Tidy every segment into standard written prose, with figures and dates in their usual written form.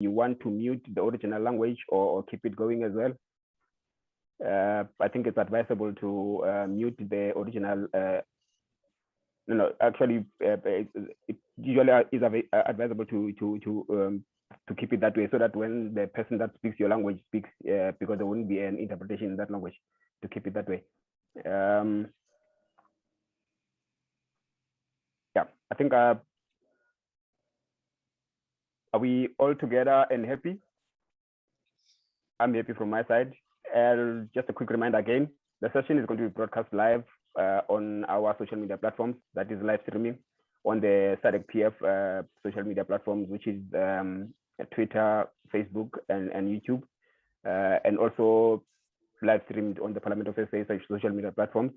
you want to mute the original language or keep it going as well. I think it's advisable to mute the original. Actually, it usually is advisable to keep it that way, so that when the person that speaks your language speaks, because there wouldn't be an interpretation in that language, to keep it that way. Yeah, I think are we all together and happy? I'm happy from my side. Just a quick reminder again, the session is going to be broadcast live on our social media platforms, that is live streaming on the SADC PF social media platforms, which is Twitter, Facebook, and YouTube, and also live streamed on the Parliament of SA social media platforms.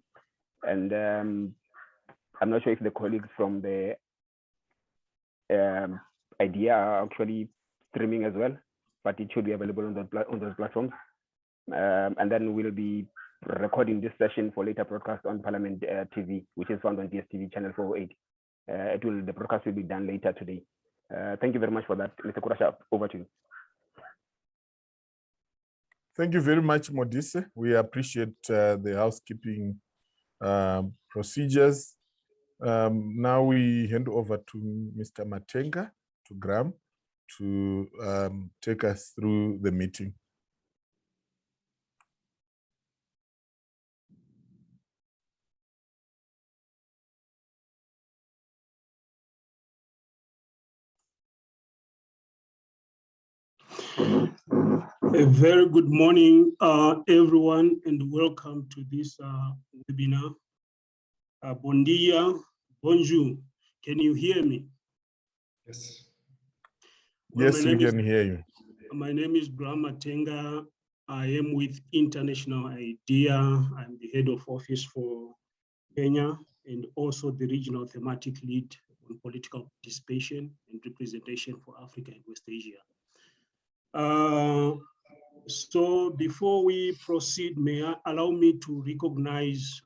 And I'm not sure if the colleagues from the IDEA are actually streaming as well, but it should be available on those platforms. And then we'll be recording this session for later broadcast on Parliament TV, which is found on DSTV channel 408. The broadcast will be done later today. Thank you very much for that. Mr. Kurasha, over to you. Thank you very much, Modise. We appreciate the housekeeping procedures. Now we hand over to Mr. Matenga, to Graham, to take us through the meeting. A very good morning, everyone, and welcome to this webinar. Bon dia, bonjour. Can you hear me? Yes. Well, yes, we can hear you. My name is Graham Matenga. I am with International IDEA. I'm the head of office for Kenya and also the regional thematic lead on political participation and representation for Africa and West Asia. So before we proceed, allow me to recognize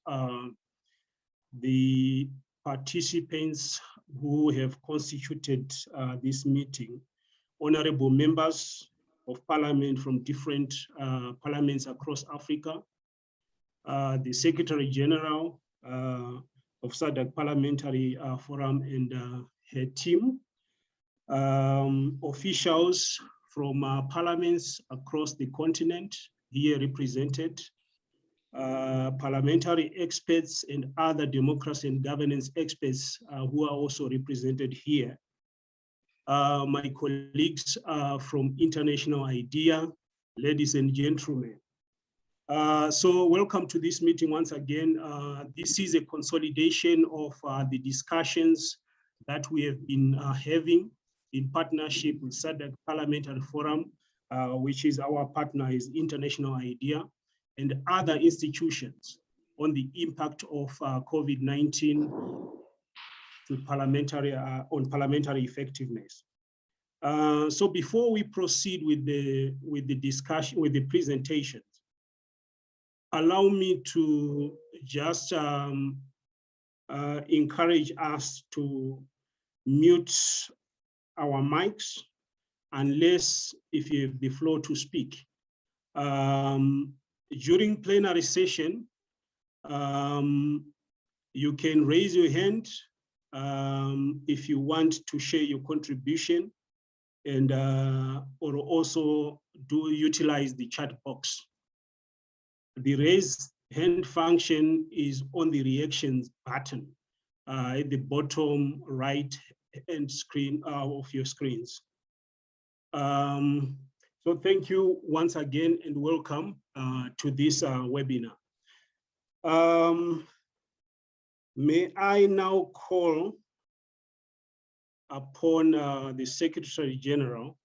the participants who have constituted this meeting, honorable members of parliament from different parliaments across Africa, the Secretary General of SADC Parliamentary Forum and her team, officials from parliaments across the continent here represented, parliamentary experts and other democracy and governance experts who are also represented here. My colleagues from International IDEA, ladies and gentlemen. So welcome to this meeting once again. This is a consolidation of the discussions that we have been having in partnership with SADC Parliamentary Forum, which is our partner is International IDEA, and other institutions on the impact of COVID-19 to parliamentary effectiveness. So before we proceed with the discussion, with the presentations, allow me to just encourage us to mute our mics unless if you have the floor to speak. During plenary session, you can raise your hand if you want to share your contribution, and or also utilize the chat box. The raise hand function is on the reactions button at the bottom right hand screen of your screens. So thank you once again and welcome to this webinar. May I now call upon the Secretary General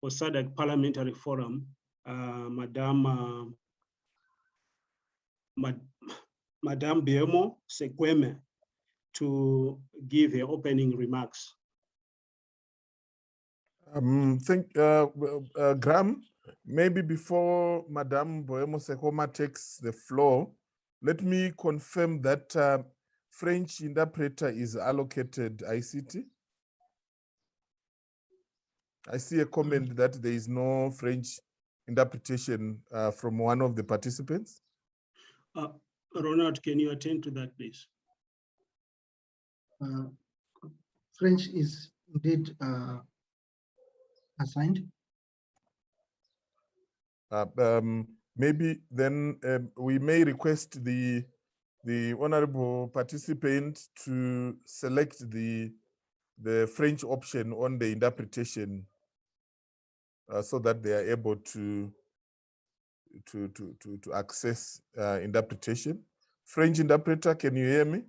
for SADC Parliamentary Forum, Madame Biemo Sekweme, to give her opening remarks. Graham, maybe before Madame Boemo Sekoma takes the floor, let me confirm that French interpreter is allocated ICT. I see a comment that there is no French interpretation from one of the participants. Ronald, can you attend to that, please? French is indeed assigned. Maybe then we may request the honorable participant to select the French option on the interpretation so that they are able to access interpretation. French interpreter, can you hear me?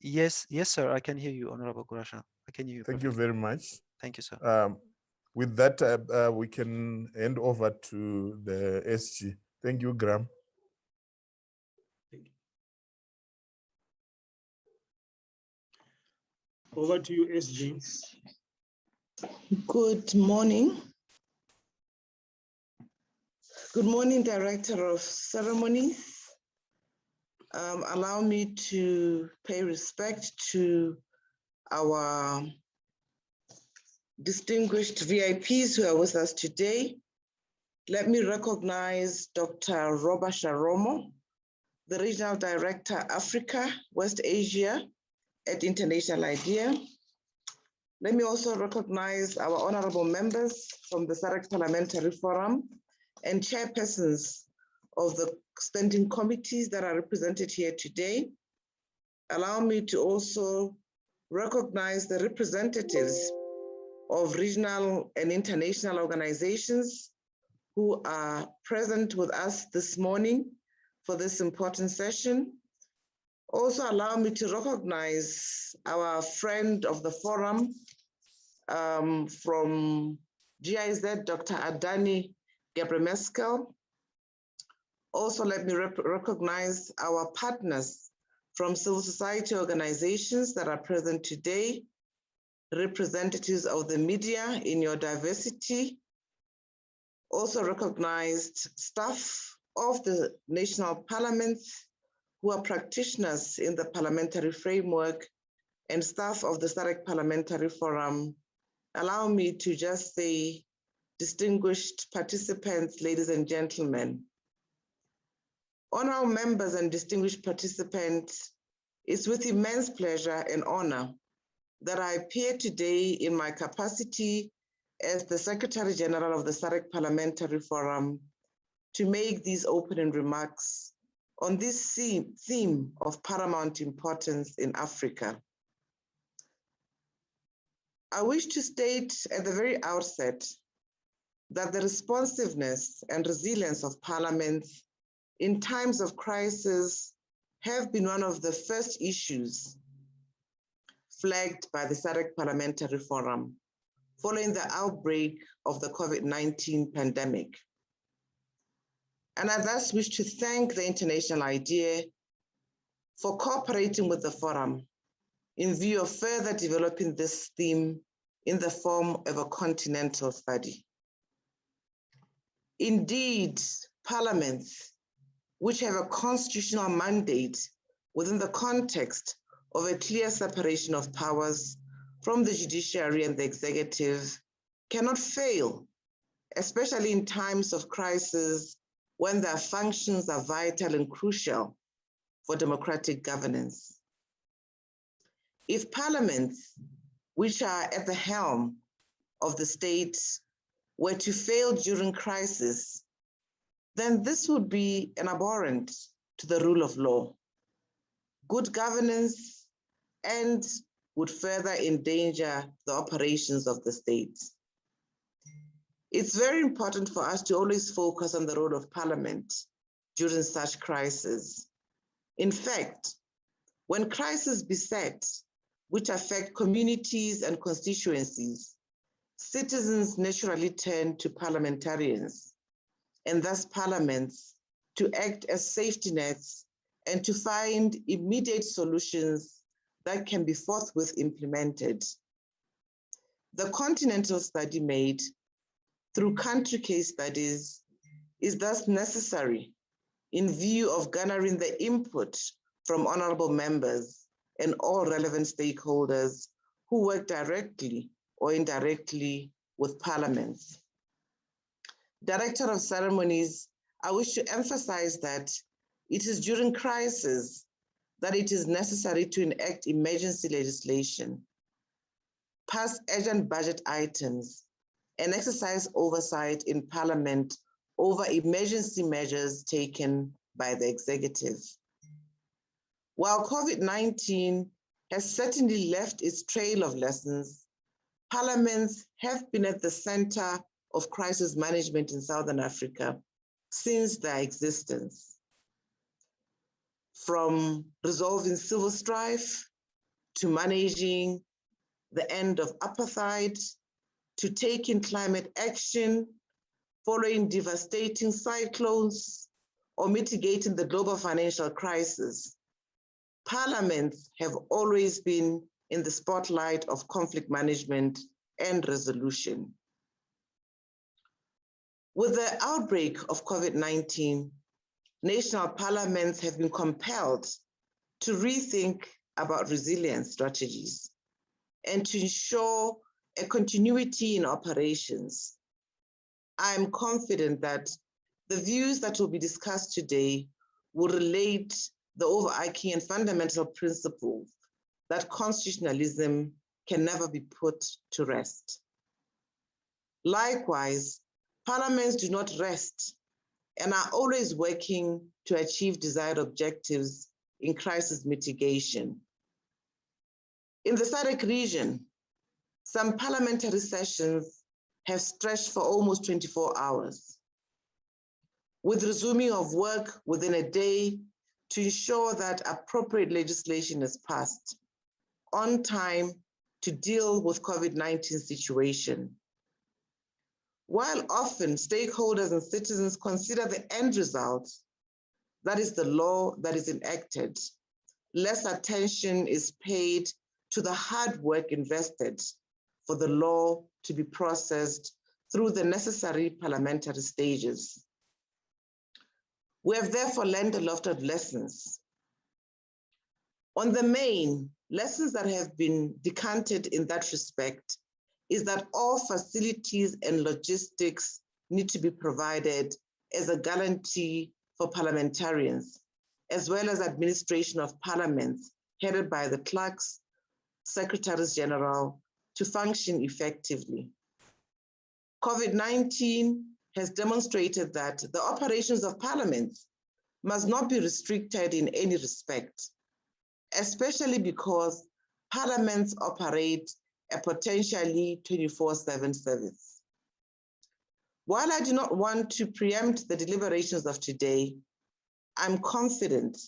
Yes, sir, I can hear you, Honorable Gurasha. I can hear you. Thank you very much. Thank you, sir. With that, we can hand over to the SG. Thank you, Graham. Thank you. Over to you, SG. Good morning. Good morning, Director of Ceremonies. Allow me to pay respect to our distinguished VIPs who are with us today. Let me recognize Dr. Roba Sharomo, the Regional Director, Africa, West Asia at International IDEA. Let me also recognize our honorable members from the SADC Parliamentary Forum and chairpersons of the standing committees that are represented here today. Allow me to also recognize the representatives of regional and international organizations who are present with us this morning for this important session. Also allow me to recognize our friend of the forum from GIZ, Dr. Adani Gebremeskel. Also let me recognize our partners from civil society organizations that are present today, representatives of the media in your diversity, also recognized staff of the national parliaments who are practitioners in the parliamentary framework, and staff of the SADC Parliamentary Forum. Allow me to just say, distinguished participants, ladies and gentlemen. Honorable members and distinguished participants, it's with immense pleasure and honor that I appear today in my capacity as the Secretary General of the SADC Parliamentary Forum to make these opening remarks on this theme of paramount importance in Africa. I wish to state at the very outset that the responsiveness and resilience of parliaments in times of crisis have been one of the first issues flagged by the SADC Parliamentary Forum following the outbreak of the COVID-19 pandemic. And I thus wish to thank the International IDEA for cooperating with the forum in view of further developing this theme in the form of a continental study. Indeed, parliaments, which have a constitutional mandate within the context of a clear separation of powers from the judiciary and the executive, cannot fail, especially in times of crisis when their functions are vital and crucial for democratic governance. If parliaments, which are at the helm of the state, were to fail during crisis, then this would be an abhorrent to the rule of law, good governance, and would further endanger the operations of the state. It's very important for us to always focus on the role of parliament during such crises. In fact, when crises beset, which affect communities and constituencies, citizens naturally turn to parliamentarians, and thus parliaments, to act as safety nets and to find immediate solutions that can be forthwith implemented. The Continental study made through country case studies is thus necessary in view of garnering the input from honorable members and all relevant stakeholders who work directly or indirectly with parliaments. Director of Ceremonies, I wish to emphasize that it is during crisis that it is necessary to enact emergency legislation, pass urgent budget items, and exercise oversight in Parliament over emergency measures taken by the executive. While COVID-19 has certainly left its trail of lessons, parliaments have been at the center of crisis management in Southern Africa since their existence. From resolving civil strife, to managing the end of apartheid, to taking climate action, following devastating cyclones, or mitigating the global financial crisis, parliaments have always been in the spotlight of conflict management and resolution. With the outbreak of COVID-19, national parliaments have been compelled to rethink about resilience strategies and to ensure a continuity in operations. I am confident that the views that will be discussed today will relate the overarching and fundamental principles that constitutionalism can never be put to rest. Likewise, parliaments do not rest and are always working to achieve desired objectives in crisis mitigation. In the SADC region, some parliamentary sessions have stretched for almost 24 hours, with resuming of work within a day to ensure that appropriate legislation is passed on time to deal with COVID-19 situation. While often stakeholders and citizens consider the end result, that is the law that is enacted, less attention is paid to the hard work invested for the law to be processed through the necessary parliamentary stages. We have therefore learned a lot of lessons. On the main, lessons that have been decanted in that respect is that all facilities and logistics need to be provided as a guarantee for parliamentarians, as well as administration of parliaments headed by the clerks, secretaries general, to function effectively. COVID-19 has demonstrated that the operations of parliaments must not be restricted in any respect, especially because parliaments operate a potentially 24/7 service. While I do not want to preempt the deliberations of today, I'm confident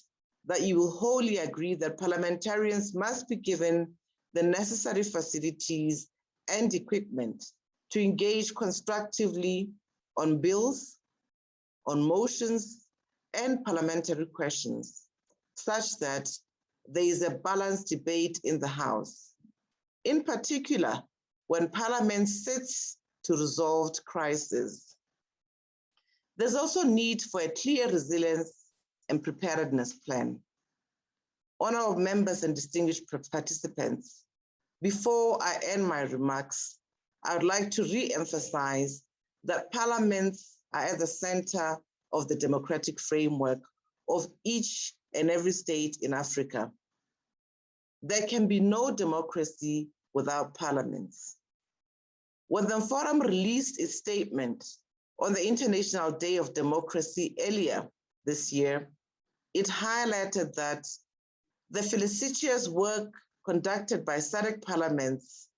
that you will wholly agree that parliamentarians must be given the necessary facilities and equipment to engage constructively on bills, on motions, and parliamentary questions, such that there is a balanced debate in the House, in particular when Parliament sits to resolve crises. There's also need for a clear resilience and preparedness plan. Honorable members and distinguished participants, before I end my remarks, I would like to re-emphasize that parliaments are at the center of the democratic framework of each and every state in Africa. There can be no democracy without parliaments. When the Quorum released its statement on the International Day of Democracy earlier this year, it highlighted that the felicitous work conducted by SADC parliaments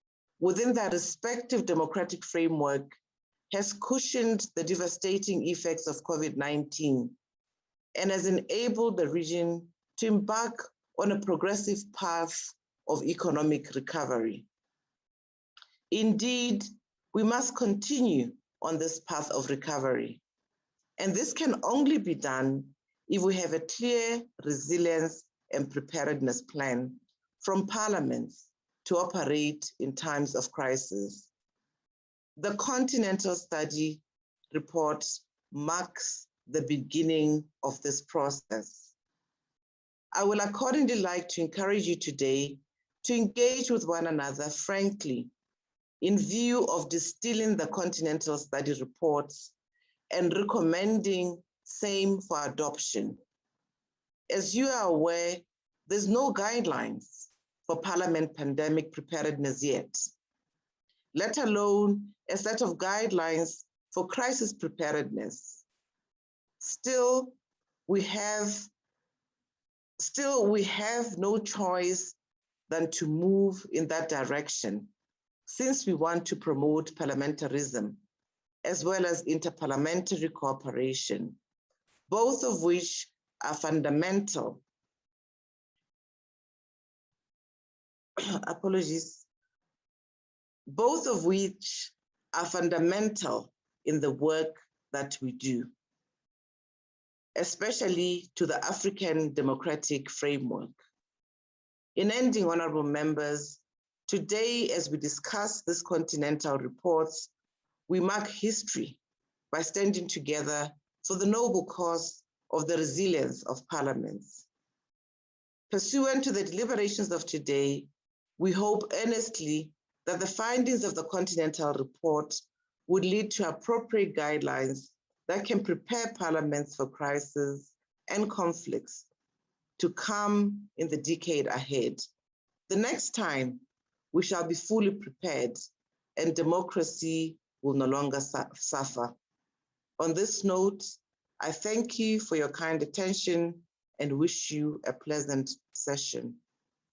within their respective democratic framework has cushioned the devastating effects of COVID-19 and has enabled the region to embark on a progressive path of economic recovery. Indeed, we must continue on this path of recovery, and this can only be done if we have a clear resilience and preparedness plan from parliaments to operate in times of crisis. The Continental study report marks the beginning of this process. I will accordingly like to encourage you today to engage with one another frankly in view of distilling the Continental study reports and recommending same for adoption. As you are aware, there's no guidelines for Parliament pandemic preparedness yet, let alone a set of guidelines for crisis preparedness. Still, we have no choice than to move in that direction, since we want to promote parliamentarism as well as interparliamentary cooperation, both of which are fundamental. Apologies. Both of which are fundamental in the work that we do, especially to the African democratic framework. In ending, honorable members, today, as we discuss this Continental reports, we mark history by standing together for the noble cause of the resilience of parliaments. Pursuant to the deliberations of today, we hope earnestly that the findings of the Continental report would lead to appropriate guidelines that can prepare parliaments for crises and conflicts to come in the decade ahead. The next time, we shall be fully prepared and democracy will no longer suffer. On this note, I thank you for your kind attention and wish you a pleasant session.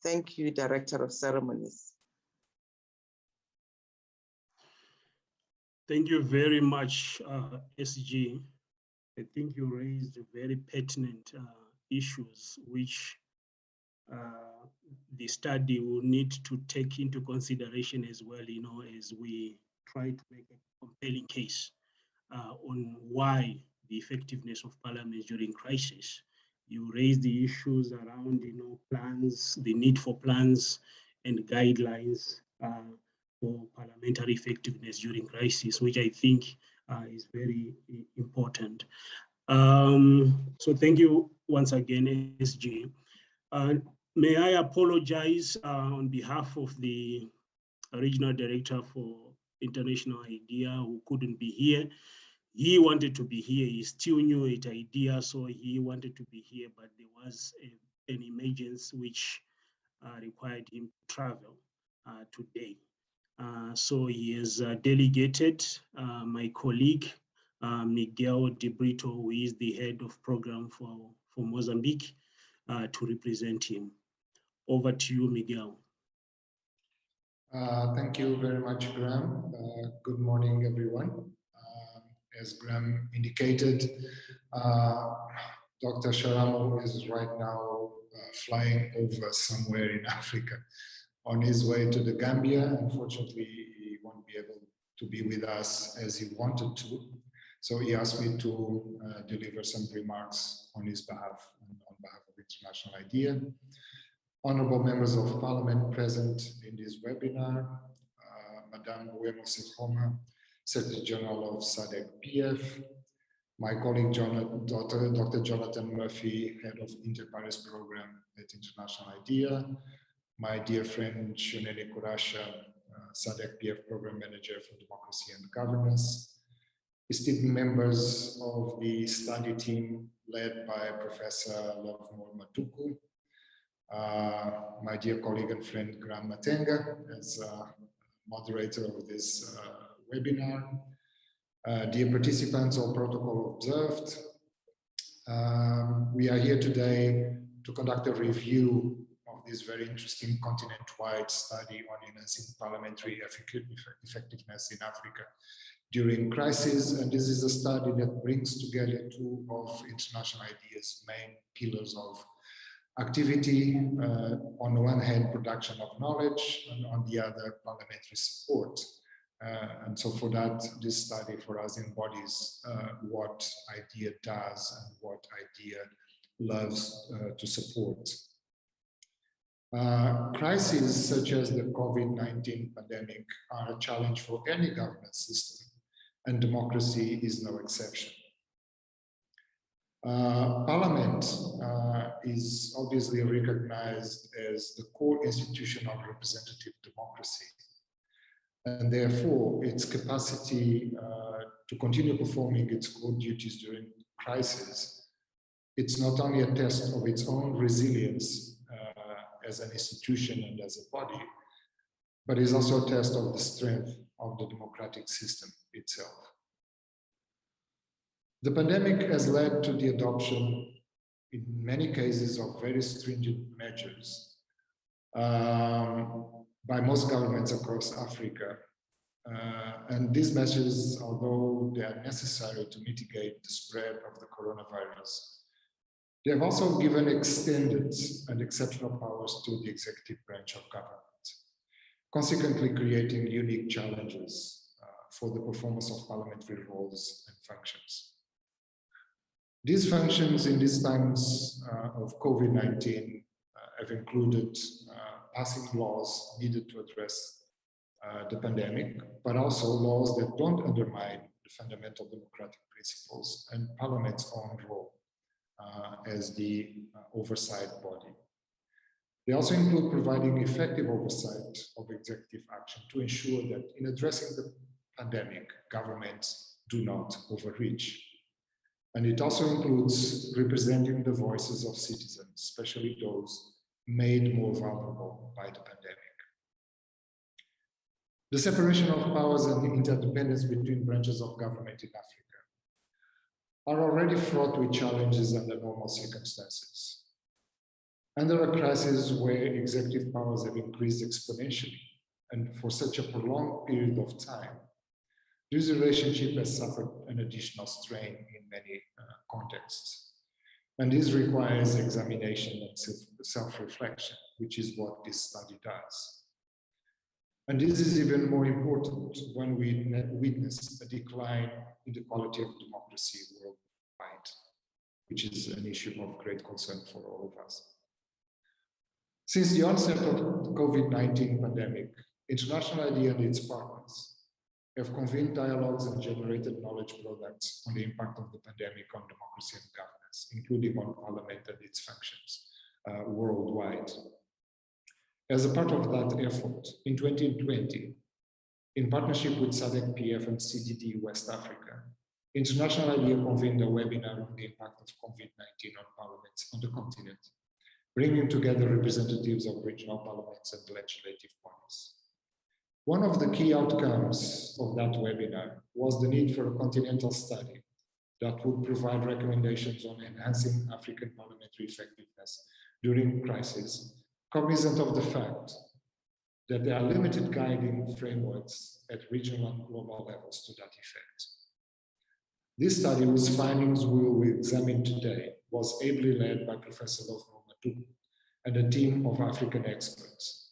Thank you, Director of Ceremonies. Thank you very much, SG. I think you raised very pertinent issues which the study will need to take into consideration as well, as we try to make a compelling case on why the effectiveness of parliaments during crisis. You raised the issues around, plans, the need for plans and guidelines for parliamentary effectiveness during crisis, which I think is very important. So thank you once again, SG. May I apologize on behalf of the Regional Director for International IDEA who couldn't be here. He wanted to be here, he's still new at IDEA, so he wanted to be here, but there was an emergency which required him to travel today. So he has delegated my colleague, Miguel De Brito, who is the head of program for Mozambique, to represent him. Over to you, Miguel. Thank you very much, Graham. Good morning, everyone. As Graham indicated, Dr. Sharamo is right now flying over somewhere in Africa on his way to the Gambia. Unfortunately, he won't be able to be with us as he wanted to. So he asked me to deliver some remarks on his behalf and on behalf of International IDEA. Honorable members of Parliament present in this webinar, Madame Buemo Sehoma, Secretary General of SADC-PF, my colleague Dr. Jonathan Murphy, Head of Inter-Paris Program at International IDEA, my dear friend Shunene Kurasha, SADC-PF Program Manager for Democracy and Governance, esteemed members of the study team led by Professor Lovemore Matuku, my dear colleague and friend Graham Matenga as moderator of this webinar, dear participants, all protocol observed. We are here today to conduct a review of this very interesting continent-wide study on enhancing parliamentary effectiveness in Africa during crisis. And this is a study that brings together two of International IDEA's main pillars of activity, on the one hand, production of knowledge, and on the other, parliamentary support. And so for that, this study for us embodies what IDEA does and what IDEA loves to support. Crises such as the COVID-19 pandemic are a challenge for any governance system, and democracy is no exception. Parliament is obviously recognized as the core institution of representative democracy. and therefore its capacity to continue performing its core duties during crisis. It's not only a test of its own resilience as an institution and as a body, but is also a test of the strength of the democratic system itself. The pandemic has led to the adoption, in many cases, of very stringent measures by most governments across Africa. And these measures, although they are necessary to mitigate the spread of the coronavirus, they have also given extended and exceptional powers to the executive branch of government, consequently creating unique challenges for the performance of parliamentary roles and functions. These functions in these times of COVID-19 have included passing laws needed to address the pandemic, but also laws that don't undermine the fundamental democratic principles and Parliament's own role as the oversight body. They also include providing effective oversight of executive action to ensure that in addressing the pandemic, governments do not overreach. And it also includes representing the voices of citizens, especially those made more vulnerable by the pandemic. The separation of powers and the interdependence between branches of government in Africa are already fraught with challenges under normal circumstances. Under a crisis where executive powers have increased exponentially and for such a prolonged period of time, this relationship has suffered an additional strain in many contexts. And this requires examination and self-reflection, which is what this study does. And this is even more important when we witness a decline in the quality of democracy worldwide, which is an issue of great concern for all of us. Since the onset of the COVID-19 pandemic, International IDEA and its partners have convened dialogues and generated knowledge products on the impact of the pandemic on democracy and governance, including on Parliament and its functions worldwide. As a part of that effort, in 2020, in partnership with SADC PF and CDD West Africa, International IDEA convened a webinar on the impact of COVID-19 on parliaments on the continent, bringing together representatives of regional parliaments and legislative bodies. One of the key outcomes of that webinar was the need for a continental study that would provide recommendations on enhancing African parliamentary effectiveness during crisis, cognizant of the fact that there are limited guiding frameworks at regional and global levels to that effect. This study, whose findings we will examine today, was ably led by Professor Lovro Matuku and a team of African experts,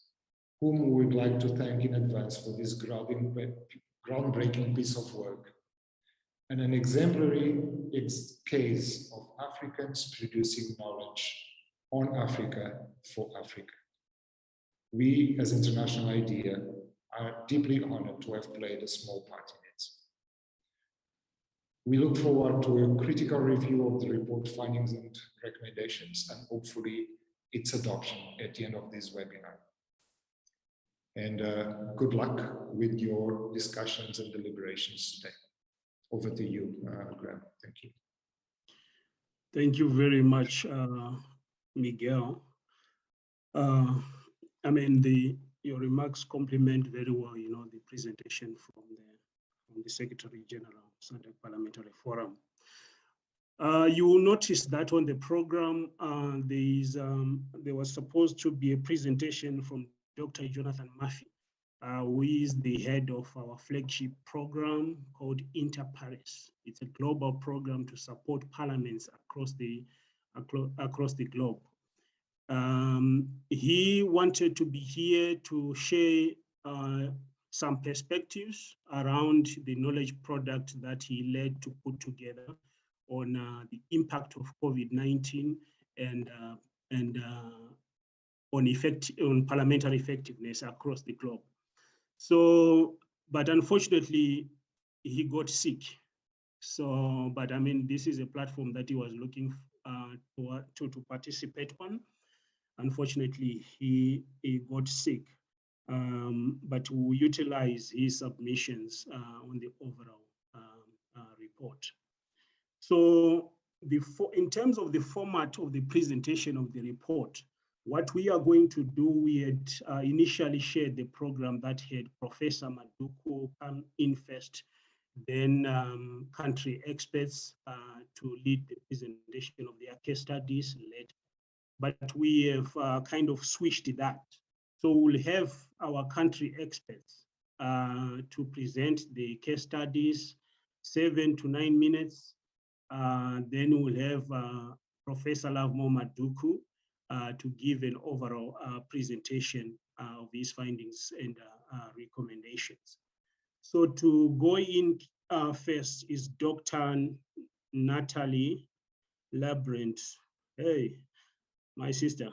whom we would like to thank in advance for this groundbreaking piece of work and an exemplary case of Africans producing knowledge on Africa for Africa. We, as International IDEA, are deeply honored to have played a small part in it. We look forward to a critical review of the report findings and recommendations, and hopefully its adoption at the end of this webinar. And good luck with your discussions and deliberations today. Over to you, Graham. Thank you. Thank you very much, Miguel. I mean, your remarks complement very well, the presentation from the Secretary General, SADC Parliamentary Forum. You will notice that on the program, there was supposed to be a presentation from Dr. Jonathan Murphy, who is the head of our flagship program called Inter-Pares. It's a global program to support parliaments across the globe. He wanted to be here to share some perspectives around the knowledge product that he led to put together on the impact of COVID-19 and on parliamentary effectiveness across the globe. So, but unfortunately, he got sick. So, but I mean, this is a platform that he was looking to participate on. Unfortunately, he got sick. but we'll utilize his submissions on the overall report. So in terms of the format of the presentation of the report, what we are going to do, we had initially shared the program that had Professor Maduku come in first, then country experts to lead the presentation of their case studies later. But we have kind of switched that. So we'll have our country experts to present the case studies, 7 to 9 minutes. Then we'll have Professor Lavmo Maduku to give an overall presentation of his findings and recommendations. So to go in first is Dr. Natalie Labrent. Hey, my sister.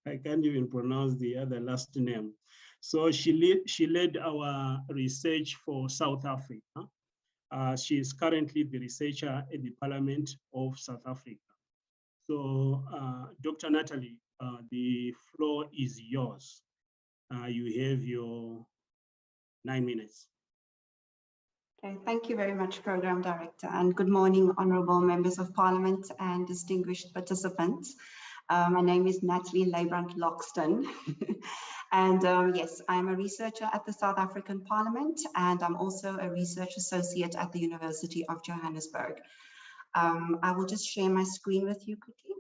I can't even pronounce the other last name. So she led our research for South Africa. She is currently the researcher at the Parliament of South Africa. So Dr. Natalie, the floor is yours. You have your 9 minutes. Okay, thank you very much, Program Director, and good morning, honorable members of Parliament and distinguished participants. My name is Natalie Labrant-Loxton, and yes, I'm a researcher at the South African Parliament, and I'm also a research associate at the University of Johannesburg. I will just share my screen with you quickly.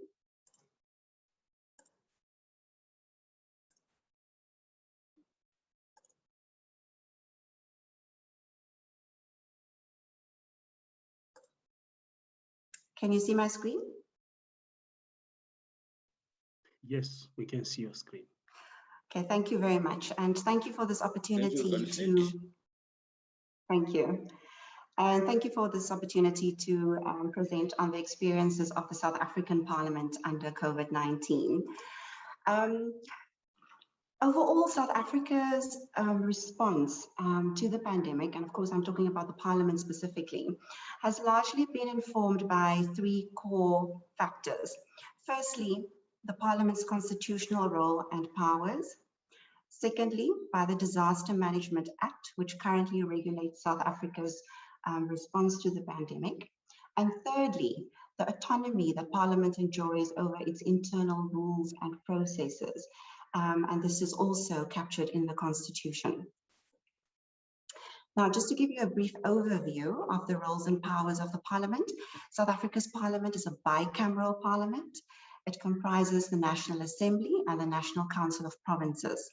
Can you see my screen? Yes, we can see your screen. Okay, thank you very much. And thank you for this opportunity thank you. And thank you for this opportunity to present on the experiences of the South African Parliament under COVID-19. Overall, South Africa's response to the pandemic, and of course I'm talking about the Parliament specifically, has largely been informed by 3 core factors. Firstly, the Parliament's constitutional role and powers. Secondly, by the Disaster Management Act, which currently regulates South Africa's response to the pandemic. And thirdly, the autonomy that Parliament enjoys over its internal rules and processes. And this is also captured in the Constitution. Now, just to give you a brief overview of the roles and powers of the Parliament, South Africa's Parliament is a bicameral parliament. It comprises the National Assembly and the National Council of Provinces.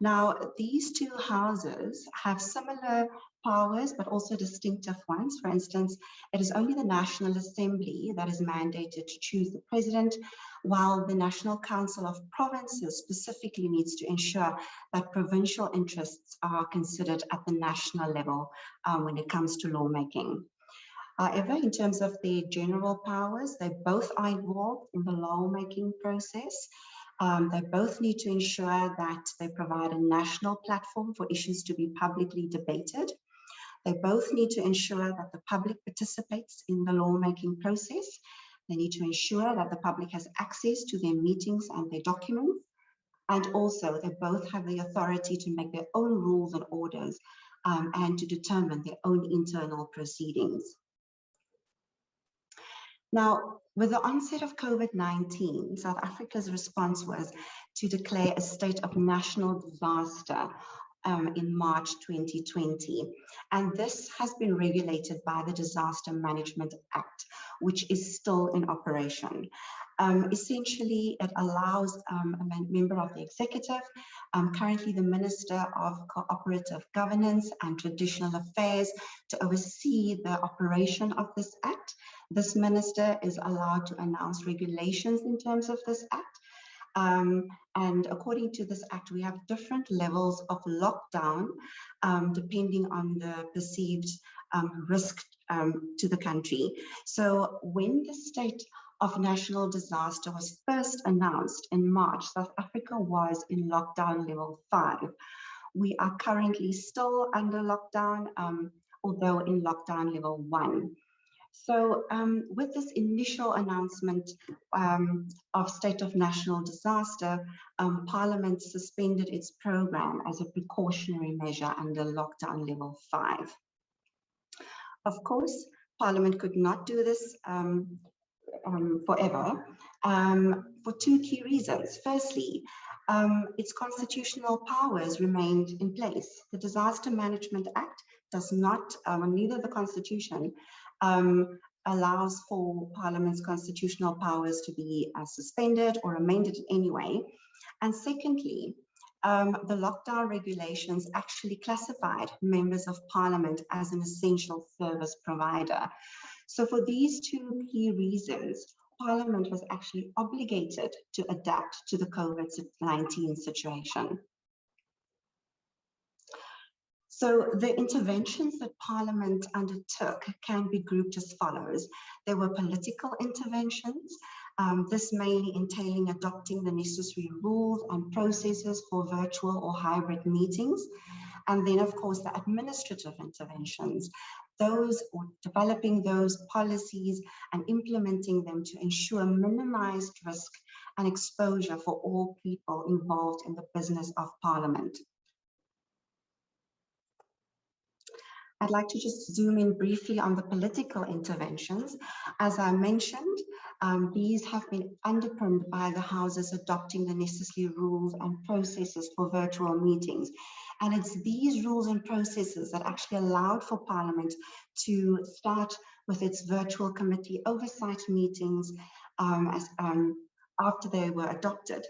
Now, these 2 houses have similar powers, but also distinctive ones. For instance, it is only the National Assembly that is mandated to choose the president, while the National Council of Provinces specifically needs to ensure that provincial interests are considered at the national level when it comes to lawmaking. However, in terms of their general powers, they both are involved in the lawmaking process. They both need to ensure that they provide a national platform for issues to be publicly debated. They both need to ensure that the public participates in the lawmaking process. They need to ensure that the public has access to their meetings and their documents. And also, they both have the authority to make their own rules and orders and to determine their own internal proceedings. Now, with the onset of COVID-19, South Africa's response was to declare a state of national disaster in March 2020. And this has been regulated by the Disaster Management Act, which is still in operation. Essentially, it allows a member of the executive, currently the Minister of Cooperative Governance and Traditional Affairs, to oversee the operation of this act. This minister is allowed to announce regulations in terms of this act. And according to this act, we have different levels of lockdown depending on the perceived risk to the country. So when the state of national disaster was first announced in March, South Africa was in lockdown level 5. We are currently still under lockdown, although in lockdown level 1. So with this initial announcement of state of national disaster, Parliament suspended its program as a precautionary measure under lockdown level 5. Of course, Parliament could not do this forever for two key reasons. Firstly, its constitutional powers remained in place. The Disaster Management Act does not, neither the Constitution allows for Parliament's constitutional powers to be suspended or amended in any way. And secondly, the lockdown regulations actually classified members of Parliament as an essential service provider. So for these two key reasons, Parliament was actually obligated to adapt to the COVID-19 situation. So the interventions that Parliament undertook can be grouped as follows. There were political interventions, this mainly entailing adopting the necessary rules and processes for virtual or hybrid meetings. And then, of course, the administrative interventions, those or developing those policies and implementing them to ensure minimized risk and exposure for all people involved in the business of Parliament. I'd like to just zoom in briefly on the political interventions. As I mentioned, these have been underpinned by the Houses adopting the necessary rules and processes for virtual meetings. And it's these rules and processes that actually allowed for Parliament to start with its virtual committee oversight meetings after they were adopted.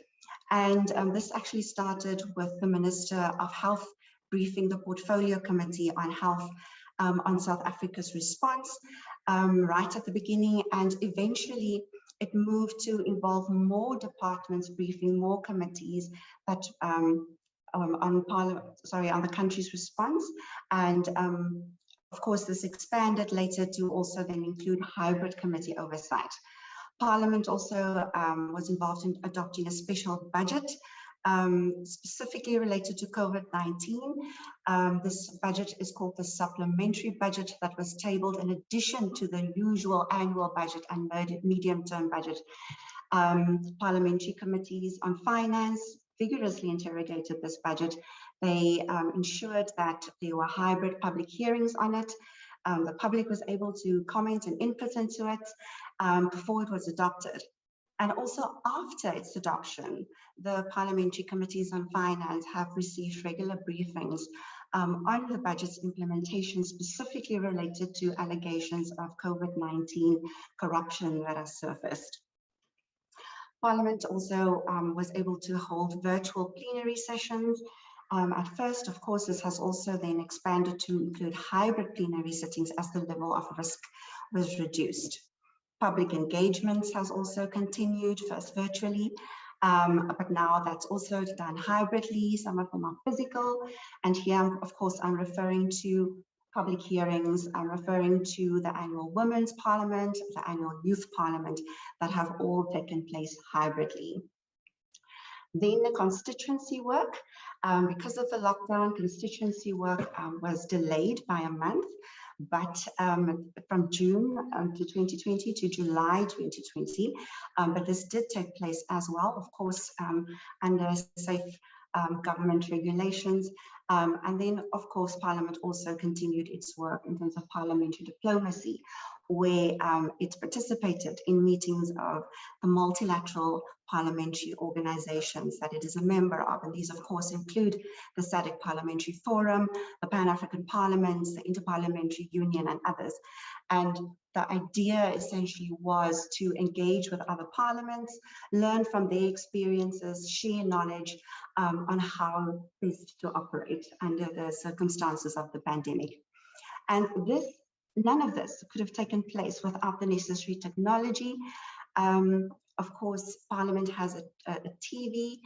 And this actually started with the Minister of Health briefing the Portfolio Committee on Health on South Africa's response right at the beginning, and eventually it moved to involve more departments briefing more committees that on the country's response. And of course, this expanded later to also then include hybrid committee oversight. Parliament also was involved in adopting a special budget specifically related to COVID-19. This budget is called the Supplementary Budget that was tabled in addition to the usual annual budget and medium-term budget. Parliamentary committees on finance vigorously interrogated this budget. They ensured that there were hybrid public hearings on it. The public was able to comment and input into it before it was adopted. And also after its adoption, the parliamentary committees on finance have received regular briefings on the budget's implementation, specifically related to allegations of COVID-19 corruption that has surfaced. Parliament also was able to hold virtual plenary sessions. At first, of course, this has also then expanded to include hybrid plenary sittings as the level of risk was reduced. Public engagements has also continued, first virtually, but now that's also done hybridly. Some of them are physical. And here, of course, I'm referring to public hearings. I'm referring to the annual Women's Parliament, the annual Youth Parliament that have all taken place hybridly. Then the constituency work, because of the lockdown, constituency work was delayed by a month. But from June to 2020 to July 2020, but this did take place as well, of course, under safe government regulations. And then, of course, Parliament also continued its work in terms of parliamentary diplomacy, where it participated in meetings of the multilateral parliamentary organizations that it is a member of. And these, of course, include the SADC Parliamentary Forum, the Pan-African Parliaments, the Interparliamentary Union, and others. And the idea essentially was to engage with other parliaments, learn from their experiences, share knowledge on how best to operate under the circumstances of the pandemic. And none of this could have taken place without the necessary technology. Of course, Parliament has a TV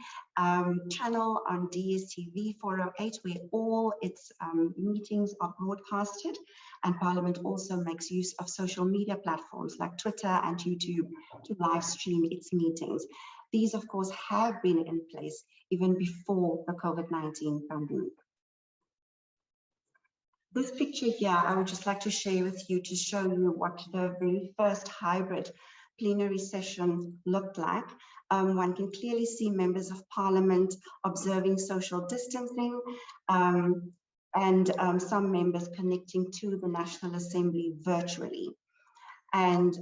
channel on DSTV 408 where all its meetings are broadcasted, and Parliament also makes use of social media platforms like Twitter and YouTube to live stream its meetings. These, of course, have been in place even before the COVID-19 pandemic. This picture here, I would just like to share with you to show you what the very first hybrid plenary session looked like. One can clearly see members of parliament observing social distancing and some members connecting to the National Assembly virtually. And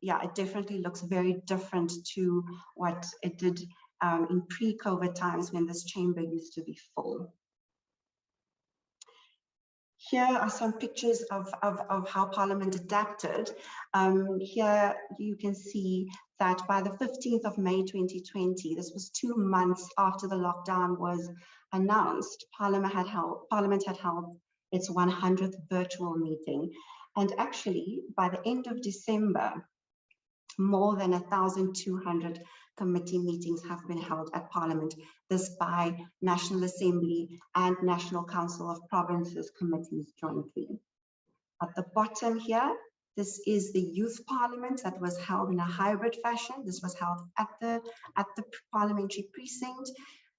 yeah, it definitely looks very different to what it did in pre-COVID times when this chamber used to be full. Here are some pictures of how Parliament adapted. Here you can see that by the 15th of May 2020, this was 2 months after the lockdown was announced, Parliament had held its 100th virtual meeting. And actually, by the end of December, more than 1,200 committee meetings have been held at Parliament, this by National Assembly and National Council of Provinces committees jointly. At the bottom here, this is the Youth Parliament that was held in a hybrid fashion. This was held at the parliamentary precinct.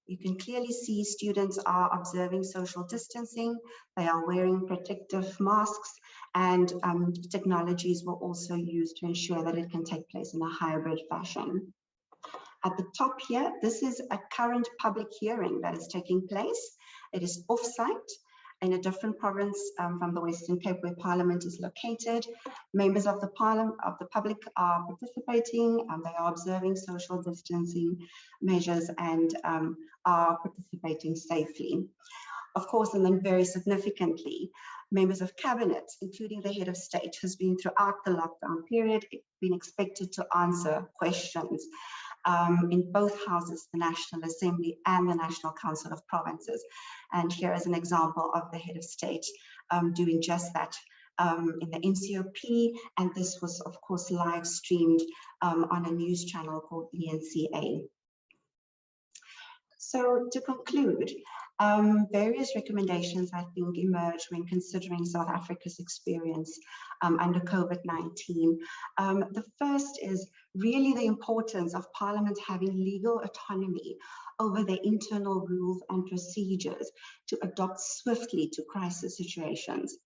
You can clearly see students are observing social distancing. They are wearing protective masks, and technologies were also used to ensure that it can take place in a hybrid fashion. At the top here, this is a current public hearing that is taking place. It is off-site in a different province from the Western Cape where Parliament is located. Members of the public are participating, and they are observing social distancing measures and are participating safely. Of course, and then very significantly, members of cabinet, including the head of state, who's been throughout the lockdown period, been expected to answer questions in both houses, the National Assembly and the National Council of Provinces. And here is an example of the head of state doing just that in the NCOP, and this was of course live streamed on a news channel called ENCA. So to conclude, various recommendations I think emerged when considering South Africa's experience under COVID-19. The first is really the importance of Parliament having legal autonomy over their internal rules and procedures to adopt swiftly to crisis situations.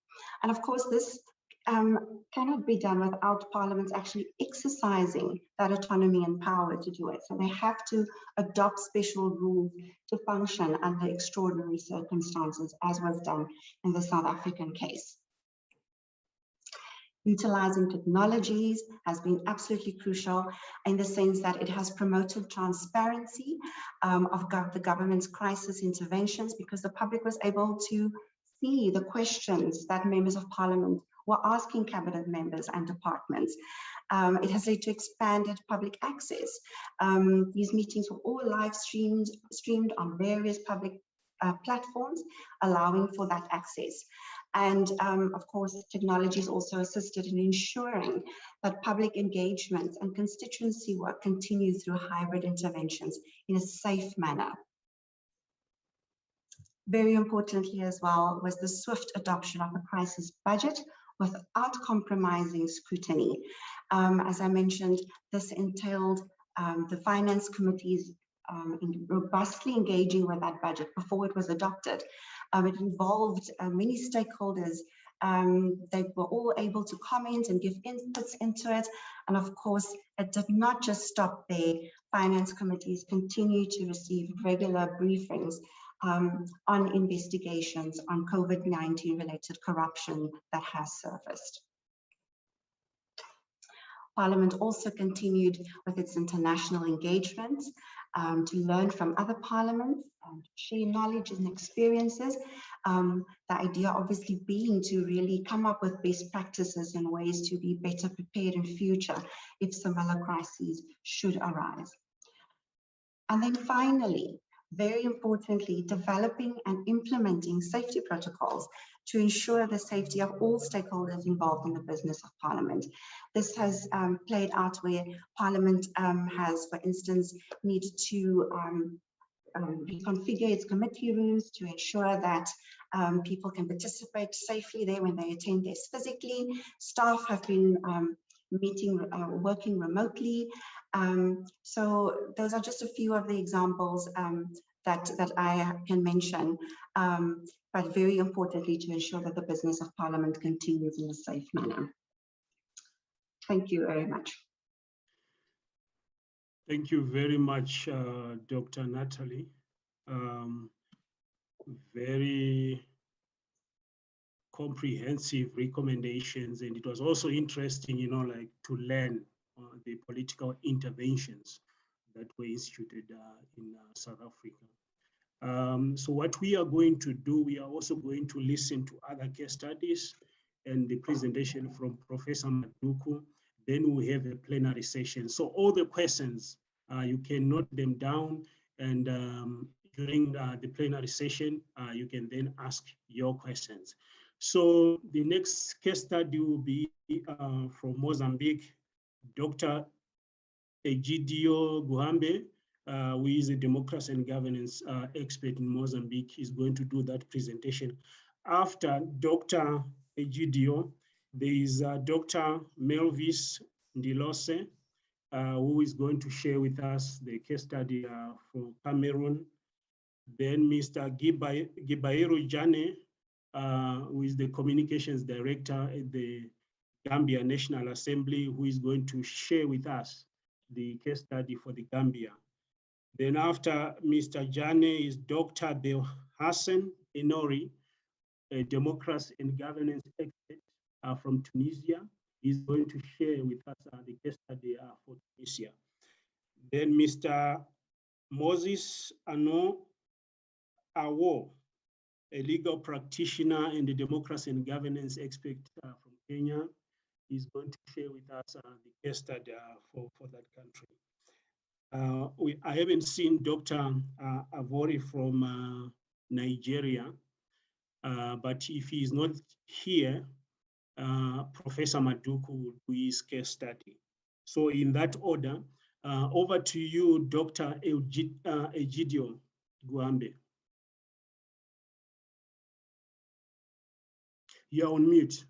And of course, this cannot be done without Parliament actually exercising that autonomy and power to do it. So they have to adopt special rules to function under extraordinary circumstances, as was done in the South African case. Utilizing technologies has been absolutely crucial in the sense that it has promoted transparency of the government's crisis interventions, because the public was able to see the questions that members of Parliament were asking cabinet members and departments. It has led to expanded public access. These meetings were all live streamed on various public platforms, allowing for that access. And of course, technologies also assisted in ensuring that public engagement and constituency work continued through hybrid interventions in a safe manner. Very importantly as well was the swift adoption of a crisis budget without compromising scrutiny. As I mentioned, this entailed the finance committees robustly engaging with that budget before it was adopted. It involved many stakeholders. They were all able to comment and give inputs into it. And of course, it did not just stop there. Finance committees continue to receive regular briefings on investigations on COVID-19 related corruption that has surfaced. Parliament also continued with its international engagements to learn from other parliaments and share knowledge and experiences. The idea obviously being to really come up with best practices and ways to be better prepared in future if similar crises should arise. And then finally, very importantly, developing and implementing safety protocols to ensure the safety of all stakeholders involved in the business of Parliament. This has played out where Parliament has, for instance, needed to reconfigure its committee rooms to ensure that people can participate safely there when they attend desks physically. Staff have been working remotely. So those are just a few of the examples that I can mention. but very importantly, to ensure that the business of Parliament continues in a safe manner. Thank you very much. Thank you very much, Dr. Natalie. Very comprehensive recommendations, and it was also interesting, like to learn the political interventions that were instituted in South Africa. So what we are going to do, we are also going to listen to other case studies and the presentation from Professor Maduku. Then we have a plenary session. So all the questions, you can note them down, and during the plenary session, you can then ask your questions. So the next case study will be from Mozambique, Dr. Egidio Guhambe, who is a democracy and governance expert in Mozambique, is going to do that presentation. After Dr. Egidio, there is Dr. Melvis Ndilose, who is going to share with us the case study for Cameroon. Then Mr. Gibairo Jane, who is the communications director at the Gambia National Assembly, who is going to share with us the case study for the Gambia. Then after Mr. Jane is Dr. Bel Hassan Enori, a democracy and governance expert from Tunisia. He's going to share with us the case study for Tunisia. Then Mr. Moses Ano Awo, a legal practitioner and a democracy and governance expert from Kenya, is going to share with us the case study for that country. I haven't seen Dr. Avori from Nigeria, but if he is not here, Professor Maduku will do his case study. So in that order, over to you, Dr. Egidio Guhambe. You're on mute.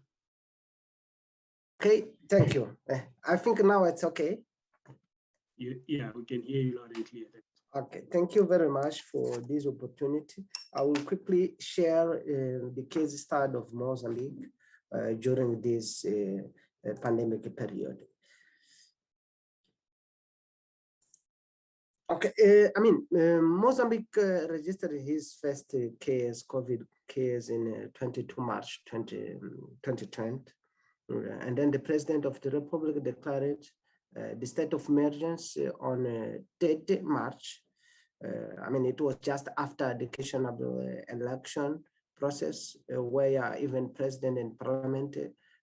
Okay, thank you. I think now it's okay. Yeah, we can hear you loud and clear. Okay, thank you very much for this opportunity. I will quickly share the case study of Mozambique during this pandemic period. Okay, Mozambique registered his first case, COVID case in 22 March 2020. And then the President of the Republic declared the state of emergency on 3rd March. It was just after the questionable election process where even President and Parliament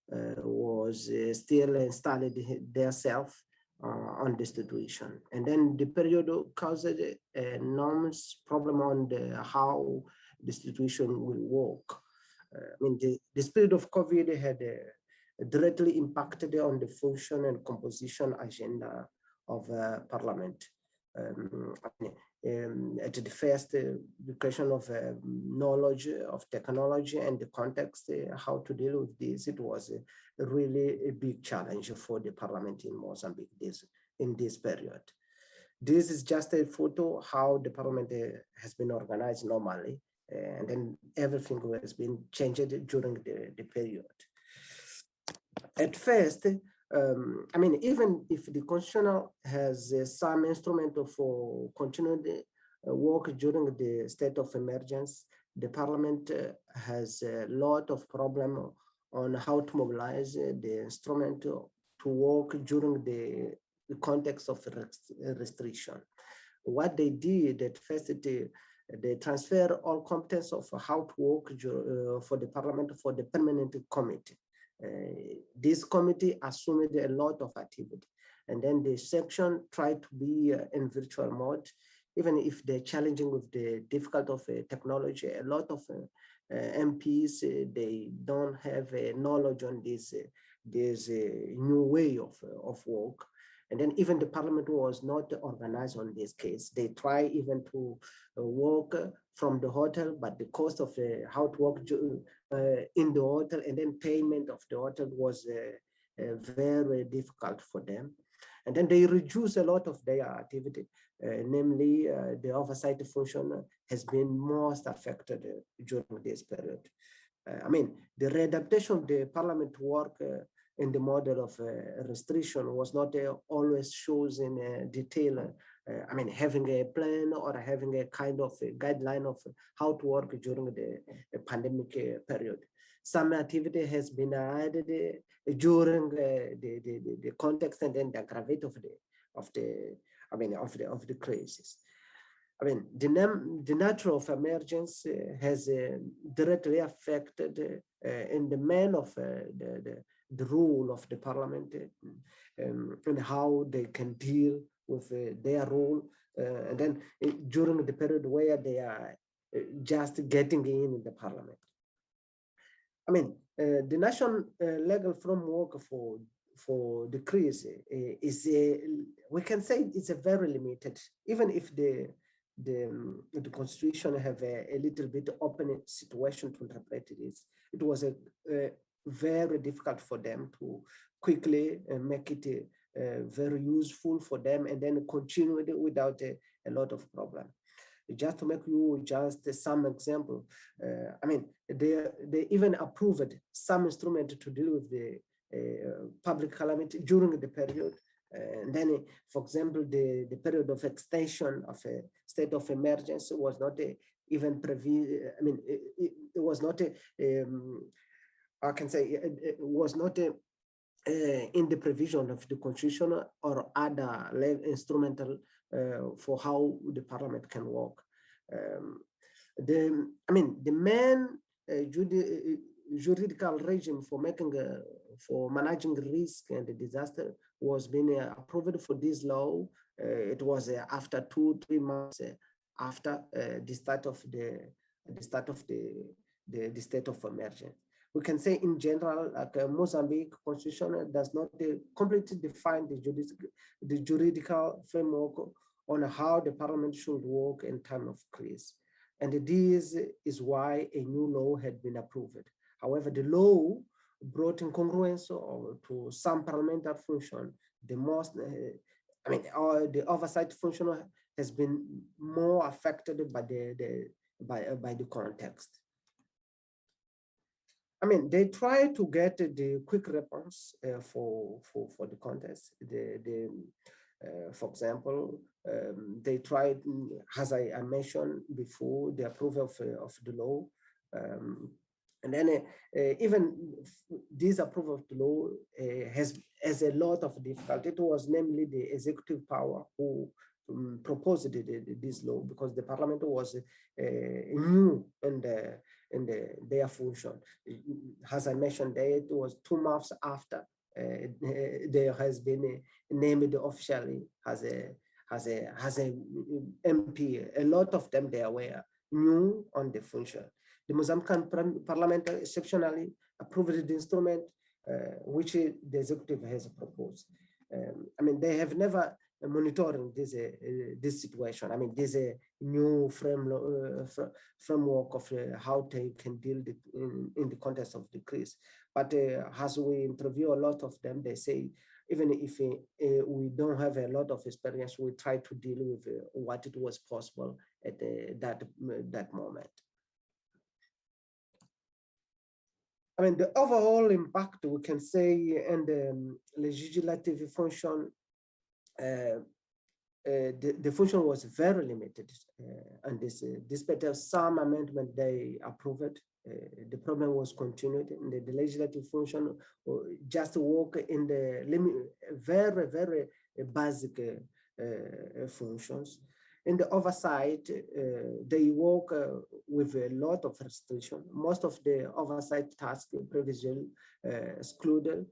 was still installed themselves on the situation. And then the period caused an enormous problem on how the situation will work. The spirit of COVID had directly impacted on the function and composition agenda of Parliament. At the first, the question of knowledge of technology and the context, how to deal with this, it was really a big challenge for the Parliament in Mozambique in this period. This is just a photo how the Parliament has been organized normally, and then everything has been changed during the period. At first, even if the Constitutional has some instrument for continuing work during the state of emergency, the Parliament has a lot of problem on how to mobilize the instrument to work during the context of restriction. What they did at first, they transfer all competence of how to work for the Parliament for the permanent committee. This committee assumed a lot of activity, and then the section tried to be in virtual mode, even if they're challenging with the difficulty of technology. A lot of MPs, they don't have knowledge on this new way of work. And then even the Parliament was not organized on this case. They try even to work from the hotel, but the cost of how to work in the hotel and then payment of the hotel was very difficult for them. And then they reduce a lot of their activity, namely the oversight function has been most affected during this period. I mean, the readaptation of the parliament work in the model of restriction was not always shows in detail. I mean, having a plan or having a kind of a guideline of how to work during the pandemic period. Some activity has been added during the context and then the gravity of the crisis. I mean, the nature of emergency has directly affected in the main of the role of the parliament and how they can deal with their role. And then during the period where they are just getting in the parliament. I mean, the national legal framework for the crisis is we can say it's a very limited, even if the constitution have a little bit open situation to interpret it. It was a very difficult for them to quickly make it very useful for them and then continue it without a lot of problem. Just to make you just some example, I mean, they even approved some instrument to deal with the public calamity during the period. And then, for example, the period of extension of a state of emergency was not even previous. I mean, it was not I can say it was not in the provision of the constitution or other instrumental for how the parliament can work. The main juridical regime for managing risk and disaster was being approved for this law. It was after 2-3 months after the start of the state of emergency. We can say in general, like Mozambique constitution does not completely define the juridical framework on how the parliament should work in time of crisis. And this is why a new law had been approved. However, the law brought incongruence to some parliamentary function. The most, the oversight function has been more affected by the context. I mean, they try to get the quick response for the contest. For example, they tried, as I mentioned before, the approval of the law. And then even this approval of the law has a lot of difficulty. It was namely the executive power who proposed this law, because the parliament was new in their function. As I mentioned, it was 2 months after there has been named officially as a MP. A lot of them they were new on the function. The Mozambican parliament exceptionally approved the instrument which the executive has proposed. I mean, they have never monitoring this situation. I mean, there's a new framework of how they can deal in the context of the crisis. But as we interview a lot of them, they say, even if we don't have a lot of experience, we try to deal with what it was possible at that moment. I mean, the overall impact, we can say, in the legislative function, the function was very limited, and despite some amendment they approved, the problem was continued. And the legislative function just work in the very, very basic functions. In the oversight, they work with a lot of restriction. Most of the oversight tasks previously excluded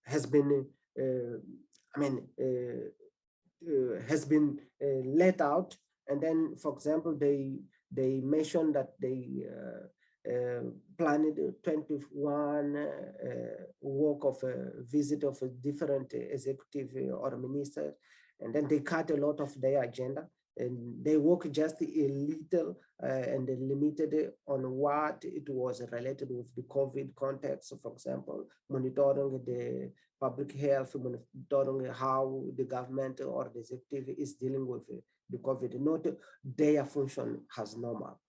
has been, has been let out. And then, for example, they mentioned that they planned 21 work of visit of a different executive or minister, and then they cut a lot of their agenda. And they work just a little and limited on what it was related with the COVID context. So for example, monitoring the public health, monitoring how the government or the executive is dealing with the COVID, not their function as normal.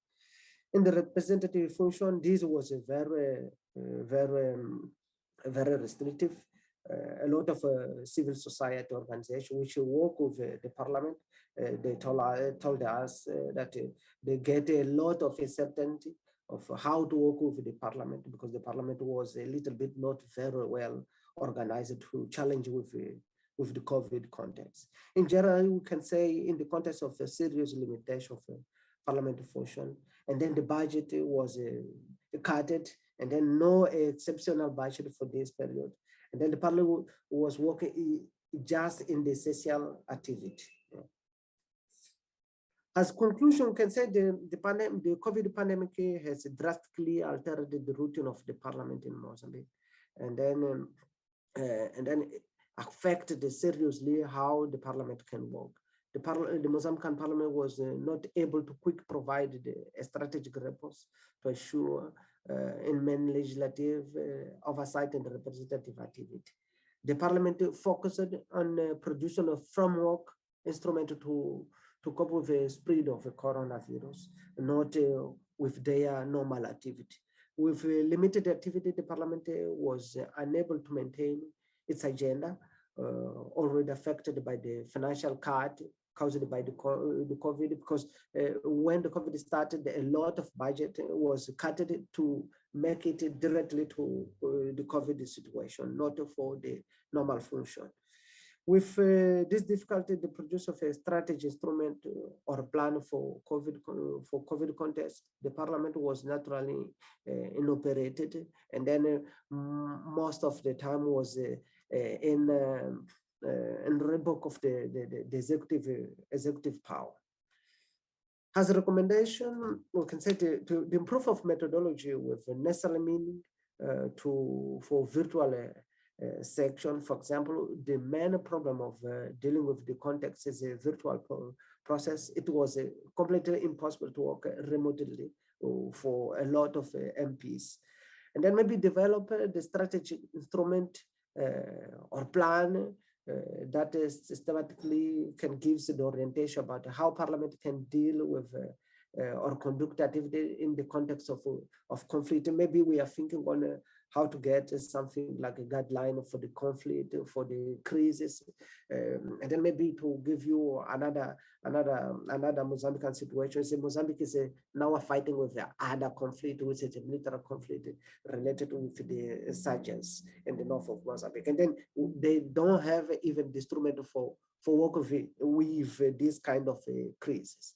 In the representative function, this was a very restrictive. A lot of civil society organizations which work with the parliament, they told us that they get a lot of uncertainty of how to work with the parliament, because the parliament was a little bit not very well organized to challenge with the COVID context. In general, we can say in the context of a serious limitation of parliamentary function, and then the budget was cutted, and then no exceptional budget for this period. And then the parliament was working just in the essential activity. As conclusion, we can say the COVID pandemic has drastically altered the routine of the parliament in Mozambique, and then affected seriously how the parliament can work. The Mozambican parliament was not able to quickly provide a strategic response to ensure in main legislative oversight and representative activity. The parliament focused on producing a framework instrument to cope with the spread of the coronavirus, not with their normal activity. With limited activity, the parliament was unable to maintain its agenda, already affected by the financial cut caused by the COVID, because when the COVID started, a lot of budget was cut to make it directly to the COVID situation, not for the normal function. With this difficulty, the produce of a strategy instrument or plan for COVID context, the parliament was naturally inoperated, and then most of the time was in revoke of the executive power. As a recommendation, we can say to improve of methodology with necessary meaning for virtual section. For example, the main problem of dealing with the context is a virtual process. It was completely impossible to work remotely for a lot of MPs. And then maybe develop the strategic instrument or plan that is systematically can give the orientation about how parliament can deal with or conduct activity in the context of conflict. And maybe we are thinking on how to get something like a guideline for the conflict, for the crisis, and then maybe to give you another Mozambican situation. So Mozambique is now fighting with the other conflict, which is a military conflict related with the insurgents in the north of Mozambique, and then they don't have even the instrument for work with this kind of crisis.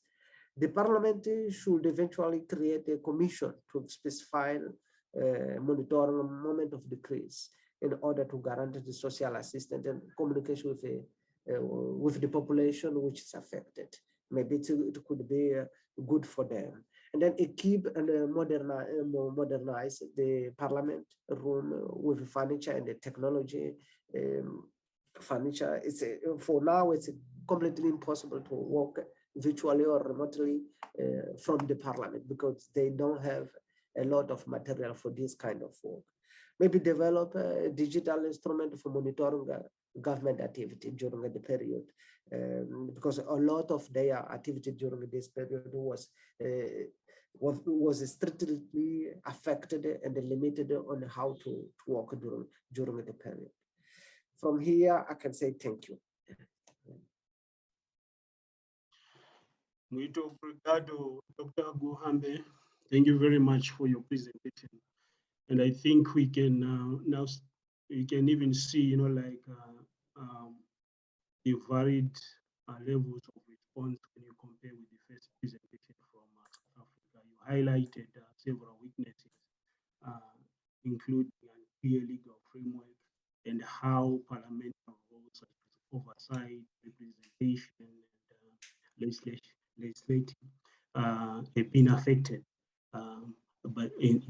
The parliament should eventually create a commission to specify monitoring moment of decrease in order to guarantee the social assistance and communication with the population which is affected. Maybe it could be good for them. And then keep and modernize the parliament room with furniture and the technology. Furniture, for now, it's completely impossible to work virtually or remotely from the parliament because they don't have a lot of material for this kind of work. Maybe develop a digital instrument for monitoring government activity during the period, because a lot of their activity during this period was strictly affected and limited on how to work during the period. From here, I can say thank you. Muito obrigado, Dr. Guhambe. Thank you very much for your presentation. And I think we can now we can even see, the varied levels of response when you compare with the first presentation from South Africa. You highlighted several weaknesses, including unclear legal framework and how parliamentary roles such as oversight, representation, and legislative have been affected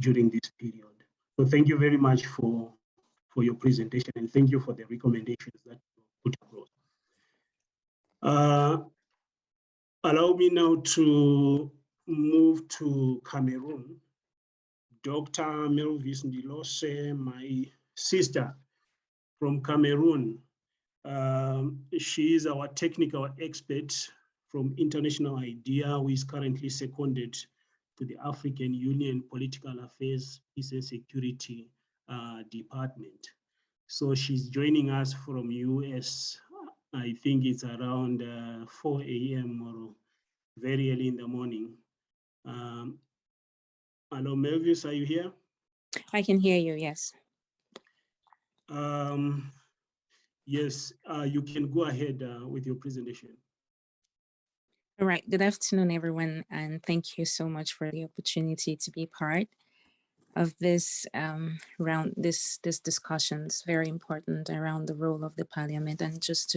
during this period. So thank you very much for your presentation, and thank you for the recommendations that you put across. Allow me now to move to Cameroon. Dr. Melvis Ndilose, my sister from Cameroon. She is our technical expert from International IDEA, who is currently seconded to the African Union Political Affairs, Peace and Security Department. So she's joining us from US. I think it's around 4 a.m. or very early in the morning. Hello, Melvis, are you here? I can hear you, yes. Yes, you can go ahead with your presentation. All right, good afternoon, everyone, and thank you so much for the opportunity to be part of this this discussion. It's very important around the role of the parliament, and just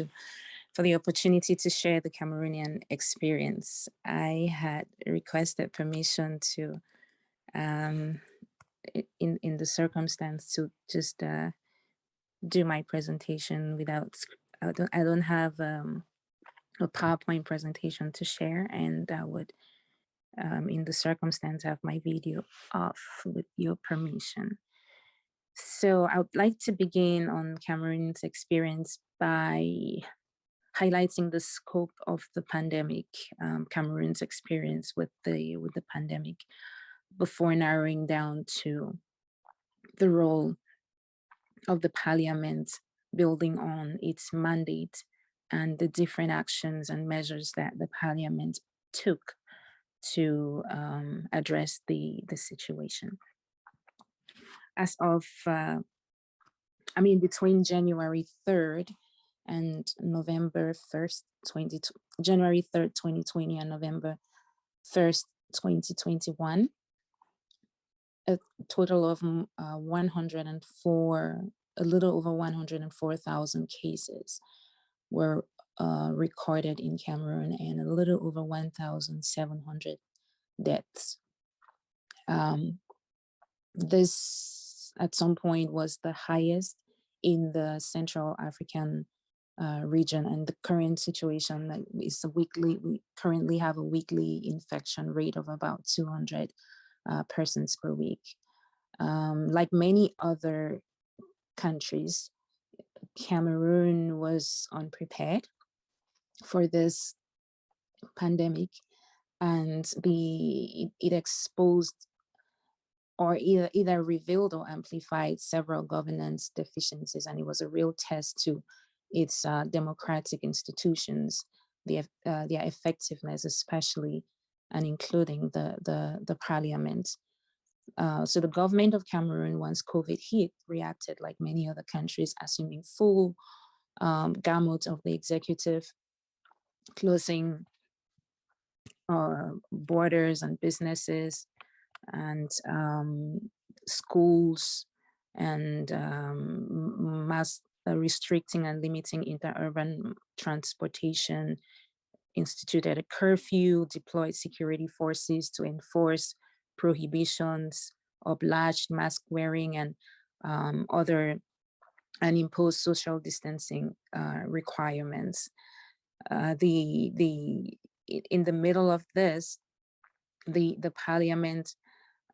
for the opportunity to share the Cameroonian experience. I had requested permission to, in the circumstance, to just do my presentation without, I don't have a PowerPoint presentation to share, and I would, in the circumstance, have my video off with your permission. So I would like to begin on Cameroon's experience by highlighting the scope of the pandemic, Cameroon's experience with the pandemic, before narrowing down to the role of the parliament, building on its mandate and the different actions and measures that the parliament took to address the situation. As of, between January 3rd and November 1st, January 3rd, 2020 and November 1st, 2021, a total of 104, a little over 104,000 cases were recorded in Cameroon, and a little over 1,700 deaths. This at some point was the highest in the Central African region, and the current situation is we currently have a weekly infection rate of about 200 persons per week. Like many other countries, Cameroon was unprepared for this pandemic, and it exposed or either revealed or amplified several governance deficiencies, and it was a real test to its democratic institutions, their effectiveness, especially and including the parliament. So the government of Cameroon, once COVID hit, reacted like many other countries, assuming full gamut of the executive, closing borders and businesses and schools, and mass restricting and limiting interurban transportation, instituted a curfew, deployed security forces to enforce prohibitions, obliged mask wearing and imposed social distancing requirements. In the middle of this, the parliament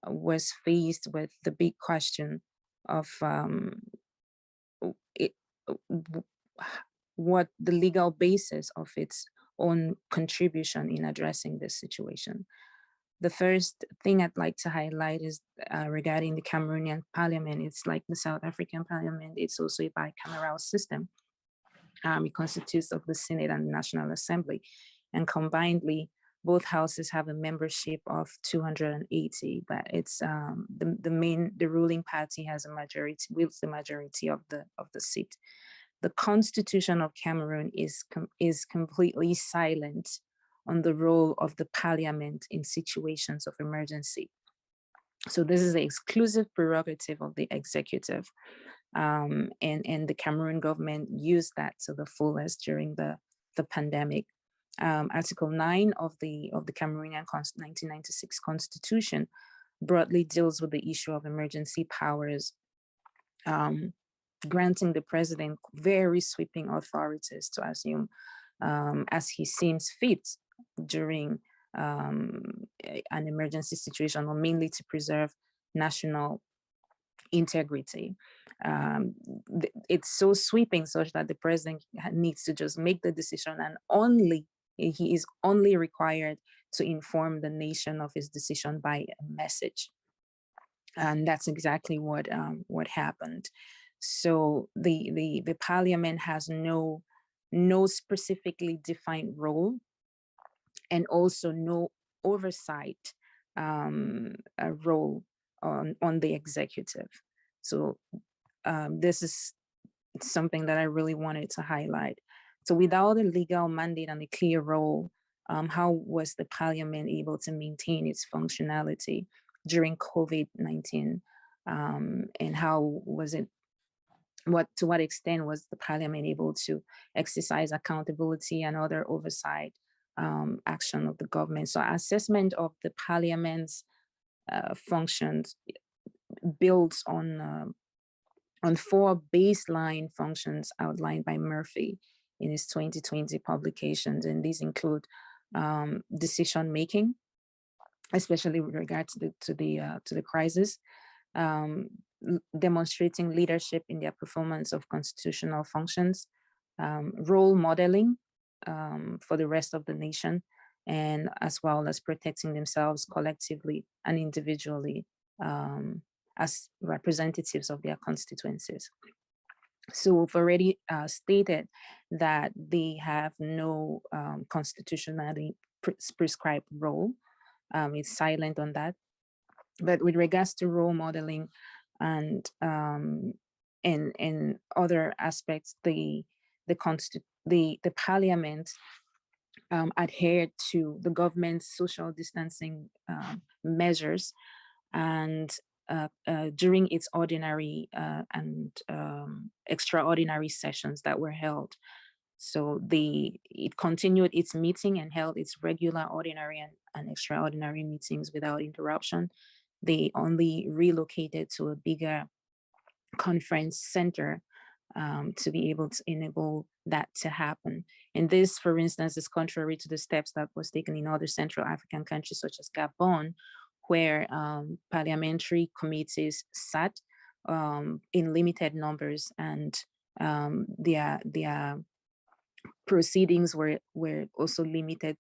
was faced with the big question of what the legal basis of its own contribution in addressing this situation. The first thing I'd like to highlight is regarding the Cameroonian Parliament. It's like the South African Parliament. It's also a bicameral system. It constitutes of the Senate and the National Assembly, and combinedly, both houses have a membership of 280. But it's the ruling party has a majority, wields the majority of the seat. The Constitution of Cameroon is completely silent on the role of the parliament in situations of emergency. So this is the exclusive prerogative of the executive. And the Cameroon government used that to the fullest during the pandemic. Article 9 of the Cameroonian 1996 Constitution broadly deals with the issue of emergency powers, granting the president very sweeping authorities to assume as he seems fit during an emergency situation, or mainly to preserve national integrity. It's so sweeping such that the president needs to just make the decision, and he is only required to inform the nation of his decision by a message. And that's exactly what happened. So the parliament has no specifically defined role, and also no oversight role on the executive. So this is something that I really wanted to highlight. So without a legal mandate and a clear role, how was the parliament able to maintain its functionality during COVID-19? And how was it, to what extent was the parliament able to exercise accountability and other oversight action of the government? So assessment of the parliament's functions builds on 4 baseline functions outlined by Murphy in his 2020 publications, and these include decision making, especially with regard to the crisis, demonstrating leadership in their performance of constitutional functions, role modeling for the rest of the nation, and as well as protecting themselves collectively and individually as representatives of their constituencies. So we've already stated that they have no constitutionally prescribed role. It's silent on that. But with regards to role modeling and other aspects, the parliament adhered to the government's social distancing measures, and during its ordinary and extraordinary sessions that were held. So it continued its meeting and held its regular ordinary and extraordinary meetings without interruption. They only relocated to a bigger conference center to be able to enable that to happen. And this, for instance, is contrary to the steps that was taken in other Central African countries such as Gabon, where parliamentary committees sat in limited numbers, and their proceedings were also limited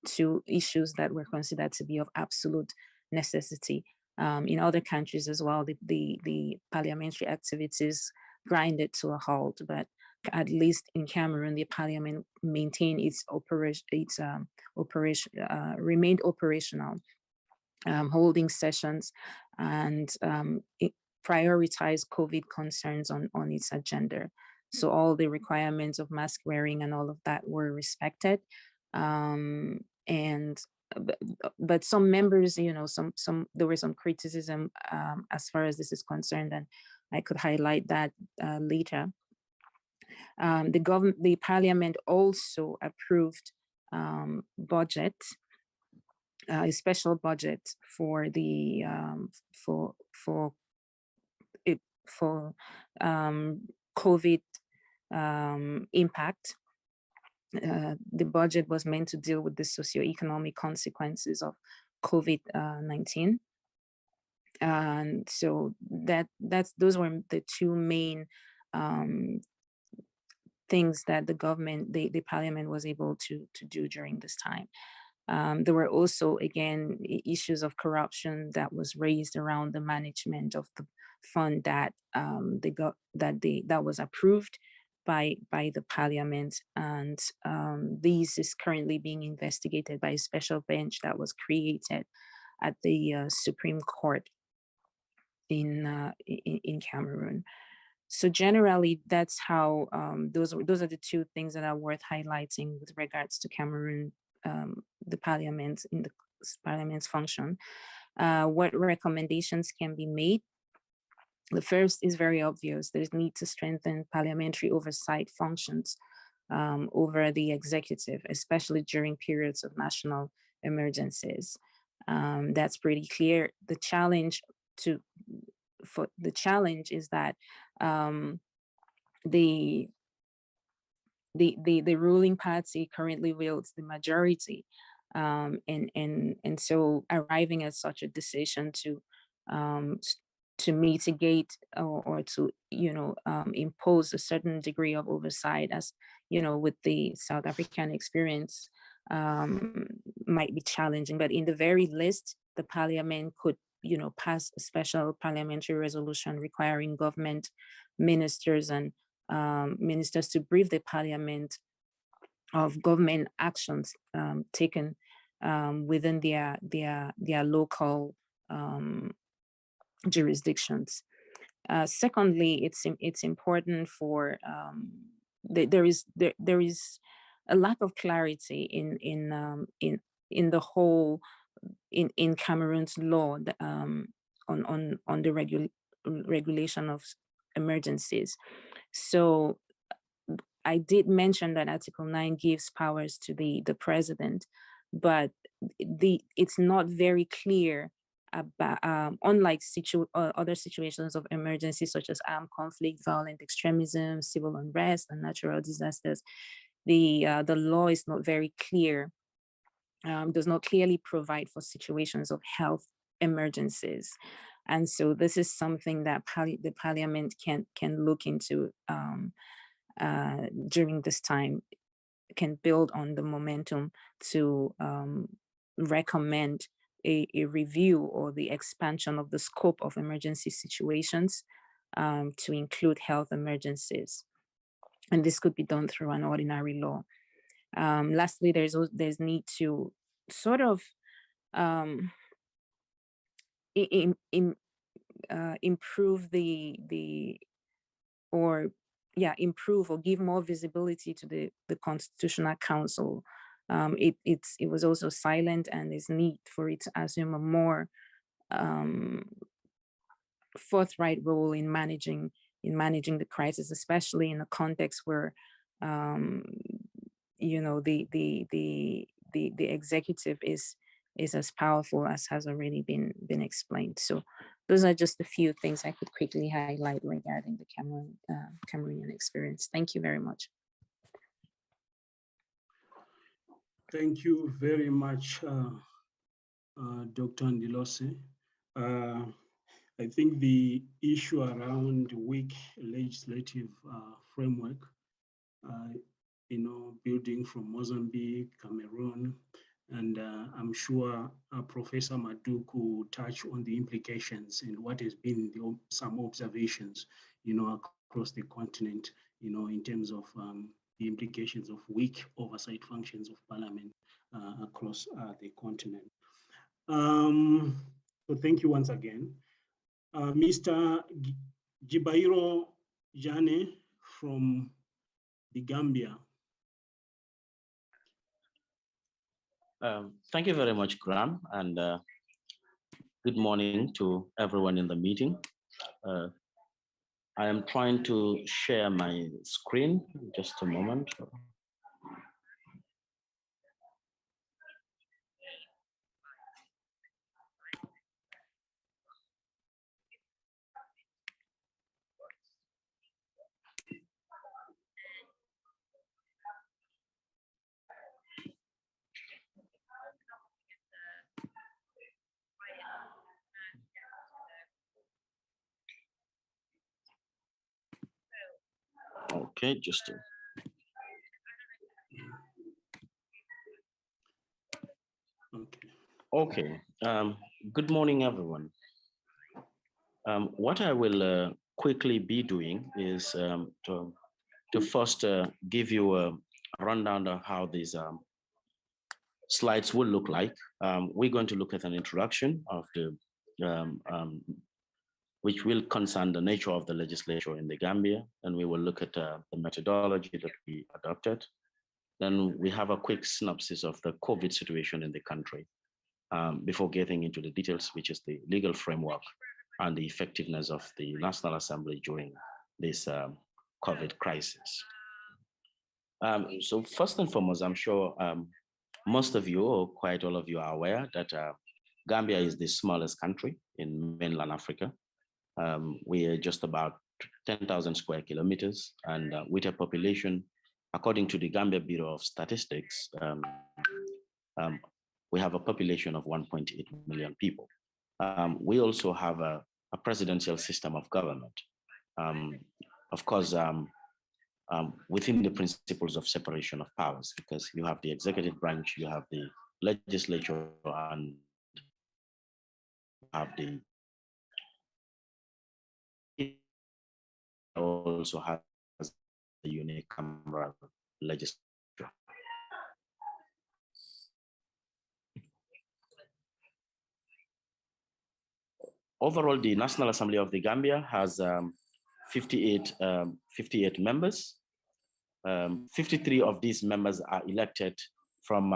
to issues that were considered to be of absolute necessity. In other countries as well, the parliamentary activities grinded to a halt, but at least in Cameroon, the parliament maintained remained operational, holding sessions, and it prioritized COVID concerns on its agenda. So all the requirements of mask wearing and all of that were respected. But some members, there was some criticism as far as this is concerned, and I could highlight that later. The parliament also approved budget, a special budget for the COVID impact. The budget was meant to deal with the socioeconomic consequences of COVID-19. And so those were the 2 main things that the parliament was able to do during this time. There were also, again, issues of corruption that was raised around the management of the fund that that was approved by the parliament, and this is currently being investigated by a special bench that was created at the Supreme Court in Cameroon. So generally, that's how those are the 2 things that are worth highlighting with regards to Cameroon, the parliament, in the parliament's function. What recommendations can be made? The first is very obvious. There's need to strengthen parliamentary oversight functions over the executive, especially during periods of national emergencies. That's pretty clear. The challenge is that the ruling party currently wields the majority And so arriving at such a decision to mitigate or to impose a certain degree of oversight, as with the South African experience, might be challenging. But in the very least, the parliament could pass a special parliamentary resolution requiring government ministers and ministers to brief the parliament of government actions taken within their local jurisdictions. Secondly, it's important for there is a lack of clarity in the whole in Cameroon's law on the regulation of emergencies. So I did mention that Article 9 gives powers to the president, but it's not very clear about, unlike other situations of emergency such as armed conflict, violent extremism, civil unrest, and natural disasters. The law is not very clear, does not clearly provide for situations of health emergencies. And so this is something that the parliament can look into during this time, can build on the momentum to recommend a review or the expansion of the scope of emergency situations to include health emergencies. And this could be done through an ordinary law. Lastly, there's need to sort of improve improve or give more visibility to the Constitutional Council. It was also silent, and there's need for it to assume a more forthright role in managing the crisis, especially in a context where the executive is as powerful as has already been explained. So those are just a few things I could quickly highlight regarding the Cameroonian experience. Thank you very much. Thank you very much, Dr. Ndilose. I think the issue around weak legislative framework, building from Mozambique, Cameroon, and I'm sure Professor Maduk will touch on the implications and what has been some observations, across the continent, in terms of the implications of weak oversight functions of Parliament across the continent. So thank you once again. Mr. Jibairo Jane from the Gambia. Thank you very much, Graham, and good morning to everyone in the meeting. I am trying to share my screen, just a moment. Okay, just okay. Good morning, everyone. What I will quickly be doing is to first give you a rundown of how these slides will look like. We're going to look at an introduction of the which will concern the nature of the legislature in the Gambia, and we will look at the methodology that we adopted. Then we have a quick synopsis of the COVID situation in the country before getting into the details, which is the legal framework and the effectiveness of the National Assembly during this COVID crisis. So first and foremost, I'm sure most of you, or quite all of you, are aware that Gambia is the smallest country in mainland Africa. We are just about 10,000 square kilometers, and with a population, according to the Gambia Bureau of Statistics, we have a population of 1.8 million people. We also have a presidential system of government. Of course, within the principles of separation of powers, because you have the executive branch, you have the legislature, and have the also has a unicameral legislature. Overall, the National Assembly of the Gambia has 58 members. 53 of these members are elected from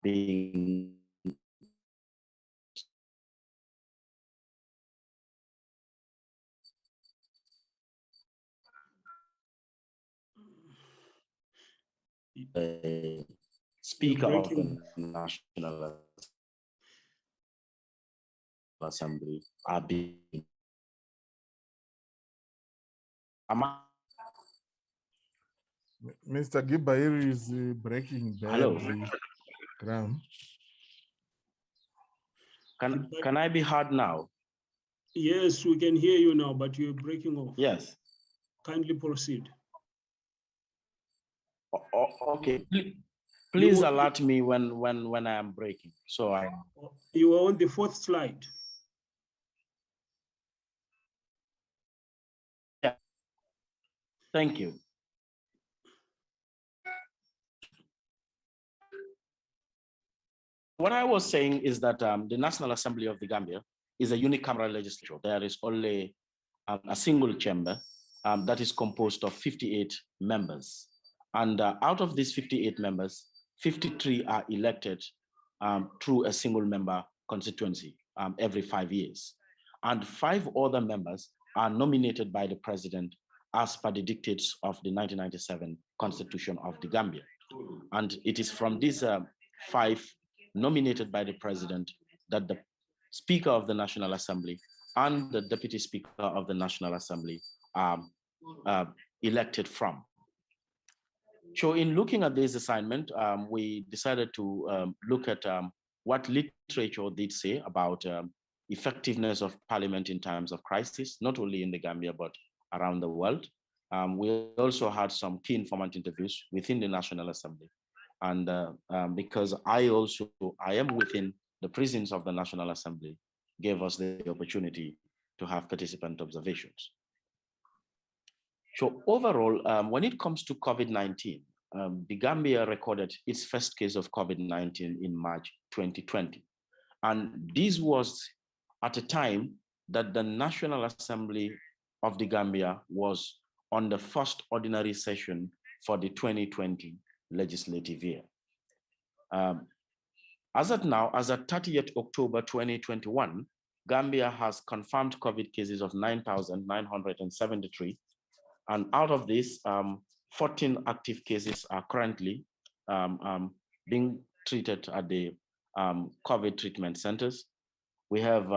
being Speaker of the National Assembly are being. Mr. Gibair is breaking Hello. Graham. Can I be heard now? Yes, we can hear you now, but you're breaking off. Yes. Kindly proceed. Okay. Please alert me when I am breaking. So you are on the 4th slide. Yeah. Thank you. What I was saying is that the National Assembly of the Gambia is a unicameral legislature. There is only a single chamber that is composed of 58 members. And out of these 58 members, 53 are elected through a single member constituency every 5 years. And 5 other members are nominated by the president as per the dictates of the 1997 Constitution of the Gambia. And it is from these 5 nominated by the president that the Speaker of the National Assembly and the Deputy Speaker of the National Assembly are elected from. So in looking at this assignment, we decided to look at what literature did say about effectiveness of parliament in times of crisis, not only in the Gambia, but around the world. We also had some key informant interviews within the National Assembly. And because I am within the prisons of the National Assembly, gave us the opportunity to have participant observations. So overall, when it comes to COVID-19, the Gambia recorded its first case of COVID-19 in March 2020. And this was at a time that the National Assembly of the Gambia was on the first ordinary session for the 2020 legislative year. As at now, as at 30th October 2021, Gambia has confirmed COVID cases of 9,973. And out of this, 14 active cases are currently being treated at the COVID treatment centers. We have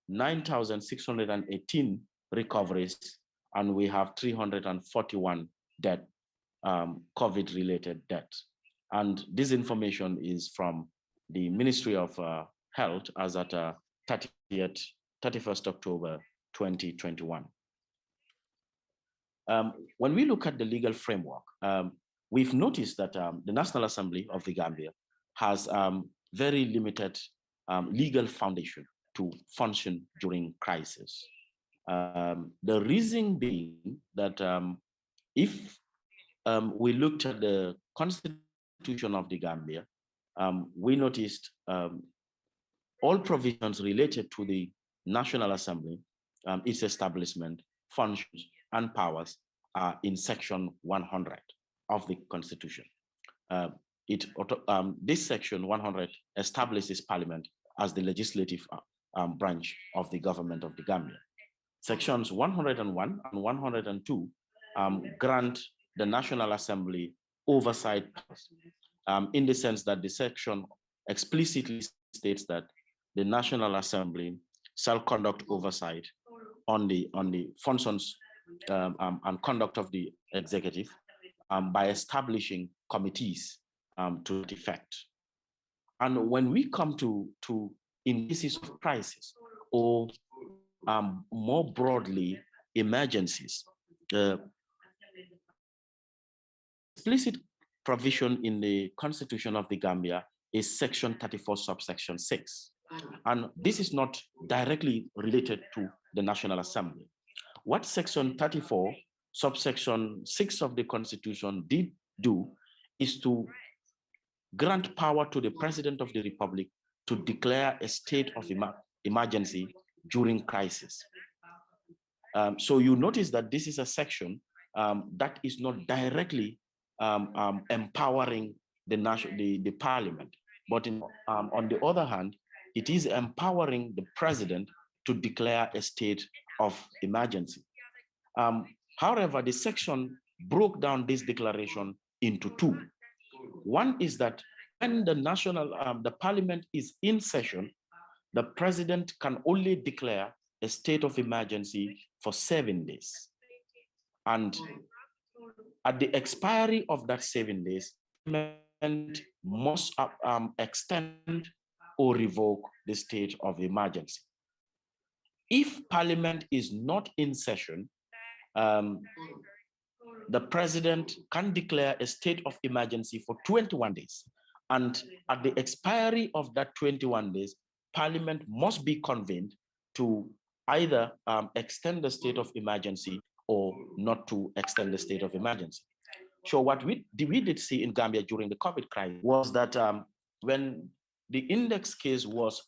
9,618 recoveries, and we have 341 deaths, COVID-related deaths. And this information is from the Ministry of Health as at 31st October 2021. When we look at the legal framework, we've noticed that the National Assembly of the Gambia has very limited legal foundation to function during crisis. The reason being that if we looked at the Constitution of the Gambia, we noticed all provisions related to the National Assembly, its establishment, functions, and powers are in section 100 of the Constitution. This section 100 establishes Parliament as the legislative branch of the government of the Gambia. Sections 101 and 102 grant the National Assembly oversight powers, in the sense that the section explicitly states that the National Assembly shall conduct oversight on the functions and conduct of the executive, by establishing committees to that effect. And when we come to in cases of crisis or more broadly emergencies, explicit provision in the Constitution of the Gambia is Section 34, subsection 6. And this is not directly related to the National Assembly. What Section 34, subsection 6 of the Constitution did do is to grant power to the President of the Republic to declare a state of emergency during crisis. So you notice that this is a section that is not directly empowering the parliament, but on the other hand, it is empowering the president to declare a state of emergency. However, the section broke down this declaration into two. One is that when the parliament is in session, the president can only declare a state of emergency for 7 days. And at the expiry of that 7 days, parliament must extend or revoke the state of emergency. If parliament is not in session, the president can declare a state of emergency for 21 days. And at the expiry of that 21 days, parliament must be convened to either extend the state of emergency or not to extend the state of emergency. So what we did see in Gambia during the COVID crisis was that when the index case was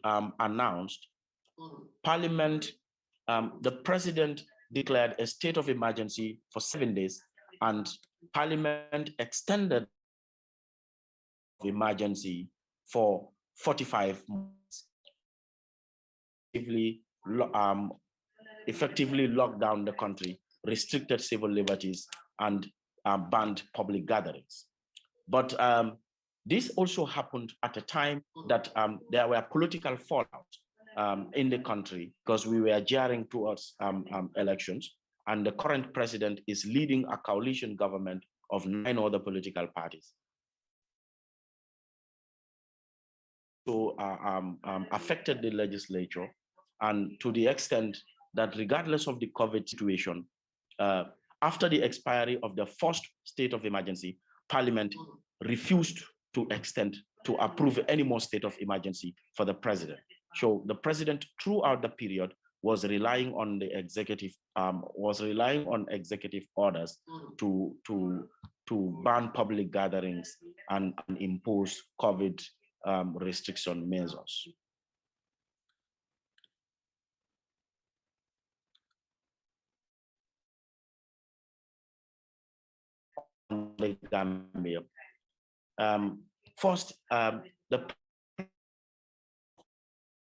announced, parliament, the president declared a state of emergency for 7 days, and parliament extended the emergency for 45 months. Effectively locked down the country, restricted civil liberties, and banned public gatherings. But this also happened at a time that there were political fallout in the country because we were gearing towards elections, and the current president is leading a coalition government of 9 other political parties. So affected the legislature, and to the extent that regardless of the COVID situation, after the expiry of the first state of emergency, parliament refused to approve any more state of emergency for the president. So the president throughout the period was relying on the executive, orders to ban public gatherings and impose COVID restriction measures. The Gambia. First,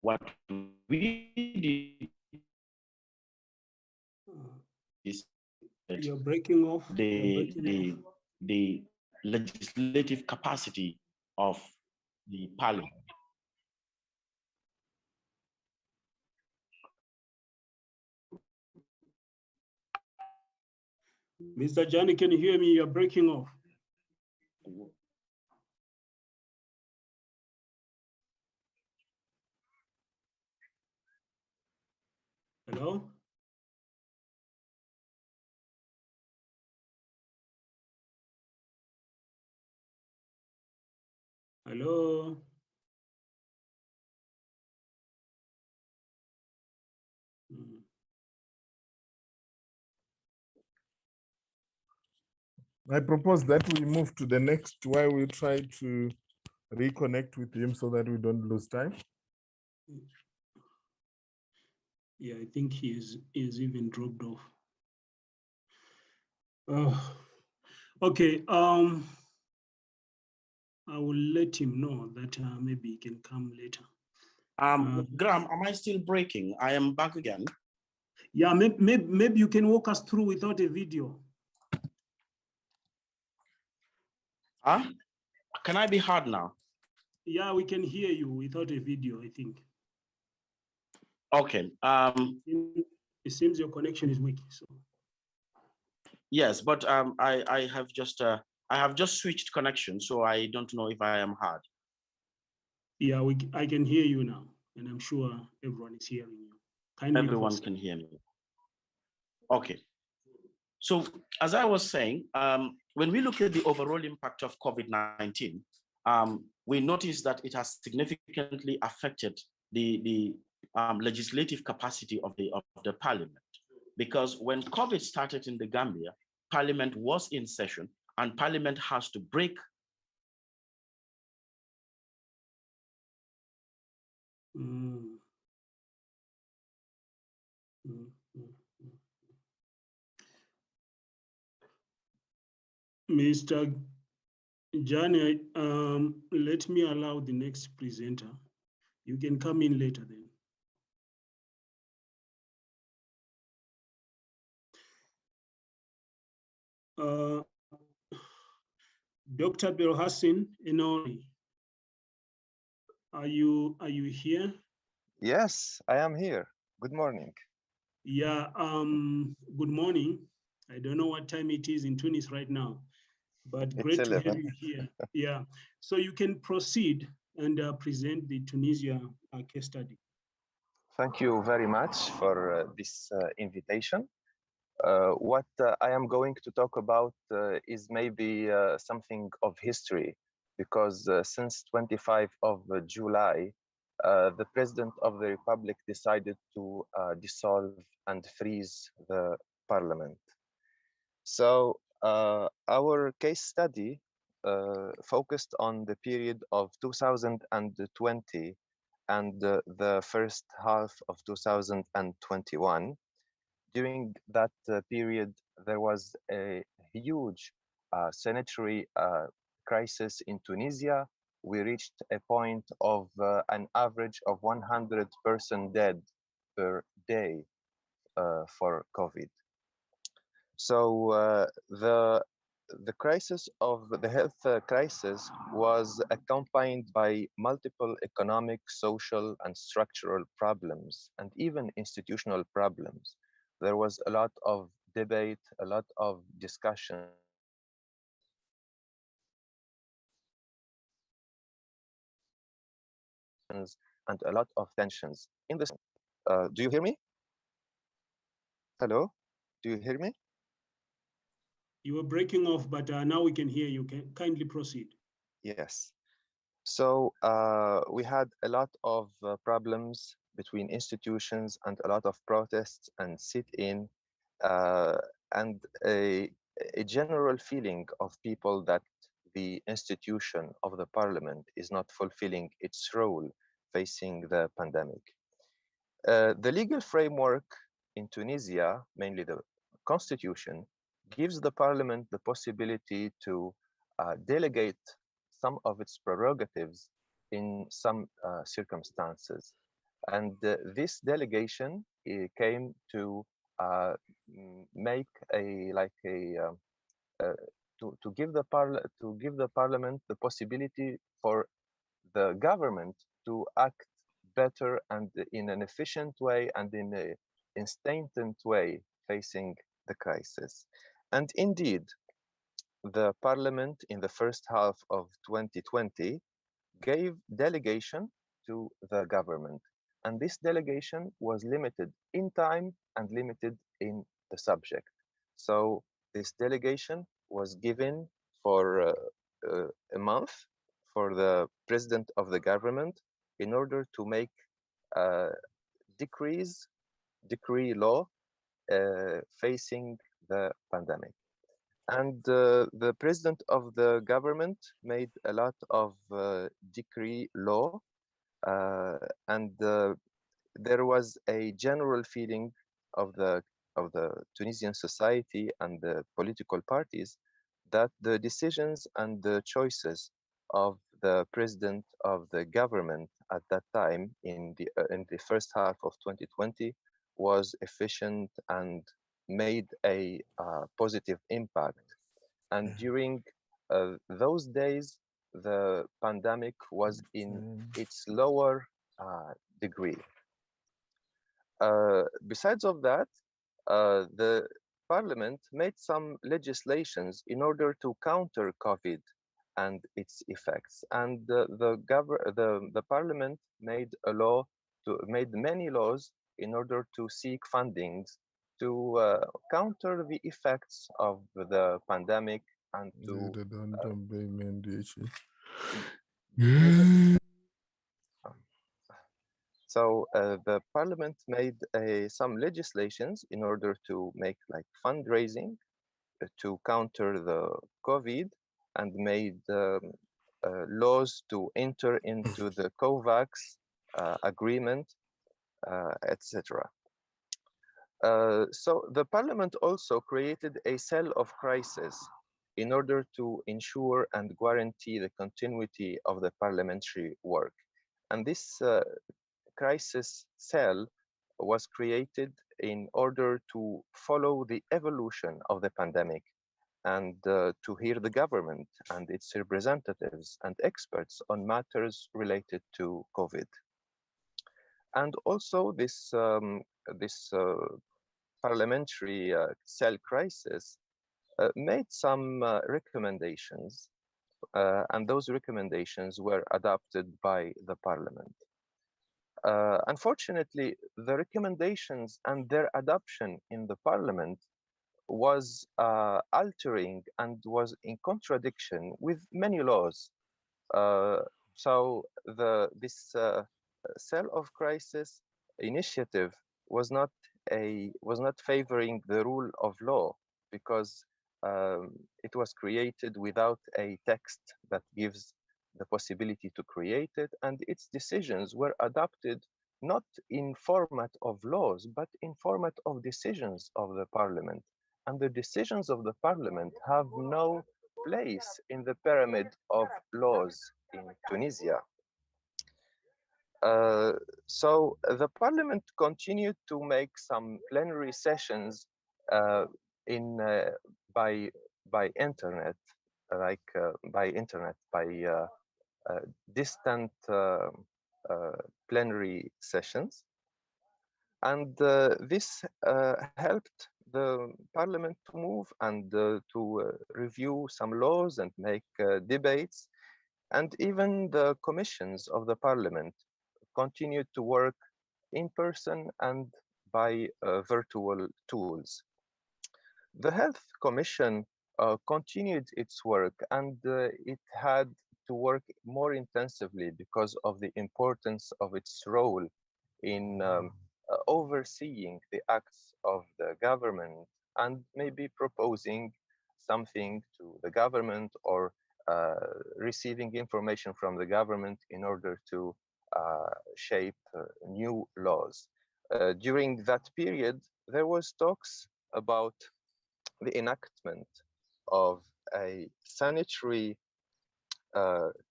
what we did is you're breaking off. The legislative capacity of the parliament. Mr. Johnny, can you hear me? You're breaking off. Hello? Hello? I propose that we move to the next while we try to reconnect with him so that we don't lose time. Yeah, I think he's even dropped off. Okay, I will let him know that maybe he can come later. Graham, am I still breaking? I am back again. Yeah, maybe you can walk us through without a video. Can I be heard now? Yeah, we can hear you without a video, I think. Okay. It seems your connection is weak. So. Yes, but I have just switched connection, so I don't know if I am heard. Yeah, I can hear you now, and I'm sure everyone is hearing you. Kindly Everyone proceed. can hear me. Okay. So as I was saying, when we look at the overall impact of COVID-19, we notice that it has significantly affected the legislative capacity of the parliament. Because when COVID started in the Gambia, parliament was in session and parliament has to break. Mr. Jani, let me allow the next presenter. You can come in later then. Dr. Belhassan Enori, are you here? Yes, I am here. Good morning. Yeah, good morning. I don't know what time it is in Tunis right now, but great to have you here. Yeah, so you can proceed and present the Tunisia case study. Thank you very much for this invitation. What I am going to talk about is maybe something of history, because since 25 of July, the President of the Republic decided to dissolve and freeze the parliament. So our case study focused on the period of 2020 and the first half of 2021. During that period, there was a huge sanitary crisis in Tunisia. We reached a point of an average of 100 persons dead per day for COVID. So the crisis of the health crisis was accompanied by multiple economic, social, and structural problems, and even institutional problems. There was a lot of debate, a lot of discussion. And a lot of tensions in this. Do you hear me? Hello? Do you hear me? You were breaking off, but now we can hear you. Can kindly proceed. Yes. So we had a lot of problems between institutions and a lot of protests and sit-in and a general feeling of people that the institution of the parliament is not fulfilling its role facing the pandemic. The legal framework in Tunisia, mainly the constitution, gives the parliament the possibility to delegate some of its prerogatives in some circumstances. And this delegation came to make to give the parliament the possibility for the government to act better and in an efficient way and in an instant way facing the crisis. And indeed, the parliament in the first half of 2020 gave delegation to the government. And this delegation was limited in time and limited in the subject. So this delegation was given for a month for the president of the government in order to make decree law facing the pandemic. And the president of the government made a lot of decree law, and there was a general feeling of the Tunisian society and the political parties that the decisions and the choices of the president of the government at that time in the first half of 2020 was efficient and made a positive impact. And during those days, the pandemic was in its lower degree. Besides of that, Parliament made some legislations in order to counter COVID and its effects. And the Parliament made made many laws in order to seek fundings to counter the effects of the pandemic and to so the Parliament made some legislations in order to make like fundraising to counter the COVID, and made laws to enter into the COVAX agreement, etc. So the Parliament also created a cell of crisis in order to ensure and guarantee the continuity of the parliamentary work. And this crisis cell was created in order to follow the evolution of the pandemic and to hear the government and its representatives and experts on matters related to COVID. And also this parliamentary cell crisis made some recommendations, and those recommendations were adopted by the parliament. Unfortunately, the recommendations and their adoption in the parliament was altering and was in contradiction with many laws. So this cell of crisis initiative was not favoring the rule of law, because it was created without a text that gives the possibility to create it, and its decisions were adopted not in format of laws, but in format of decisions of the parliament. And the decisions of the parliament have no place in the pyramid of laws in Tunisia. So the parliament continued to make some plenary sessions by internet, by distant plenary sessions, and this helped the parliament to move and to review some laws and make debates, and even the commissions of the parliament continued to work in person and by virtual tools. The Health Commission continued its work, and it had to work more intensively because of the importance of its role in overseeing the acts of the government and maybe proposing something to the government or receiving information from the government in order to shape new laws. During that period, there was talks about the enactment of a sanitary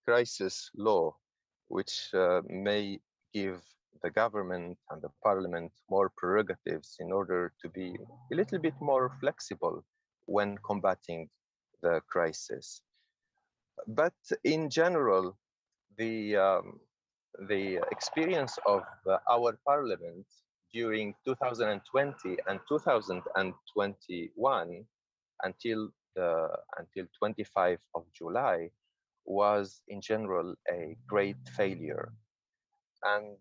crisis law, which may give the government and the parliament more prerogatives in order to be a little bit more flexible when combating the crisis. But in general, the experience of our parliament during 2020 and 2021 until 25 of July was in general a great failure. And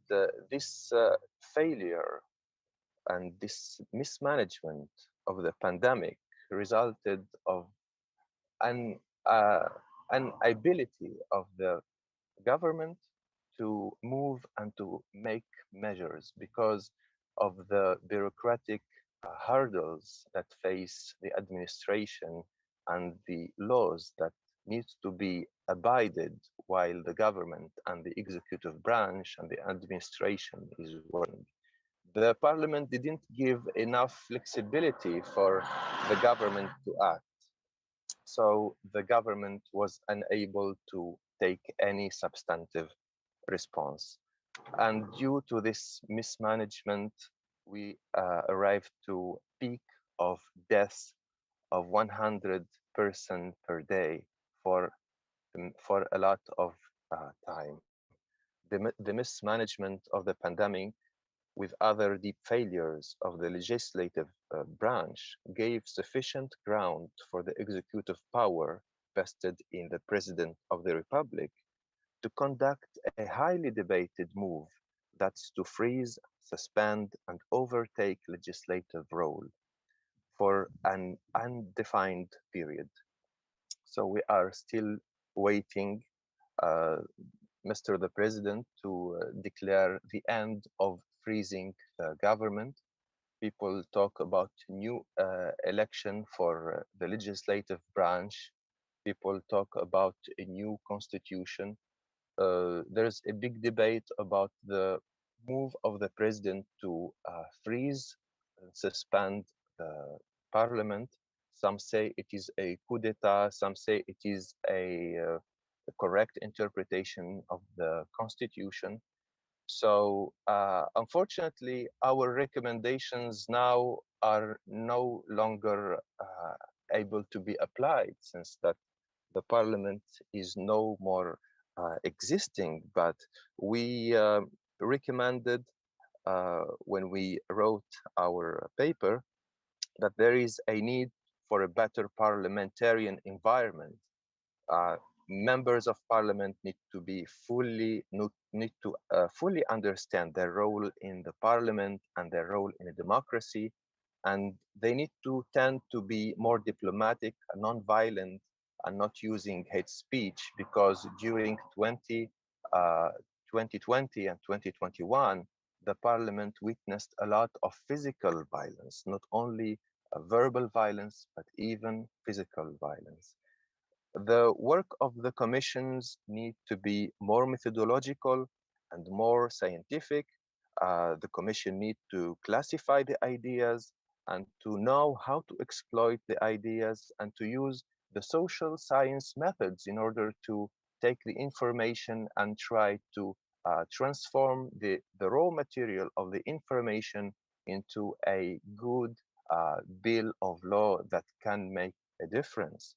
this failure and this mismanagement of the pandemic resulted of an ability of the government to move and to make measures because of the bureaucratic hurdles that face the administration and the laws that need to be abided while the government and the executive branch and the administration is working. The parliament didn't give enough flexibility for the government to act. So the government was unable to take any substantive response. And due to this mismanagement, we arrived to a peak of deaths of 100% per day for a lot of time. The mismanagement of the pandemic with other deep failures of the legislative branch, gave sufficient ground for the executive power vested in the President of the Republic to conduct a highly debated move, that's to freeze, suspend, and overtake legislative role for an undefined period. So we are still waiting, Mr. the President, to declare the end of freezing the government. People talk about new election for the legislative branch. People talk about a new constitution. There's a big debate about the move of the president to freeze and suspend the parliament. Some say it is a coup d'etat, some say it is a correct interpretation of the constitution. So unfortunately, our recommendations now are no longer able to be applied, since that the parliament is no more existing. But we recommended when we wrote our paper that there is a need for a better parliamentarian environment. Members of parliament need to be fully understand their role in the parliament and their role in a democracy, and they need to tend to be more diplomatic and non-violent and not using hate speech, because during 2020 and 2021, the parliament witnessed a lot of physical violence, not only verbal violence, but even physical violence. The work of the commissions need to be more methodological and more scientific. The commission need to classify the ideas and to know how to exploit the ideas and to use the social science methods in order to take the information and try to transform the raw material of the information into a good bill of law that can make a difference.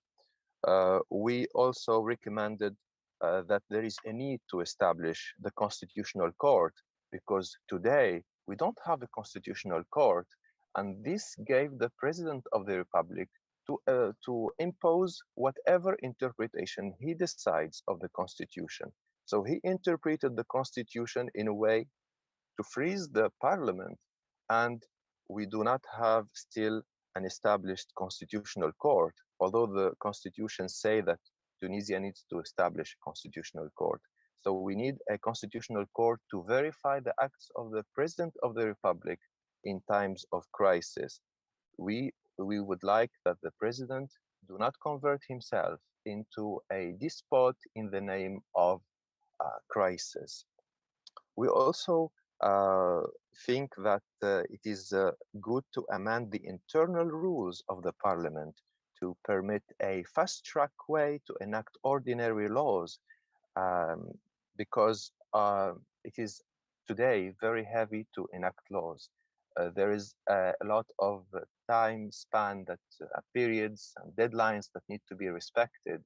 We also recommended that there is a need to establish the constitutional court, because today we don't have a constitutional court, and this gave the president of the republic to impose whatever interpretation he decides of the constitution. So he interpreted the constitution in a way to freeze the parliament, and we do not have still an established constitutional court, although the constitution say that Tunisia needs to establish a constitutional court. So we need a constitutional court to verify the acts of the president of the republic in times of crisis. We would like that the president do not convert himself into a despot in the name of crisis. We also think that it is good to amend the internal rules of the parliament to permit a fast-track way to enact ordinary laws, because it is today very heavy to enact laws. There is a lot of time span, that periods and deadlines that need to be respected,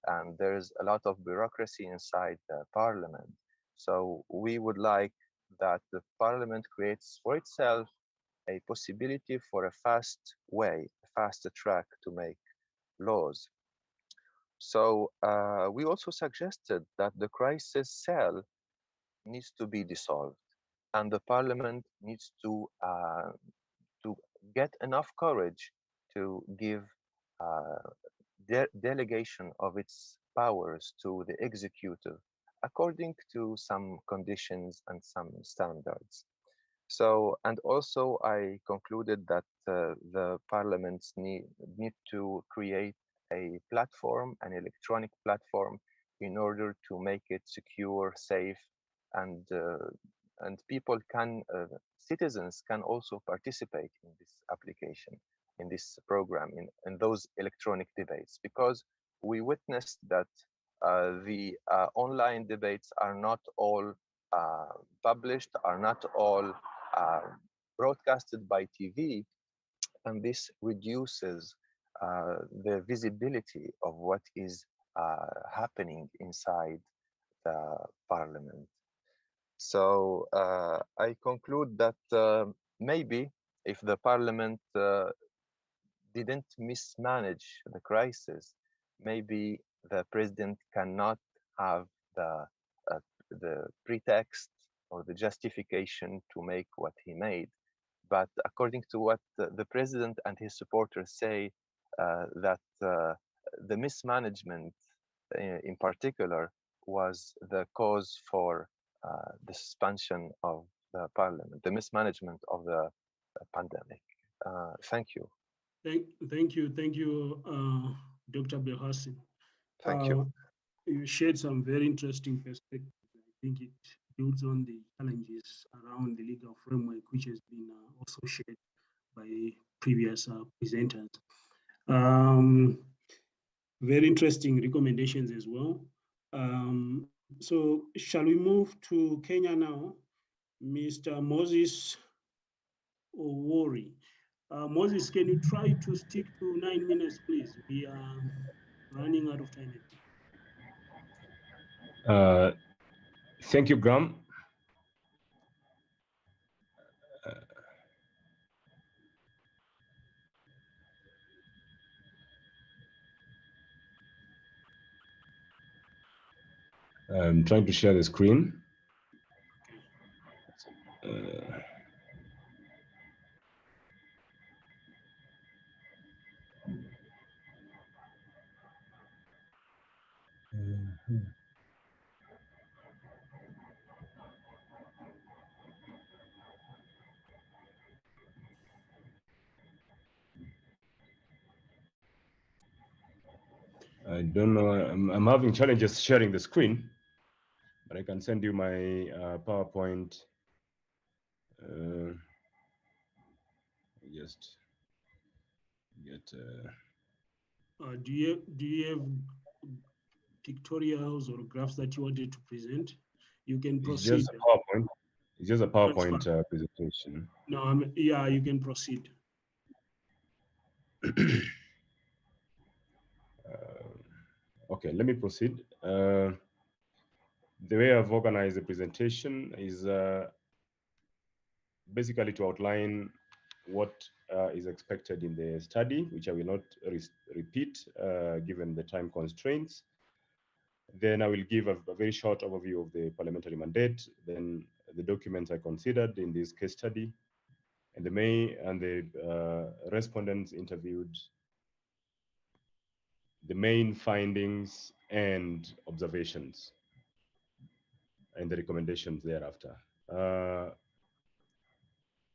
and there's a lot of bureaucracy inside the parliament. So we would like that the parliament creates for itself a possibility for a fast way, a faster track to make laws. So we also suggested that the crisis cell needs to be dissolved, and the parliament needs to get enough courage to give delegation of its powers to the executive according to some conditions and some standards. So, and also I concluded that the parliaments need to create a platform, an electronic platform, in order to make it secure, safe, and people can, citizens can also participate in this application, in this program, in those electronic debates, because we witnessed that the online debates are not all published, are not all broadcasted by TV, and this reduces the visibility of what is happening inside the parliament. So I conclude that maybe if the parliament didn't mismanage the crisis, maybe the president cannot have the pretext or the justification to make what he made. But according to what the president and his supporters say, that the mismanagement in particular was the cause for the suspension of the parliament, the mismanagement of the pandemic. Thank you. Thank you, Dr. Belhassan. Thank you. You shared some very interesting perspectives. I think it builds on the challenges around the legal framework, which has been also shared by previous presenters. Very interesting recommendations as well. So shall we move to Kenya now? Mr. Moses Owori. Moses, can you try to stick to 9 minutes, please? We are running out of time. Thank you, Graham. I'm trying to share the screen. I don't know. I'm having challenges sharing the screen, but I can send you my PowerPoint. Just get. Do you have pictorials or graphs that you wanted to present? You can proceed. It's just a PowerPoint. It's just a PowerPoint presentation. No, yeah, you can proceed. Okay, let me proceed. The way I've organized the presentation is basically to outline what is expected in the study, which I will not repeat given the time constraints. Then I will give a very short overview of the parliamentary mandate, then the documents I considered in this case study, and the respondents interviewed, the main findings and observations, and the recommendations thereafter.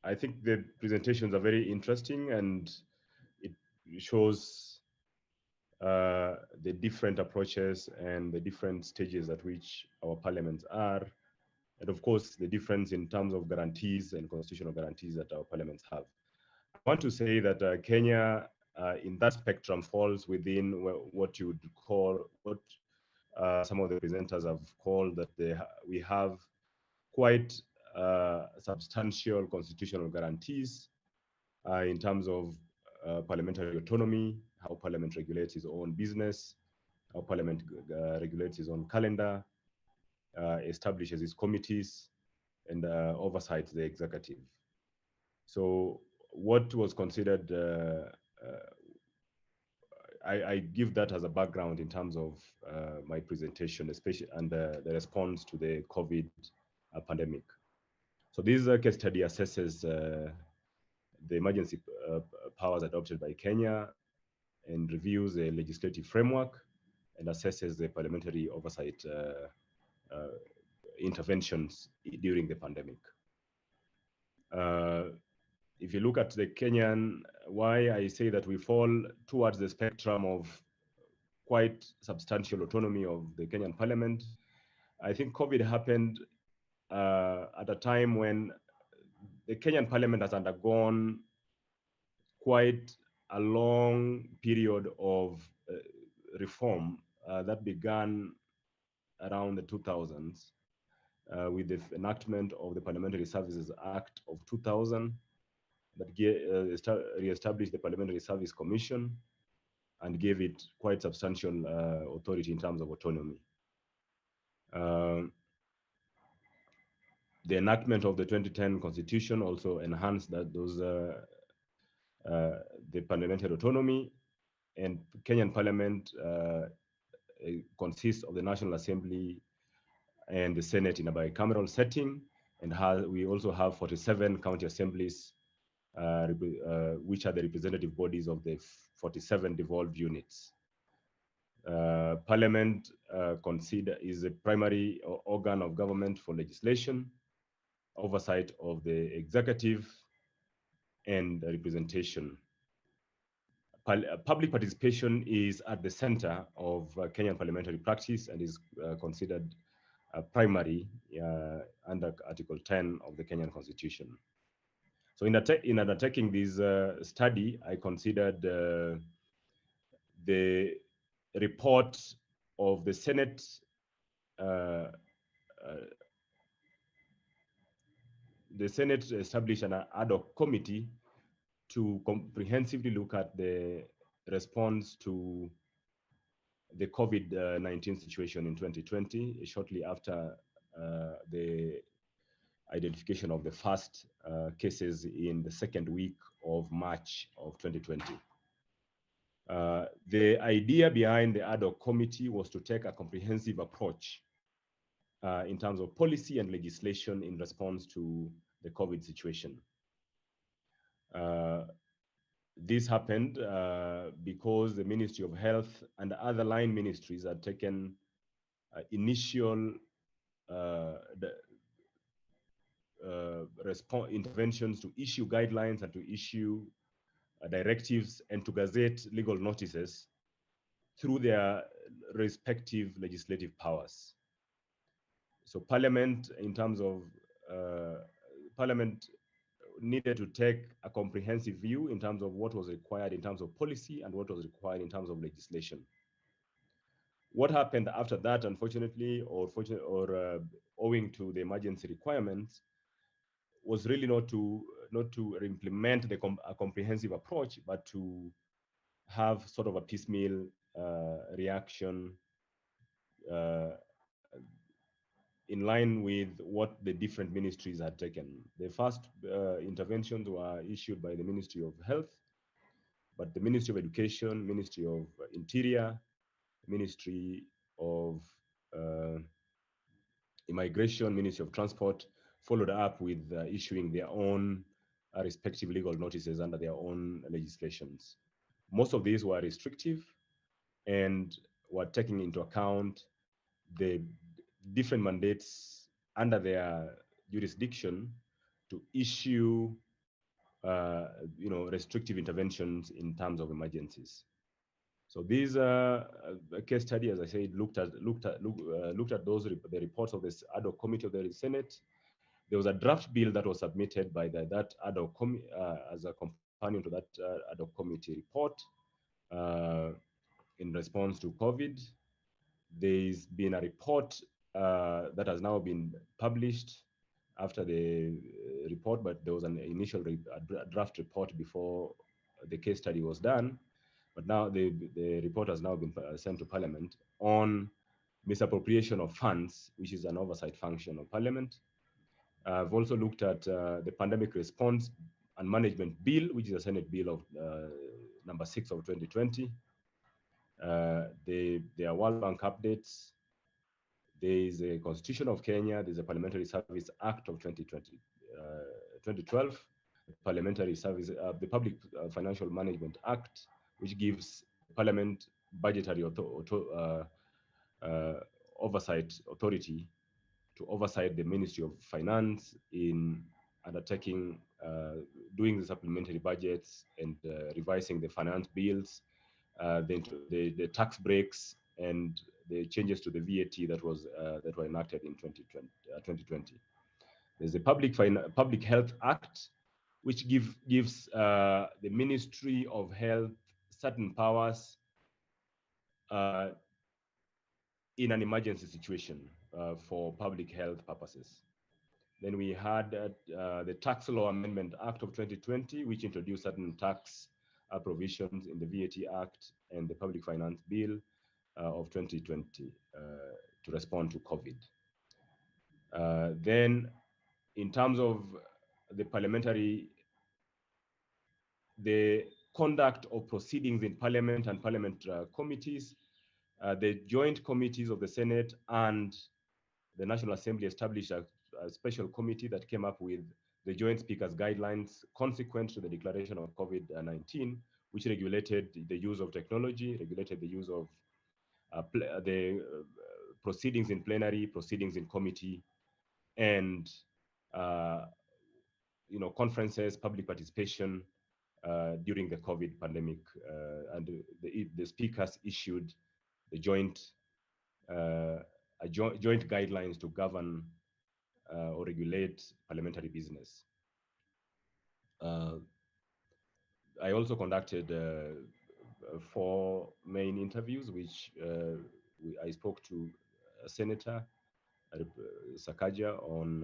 I think the presentations are very interesting, and it shows the different approaches and the different stages at which our parliaments are, and of course, the difference in terms of guarantees and constitutional guarantees that our parliaments have. I want to say that Kenya, in that spectrum, falls within what you would call, what some of the presenters have called that we have quite substantial constitutional guarantees in terms of parliamentary autonomy, how Parliament regulates its own business, how Parliament regulates its own calendar, establishes its committees, and oversights the executive. So what was considered, I give that as a background in terms of my presentation, especially and the response to the COVID pandemic. So this case study assesses the emergency powers adopted by Kenya and reviews the legislative framework and assesses the parliamentary oversight interventions during the pandemic. If you look at the Kenyan, why I say that we fall towards the spectrum of quite substantial autonomy of the Kenyan parliament, I think COVID happened at a time when the Kenyan parliament has undergone quite a long period of reform that began around the 2000s with the enactment of the Parliamentary Services Act of 2000 that re-established the Parliamentary Service Commission and gave it quite substantial authority in terms of autonomy. The enactment of the 2010 Constitution also enhanced the parliamentary autonomy, and Kenyan Parliament consists of the National Assembly and the Senate in a bicameral setting, and we also have 47 county assemblies, which are the representative bodies of the 47 devolved units. Parliament is a primary organ of government for legislation, oversight of the executive, and representation. Public participation is at the center of Kenyan parliamentary practice and is considered primary under Article 10 of the Kenyan Constitution. So in undertaking this study, I considered the report of the Senate established an ad hoc committee to comprehensively look at the response to the COVID-19 situation in 2020, shortly after the identification of the first cases in the second week of March of 2020. The idea behind the ad hoc committee was to take a comprehensive approach in terms of policy and legislation in response to the COVID situation. This happened because the Ministry of Health and other line ministries had taken initial interventions to issue guidelines and to issue directives and to gazette legal notices through their respective legislative powers. So Parliament, in terms of Parliament, needed to take a comprehensive view in terms of what was required in terms of policy and what was required in terms of legislation. What happened after that, unfortunately, or owing to the emergency requirements, was really not to implement a comprehensive approach, but to have sort of a piecemeal reaction in line with what the different ministries had taken. The first interventions were issued by the Ministry of Health, but the Ministry of Education, Ministry of Interior, Ministry of Immigration, Ministry of Transport followed up with issuing their own respective legal notices under their own legislations. Most of these were restrictive and were taking into account the different mandates under their jurisdiction to issue restrictive interventions in terms of emergencies. So these case study, as I said, looked at the reports of this ad hoc committee of the Senate. There was a draft bill that was submitted by that ad hoc committee as a companion to that ad hoc committee report in response to COVID. There's been a report that has now been published after the report, but there was an initial draft report before the case study was done. But now the report has now been sent to Parliament on misappropriation of funds, which is an oversight function of Parliament. I've also looked at the Pandemic Response and Management Bill, which is a Senate Bill of number 6 of 2020. There are World Bank updates. There is a Constitution of Kenya. There's a Parliamentary Service Act of 2012, Parliamentary Service, the Public Financial Management Act, which gives Parliament budgetary oversight authority to oversight the Ministry of Finance in undertaking, doing the supplementary budgets and revising the finance bills, the tax breaks and the changes to the VAT that were enacted in 2020. There's the Public Health Act, which gives the Ministry of Health certain powers in an emergency situation for public health purposes. Then we had the Tax Law Amendment Act of 2020, which introduced certain tax provisions in the VAT Act and the Public Finance Bill of 2020 to respond to COVID. Then in terms of the conduct of proceedings in Parliament and Parliament committees, the joint committees of the Senate and the National Assembly established a special committee that came up with the Joint Speakers Guidelines consequent to the declaration of COVID-19, which regulated the use of technology, regulated the use of proceedings in plenary, proceedings in committee, and conferences, public participation during the COVID pandemic. And the speakers issued the joint guidelines to govern or regulate parliamentary business. I also conducted 4 main interviews, which I spoke to Senator Sakaja on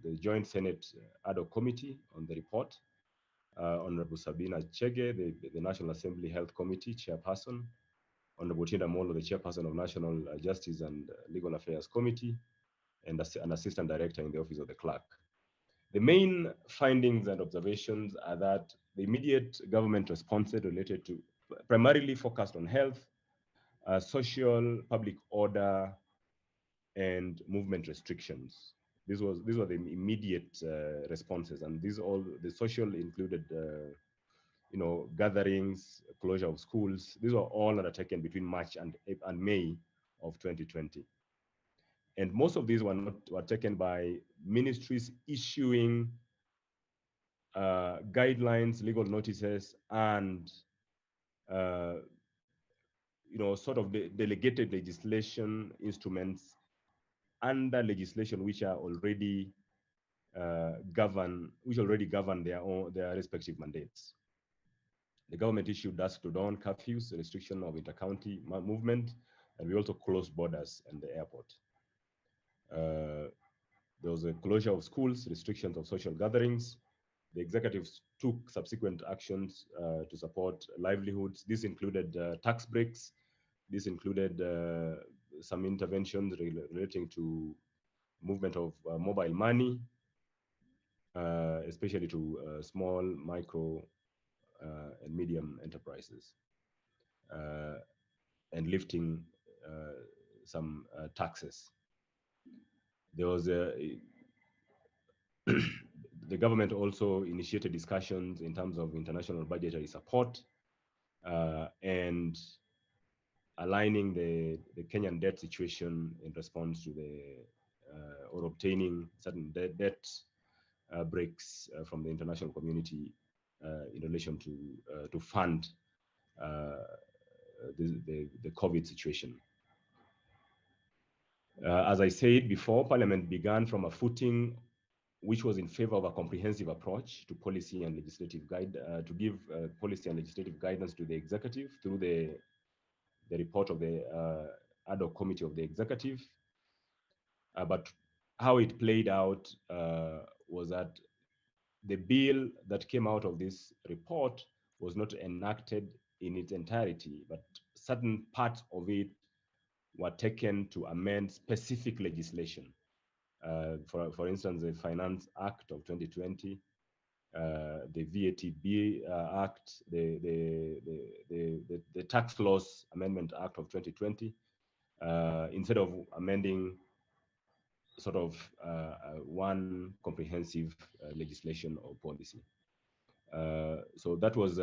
the Joint Senate Ad hoc Committee on the report, Honorable Sabina Chege, the National Assembly Health Committee Chairperson, Honorable Tinda Molo, the Chairperson of National Justice and Legal Affairs Committee, and an Assistant Director in the Office of the Clerk. The main findings and observations are that the immediate government responses related to primarily focused on health, social, public order, and movement restrictions. These were the immediate responses, and the social included, gatherings, closure of schools. These were all undertaken between March and May of 2020. And most of these were taken by ministries issuing guidelines, legal notices, and sort of the delegated legislation instruments under legislation which are already govern their respective mandates. The government issued dusk to dawn curfews, restriction of inter-county movement, and we also closed borders and the airport. There was a closure of schools, restrictions of social gatherings. The executive took subsequent actions to support livelihoods. This included tax breaks. This included some interventions relating to movement of mobile money, especially to small, micro, and medium enterprises, and lifting some taxes. There was the government also initiated discussions in terms of international budgetary support and aligning the Kenyan debt situation in response to or obtaining certain debt breaks from the international community in relation to fund the COVID situation. As I said before, Parliament began from a footing which was in favor of a comprehensive approach to policy and legislative to give policy and legislative guidance to the executive through the report of the ad hoc committee of the executive. But how it played out was that the bill that came out of this report was not enacted in its entirety, but certain parts of it were taken to amend specific legislation. For instance, the Finance Act of 2020, the VAT Act, the Tax Laws Amendment Act of 2020, instead of amending sort of one comprehensive legislation or policy. So that was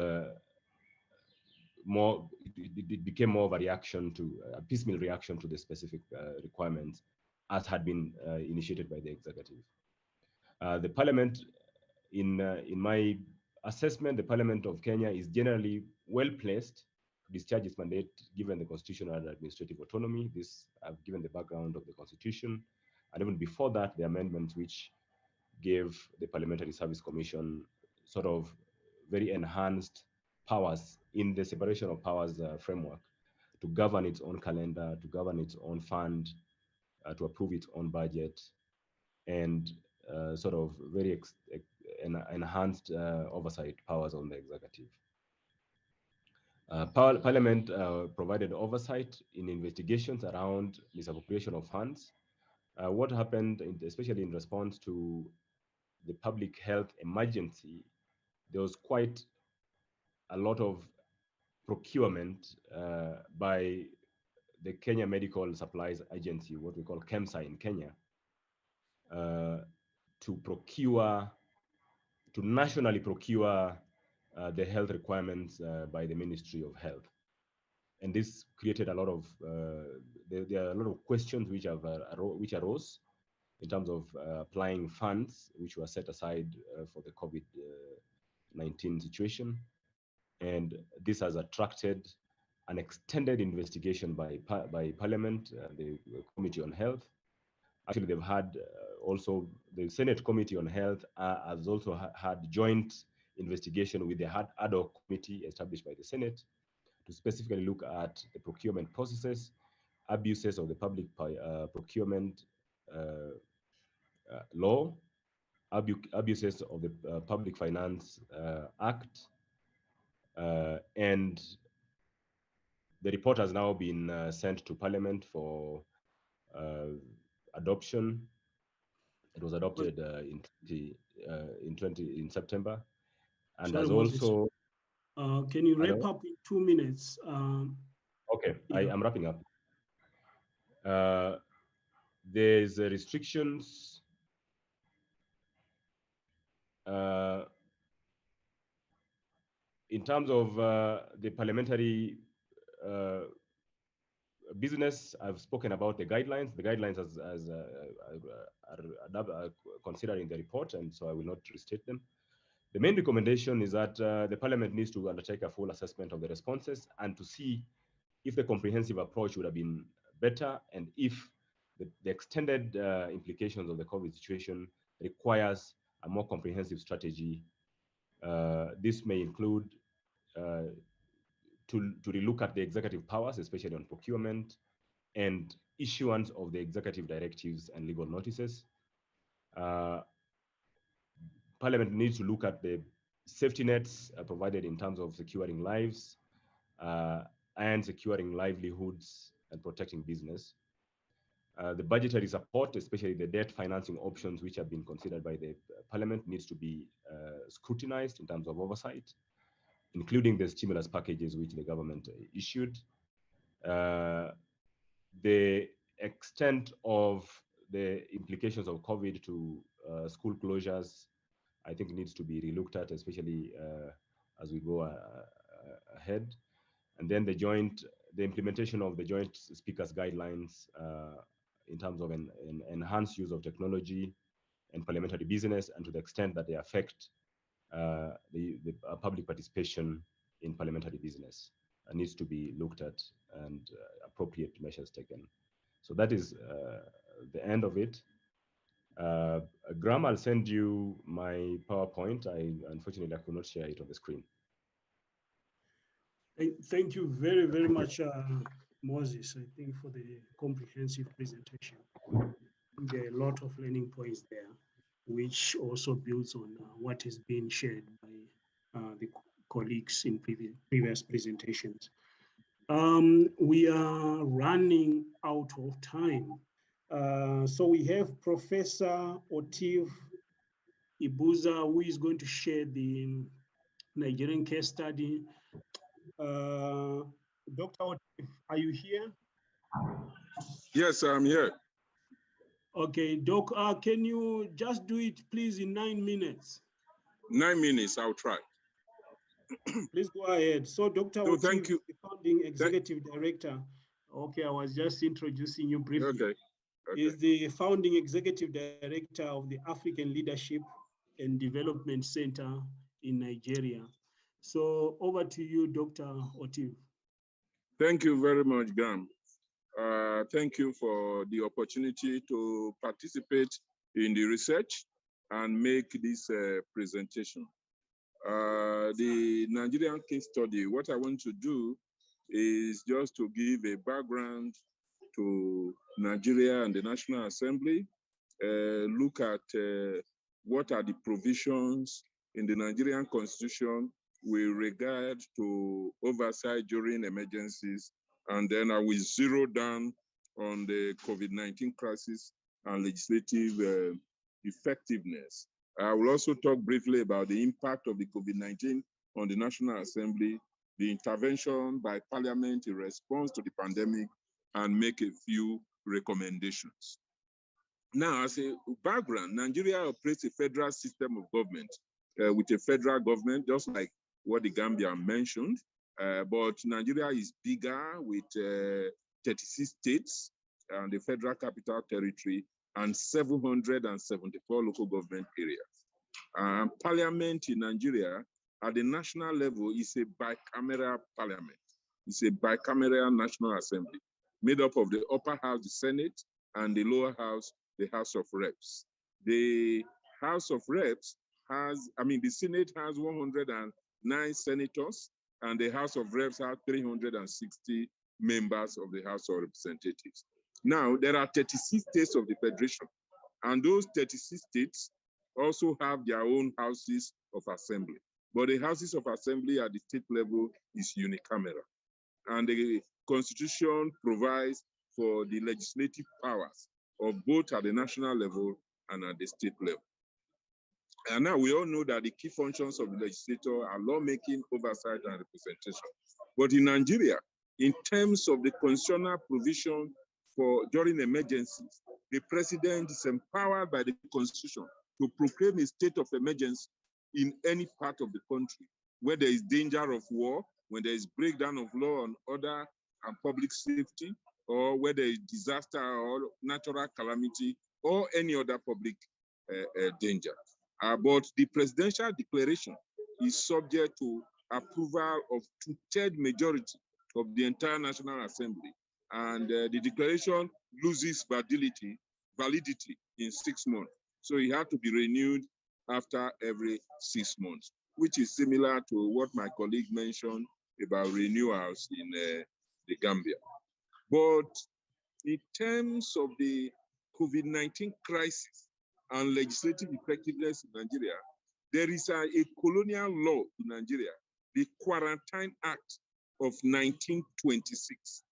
it became more of a reaction to a piecemeal reaction to the specific requirements as had been initiated by the executive. The Parliament, in my assessment, the Parliament of Kenya is generally well placed to discharge its mandate given the constitutional and administrative autonomy. I've given the background of the Constitution, and even before that, the amendments which gave the Parliamentary Service Commission sort of very enhanced powers in the separation of powers framework to govern its own calendar, to govern its own fund, to approve its own budget, and sort of very enhanced oversight powers on the executive. Parliament provided oversight in investigations around misappropriation of funds. What happened, especially in response to the public health emergency, there was quite a lot of procurement by the Kenya Medical Supplies Agency, what we call KEMSA in Kenya, to nationally procure the health requirements by the Ministry of Health. And this created a lot of, there are a lot of questions which arose in terms of applying funds which were set aside for the COVID-19 situation. And this has attracted an extended investigation by Parliament, the Committee on Health. Actually, they've had also the Senate Committee on Health has also had joint investigation with the ad hoc committee established by the Senate to specifically look at the procurement processes, abuses of the public procurement law, abuses of the Public Finance Act, and the report has now been sent to Parliament for adoption. It was adopted in September, and Sorry, has Moses. also. Can you wrap up in 2 minutes? Okay, yeah. I am wrapping up. There's restrictions in terms of the parliamentary business. I've spoken about the guidelines. The guidelines are considered in the report, and so I will not restate them. The main recommendation is that the Parliament needs to undertake a full assessment of the responses and to see if the comprehensive approach would have been better, and if the extended implications of the COVID situation requires a more comprehensive strategy. This may include to relook at the executive powers, especially on procurement, and issuance of the executive directives and legal notices. Parliament needs to look at the safety nets provided in terms of securing lives and securing livelihoods and protecting business. The budgetary support, especially the debt financing options which have been considered by the Parliament, needs to be scrutinized in terms of oversight, including the stimulus packages which the government issued. The extent of the implications of COVID to school closures, I think, needs to be relooked at, especially as we go ahead. And then the implementation of the joint speakers guidelines in terms of an enhanced use of technology and parliamentary business, and to the extent that they affect the public participation in parliamentary business, needs to be looked at and appropriate measures taken. So that is the end of it. Graham, I'll send you my PowerPoint. Unfortunately, I could not share it on the screen. Thank you very, very much, Moses, I think, for the comprehensive presentation. There are a lot of learning points there, which also builds on what has been shared by the colleagues in previous presentations. We are running out of time. So we have Professor Otiv Ibuza, who is going to share the Nigerian case study. Dr. Otiv, are you here? Yes, I'm here. Okay, Doc, can you just do it, please, in 9 minutes? 9 minutes, I'll try. Please go ahead. So, Dr. Otiv, thank you. the founding executive director. Okay, I was just introducing you briefly. Okay. Is the founding executive director of the African Leadership and Development Center in Nigeria. So, over to you, Dr. Otiv. Thank you very much, Graham. Thank you for the opportunity to participate in the research and make this presentation. The Nigerian case study, what I want to do is just to give a background to Nigeria and the National Assembly, look at what are the provisions in the Nigerian Constitution with regard to oversight during emergencies, and then I will zero down on the COVID-19 crisis and legislative effectiveness I will also talk briefly about the impact of the COVID-19 on the National Assembly, the intervention by Parliament in response to the pandemic, and make a few recommendations. Now, as a background, Nigeria operates a federal system of government with a federal government, just like what the Gambia mentioned. But Nigeria is bigger with 36 states and the Federal Capital Territory and 774 local government areas. Parliament in Nigeria at the national level is a bicameral parliament. It's a bicameral National Assembly made up of the upper house, the Senate, and the lower house, the House of Reps. The House of Reps the Senate has 109 senators, and the House of Reps has 360 members of the House of Representatives. Now, there are 36 states of the Federation, and those 36 states also have their own houses of assembly. But the houses of assembly at the state level is unicameral. And the Constitution provides for the legislative powers of both at the national level and at the state level. And now we all know that the key functions of the legislature are lawmaking, oversight, and representation. But in Nigeria, in terms of the constitutional provision for during emergencies, the president is empowered by the Constitution to proclaim a state of emergency in any part of the country where there is danger of war, when there is breakdown of law and order and public safety, or where there is disaster or natural calamity or any other public danger. But the presidential declaration is subject to approval of 2/3 majority of the entire National Assembly. And the declaration loses validity in 6 months. So it had to be renewed after every 6 months, which is similar to what my colleague mentioned about renewals in the Gambia. But in terms of the COVID-19 crisis and legislative effectiveness in Nigeria, there is a colonial law in Nigeria, the Quarantine Act of 1926,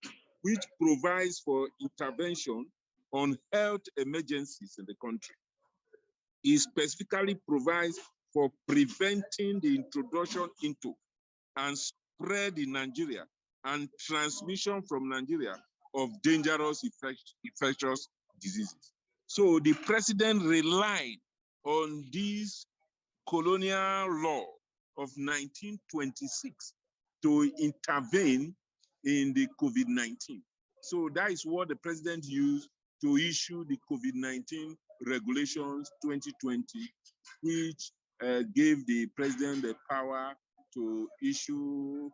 which provides for intervention on health emergencies in the country. It specifically provides for preventing the introduction into and spread in Nigeria and transmission from Nigeria of dangerous infectious diseases. So the president relied on this colonial law of 1926 to intervene in the COVID-19. So that is what the president used to issue the COVID-19 regulations 2020, which gave the president the power to issue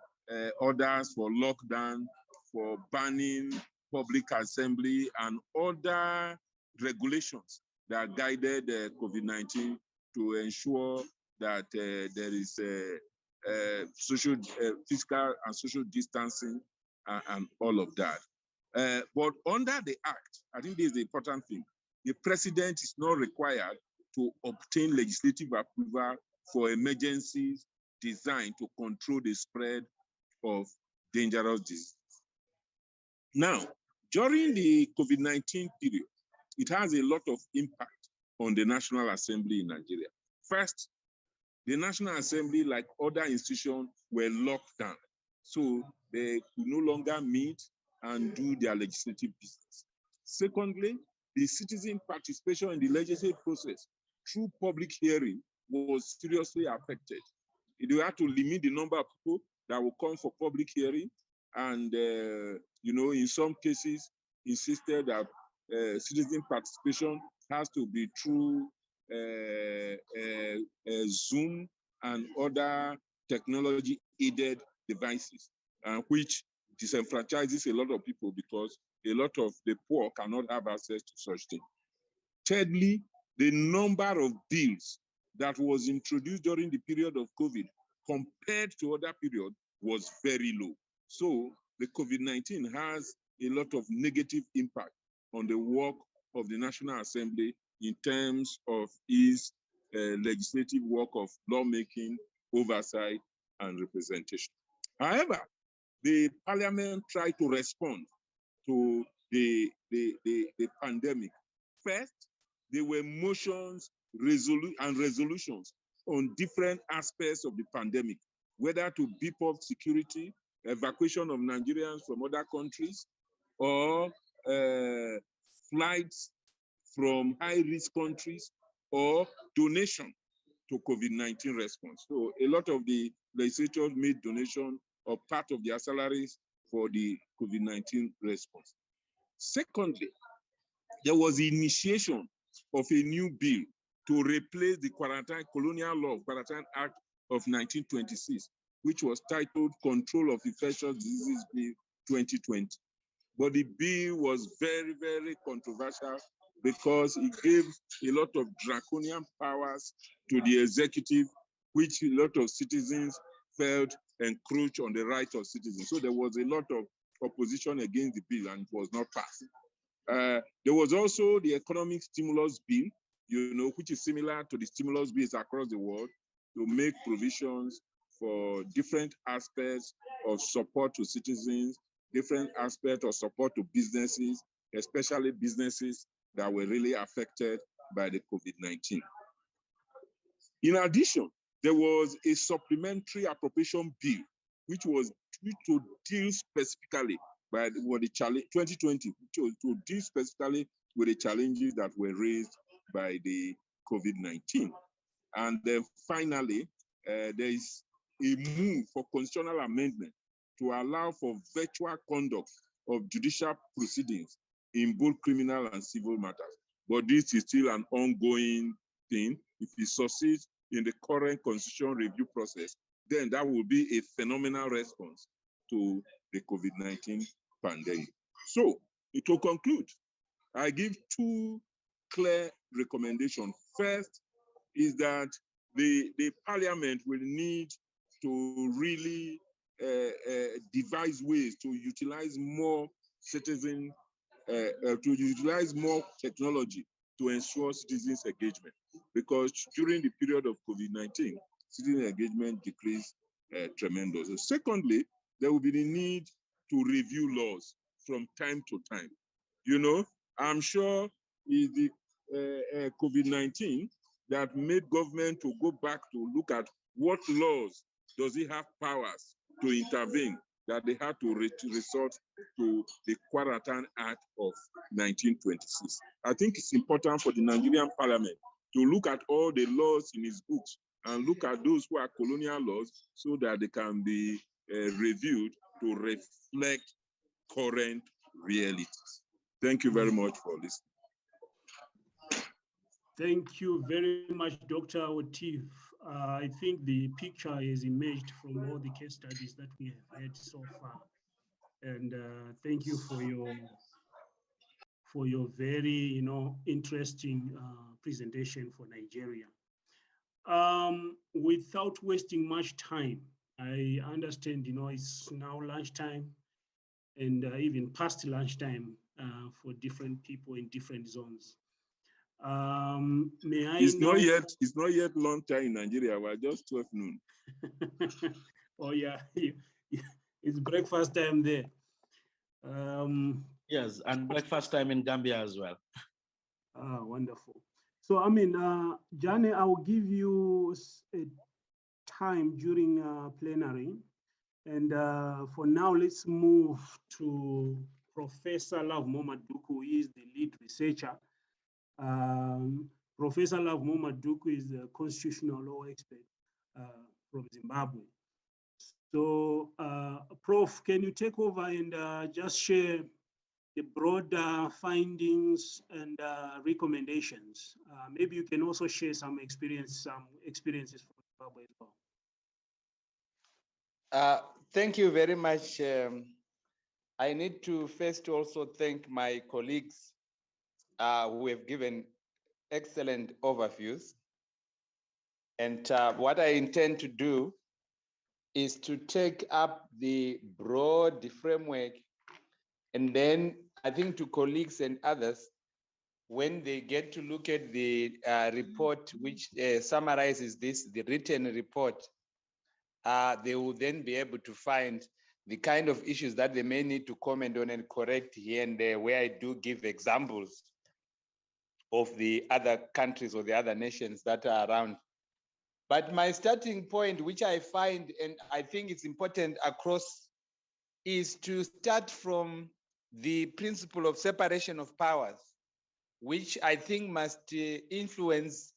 orders for lockdown, for banning public assembly, and other regulations that guided COVID-19 to ensure that there is physical and social distancing and all of that. But under the act, I think this is the important thing, the president is not required to obtain legislative approval for emergencies designed to control the spread of dangerous diseases. Now, during the COVID-19 period, it has a lot of impact on the National Assembly in Nigeria. First, the National Assembly, like other institutions, were locked down. So they could no longer meet and do their legislative business. Secondly, the citizen participation in the legislative process through public hearing was seriously affected. They had to limit the number of people that will come for public hearing, and in some cases, insisted that citizen participation has to be through Zoom and other technology-aided devices, which disenfranchises a lot of people because a lot of the poor cannot have access to such things. Thirdly, the number of bills that was introduced during the period of COVID compared to other periods was very low. So the COVID-19 has a lot of negative impact on the work of the National Assembly in terms of its legislative work of lawmaking, oversight, and representation. However, the parliament tried to respond to the pandemic. First, there were motions resolutions on different aspects of the pandemic, whether to beef up security, evacuation of Nigerians from other countries, or flights from high-risk countries, or donation to COVID-19 response. So a lot of the legislators made donation or part of their salaries for the COVID-19 response. Secondly, there was the initiation of a new bill to replace the Colonial Law Quarantine Act of 1926, which was titled Control of Infectious Diseases Bill 2020. But the bill was very, very controversial because it gave a lot of draconian powers to the executive, which a lot of citizens felt encroach on the rights of citizens. So there was a lot of opposition against the bill, and it was not passed. There was also the economic stimulus bill, which is similar to the stimulus bills across the world, to make provisions for different aspects of support to citizens, different aspects of support to businesses, especially businesses that were really affected by the COVID-19. In addition, there was a supplementary appropriation bill, which was to deal specifically by the challenge 2020, which was to deal specifically with the challenges that were raised by the COVID-19. And then finally, there is a move for constitutional amendment to allow for virtual conduct of judicial proceedings in both criminal and civil matters. But this is still an ongoing thing. If it succeeds in the current constitutional review process, then that will be a phenomenal response to the COVID-19 pandemic. So, to conclude, I give two clear recommendations. First is that the Parliament will need to really devise ways to utilize more citizen, to utilize more technology to ensure citizens' engagement. Because during the period of COVID-19, citizen engagement decreased tremendously. Secondly, there will be the need to review laws from time to time. I'm sure it's the COVID-19 that made government to go back to look at what laws does it have powers to intervene, that they had to resort to the Quarantine Act of 1926. I think it's important for the Nigerian Parliament to look at all the laws in its books and look at those who are colonial laws so that they can be reviewed to reflect current realities. Thank you very much for listening. Thank you very much, Dr. Otif. I think the picture is emerged from all the case studies that we have had so far. And thank you for your very, interesting presentation for Nigeria. Without wasting much time, I understand, it's now lunchtime and even past lunchtime for different people in different zones. It's not yet long time in Nigeria. We're just 12 noon. Oh yeah, it's breakfast time there. Yes, and breakfast time in Gambia as well. Ah, wonderful. So Jane, I will give you a time during plenary, and for now, let's move to Professor Love Mohamed Duku, who is the lead researcher. Professor Love Mohamed Duku is a constitutional law expert from Zimbabwe. So, Prof, can you take over and just share the broad findings and recommendations? Maybe you can also share some experiences from Zimbabwe as well. Thank you very much. I need to first also thank my colleagues who have given excellent overviews. And what I intend to do is to take up the broad framework, and then I think to colleagues and others, when they get to look at the report, which summarizes this, the written report, they will then be able to find the kind of issues that they may need to comment on and correct here and there, where I do give examples of the other countries or the other nations that are around. But my starting point, which I find, and I think it's important across, is to start from the principle of separation of powers, which I think must influence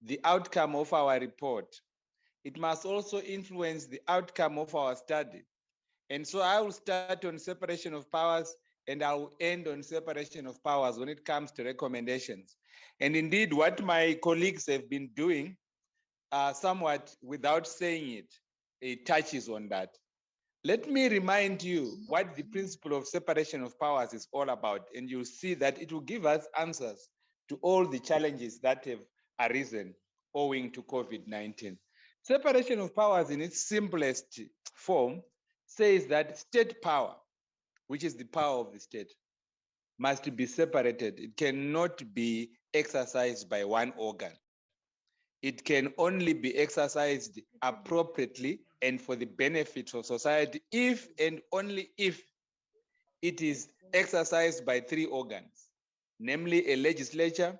the outcome of our report. It must also influence the outcome of our study. And so I will start on separation of powers and I will end on separation of powers when it comes to recommendations. And indeed, what my colleagues have been doing, somewhat without saying it, it touches on that. Let me remind you what the principle of separation of powers is all about, and you'll see that it will give us answers to all the challenges that have arisen owing to COVID-19. Separation of powers in its simplest form says that state power, which is the power of the state, must be separated. It cannot be exercised by one organ. It can only be exercised appropriately and for the benefit of society if and only if it is exercised by three organs, namely a legislature,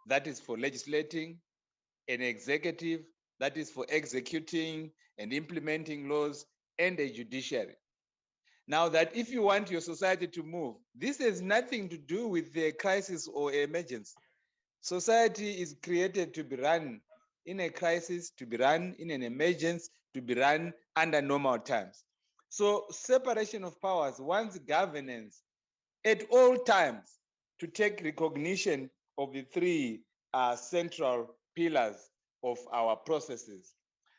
that is for legislating, an executive, that is for executing and implementing laws, and a judiciary. Now that if you want your society to move, this has nothing to do with the crisis or emergency. Society is created to be run in a crisis, to be run in an emergency, to be run under normal times. So separation of powers wants governance at all times to take recognition of the three central pillars of our processes.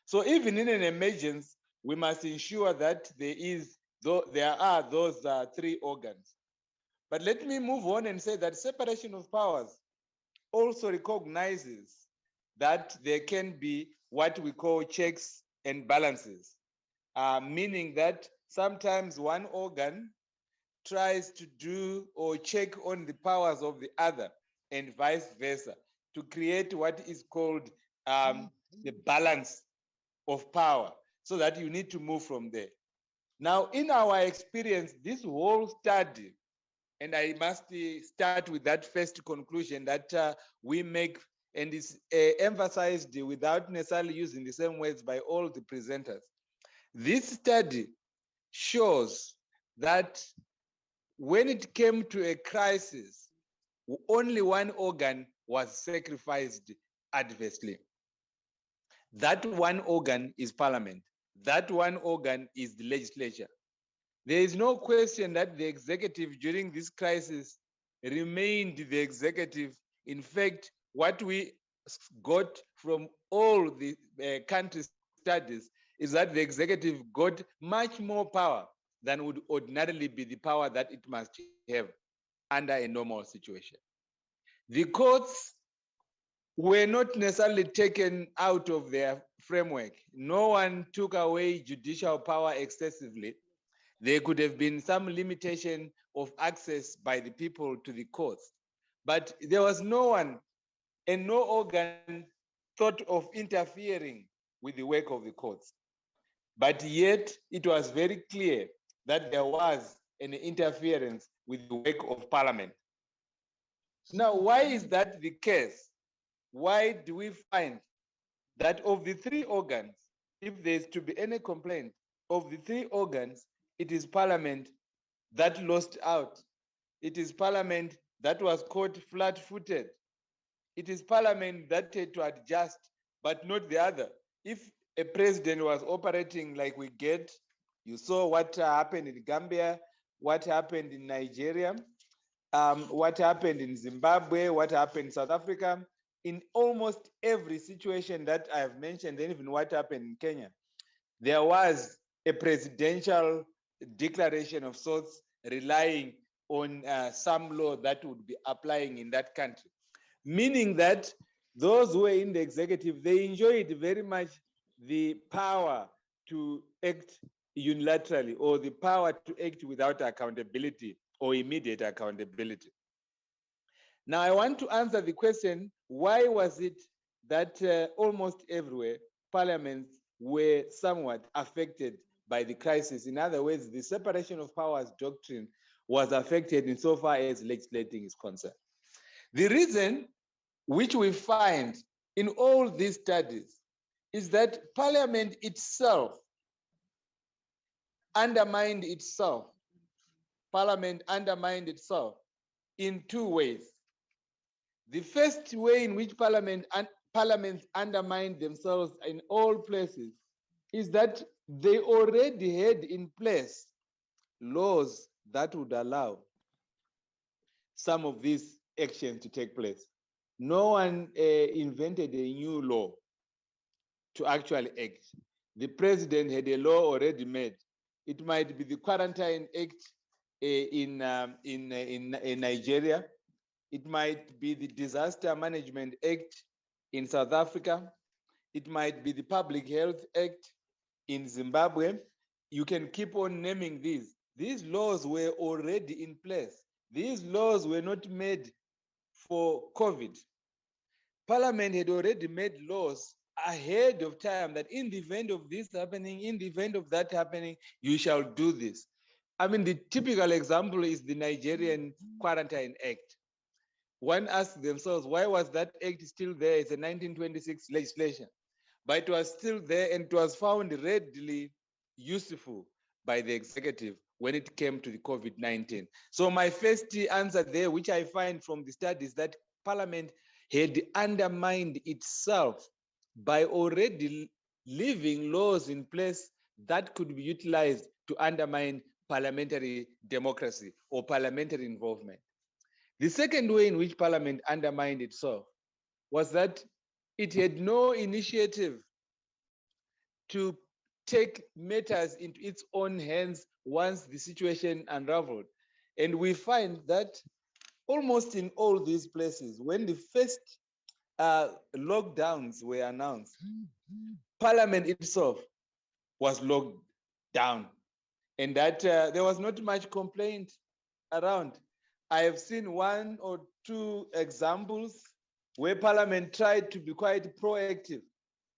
So even in an emergency, we must ensure that there are those three organs. But let me move on and say that separation of powers also recognizes that there can be what we call checks and balances, meaning that sometimes one organ tries to do or check on the powers of the other and vice versa to create what is called the balance of power, so that you need to move from there. Now, in our experience, this whole study, and I must start with that first conclusion that we make, and is emphasized without necessarily using the same words by all the presenters. This study shows that when it came to a crisis, only one organ was sacrificed adversely. That one organ is Parliament. That one organ is the legislature. There is no question that the executive during this crisis remained the executive. In fact, what we got from all the country studies is that the executive got much more power than would ordinarily be the power that it must have under a normal situation. The courts were not necessarily taken out of their framework. No one took away judicial power excessively. There could have been some limitation of access by the people to the courts, but there was no one and no organ thought of interfering with the work of the courts. But yet it was very clear that there was an interference with the work of Parliament. Now, why is that the case? Why do we find that of the three organs, if there's to be any complaint, of the three organs, it is Parliament that lost out. It is Parliament that was caught flat-footed. It is Parliament that had to adjust, but not the other. If a president was operating like we get, you saw what happened in Gambia, what happened in Nigeria, what happened in Zimbabwe, what happened in South Africa, in almost every situation that I have mentioned, and even what happened in Kenya, there was a presidential declaration of sorts relying on some law that would be applying in that country. Meaning that those who were in the executive, they enjoyed very much the power to act unilaterally or the power to act without accountability or immediate accountability. Now, I want to answer the question, why was it that almost everywhere parliaments were somewhat affected by the crisis? In other words, the separation of powers doctrine was affected insofar as legislating is concerned. The reason which we find in all these studies is that Parliament itself undermined itself. Parliament undermined itself in two ways. The first way in which parliaments undermine themselves in all places is that they already had in place laws that would allow some of these actions to take place. No one invented a new law to actually act. The president had a law already made. It might be the Quarantine Act in Nigeria. It might be the Disaster Management Act in South Africa. It might be the Public Health Act in Zimbabwe. You can keep on naming these. These laws were already in place. These laws were not made for COVID. Parliament had already made laws ahead of time that in the event of this happening, in the event of that happening, you shall do this. I mean, the typical example is the Nigerian Quarantine Act. One asks themselves, why was that act still there? It's a 1926 legislation, but it was still there and it was found readily useful by the executive when it came to the COVID-19. So my first answer there, which I find from the studies, that Parliament had undermined itself by already leaving laws in place that could be utilized to undermine parliamentary democracy or parliamentary involvement. The second way in which Parliament undermined itself was that it had no initiative to take matters into its own hands once the situation unraveled. And we find that almost in all these places, when the first lockdowns were announced, Parliament itself was locked down, and that there was not much complaint around. I have seen one or two examples where Parliament tried to be quite proactive.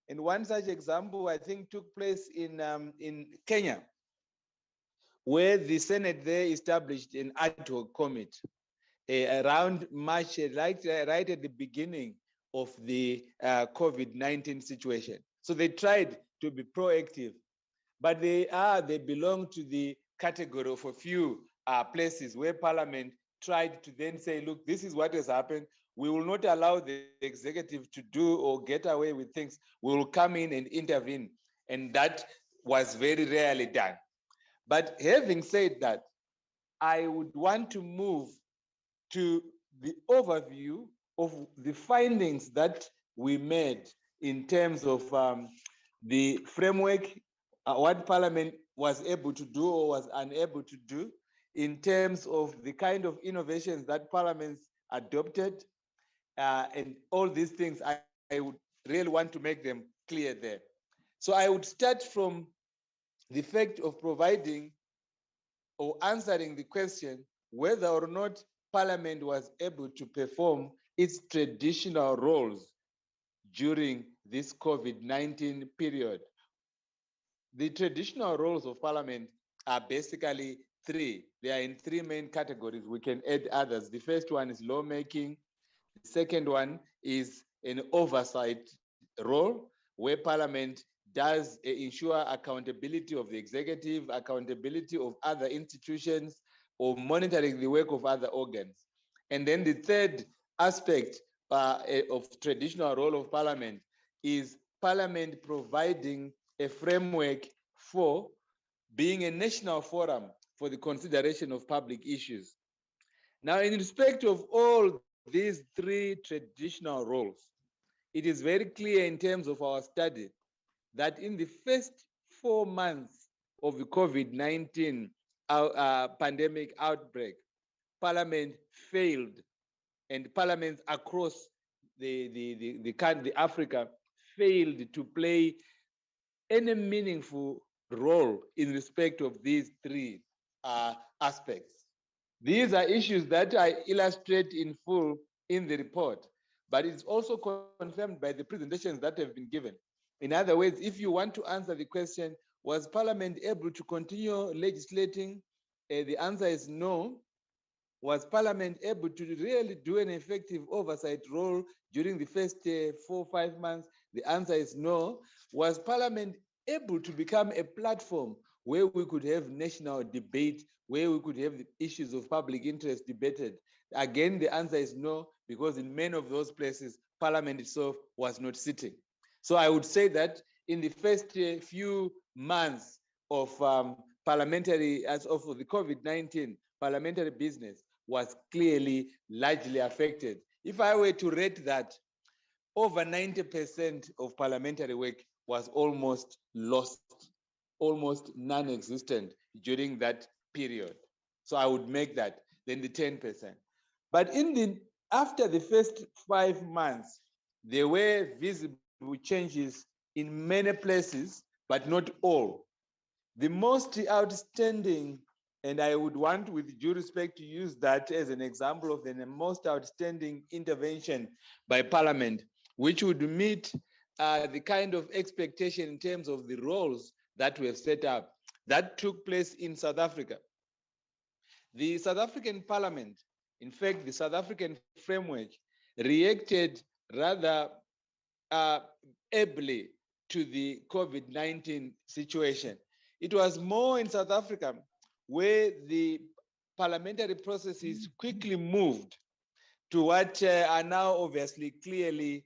And one such example, I think, took place in Kenya, where the Senate there established an ad hoc committee around March, right at the beginning of the COVID-19 situation. So they tried to be proactive, but they belong to the category of a few places where Parliament tried to then say, look, this is what has happened. We will not allow the executive to do or get away with things. We will come in and intervene. And that was very rarely done. But having said that, I would want to move to the overview of the findings that we made in terms of the framework, what Parliament was able to do or was unable to do, in terms of the kind of innovations that parliaments adopted, and all these things. I would really want to make them clear there. So I would start from the fact of providing or answering the question whether or not Parliament was able to perform its traditional roles during this COVID-19 period. The traditional roles of Parliament are basically three. They are in three main categories. We can add others. The first one is lawmaking. The second one is an oversight role, where Parliament does ensure accountability of the executive, accountability of other institutions, or monitoring the work of other organs. And then the third aspect of traditional role of Parliament is Parliament providing a framework for being a national forum for the consideration of public issues. Now, in respect of all these three traditional roles, it is very clear in terms of our study that in the first 4 months of the COVID-19 pandemic outbreak, Parliament failed, and parliaments across the Africa failed to play any meaningful role in respect of these three aspects. These are issues that I illustrate in full in the report, but it's also confirmed by the presentations that have been given. In other words, if you want to answer the question, was Parliament able to continue legislating? The answer is no. Was Parliament able to really do an effective oversight role during the first 4 or 5 months? The answer is no. Was Parliament able to become a platform where we could have national debate, where we could have the issues of public interest debated? Again, the answer is no, because in many of those places, Parliament itself was not sitting. So I would say that in the first few months of parliamentary, as of the COVID-19, parliamentary business was clearly largely affected. If I were to rate that, over 90% of parliamentary work was almost lost, almost non-existent during that period. So I would make that then the 10%. But after the first 5 months, there were visible changes in many places, but not all. The most outstanding, and I would want, with due respect, to use that as an example of the most outstanding intervention by Parliament, which would meet the kind of expectation in terms of the roles that we have set up. That took place in South Africa. The South African Parliament, in fact, the South African framework, reacted rather ably to the COVID-19 situation. It was more in South Africa where the parliamentary processes quickly moved to what are now obviously clearly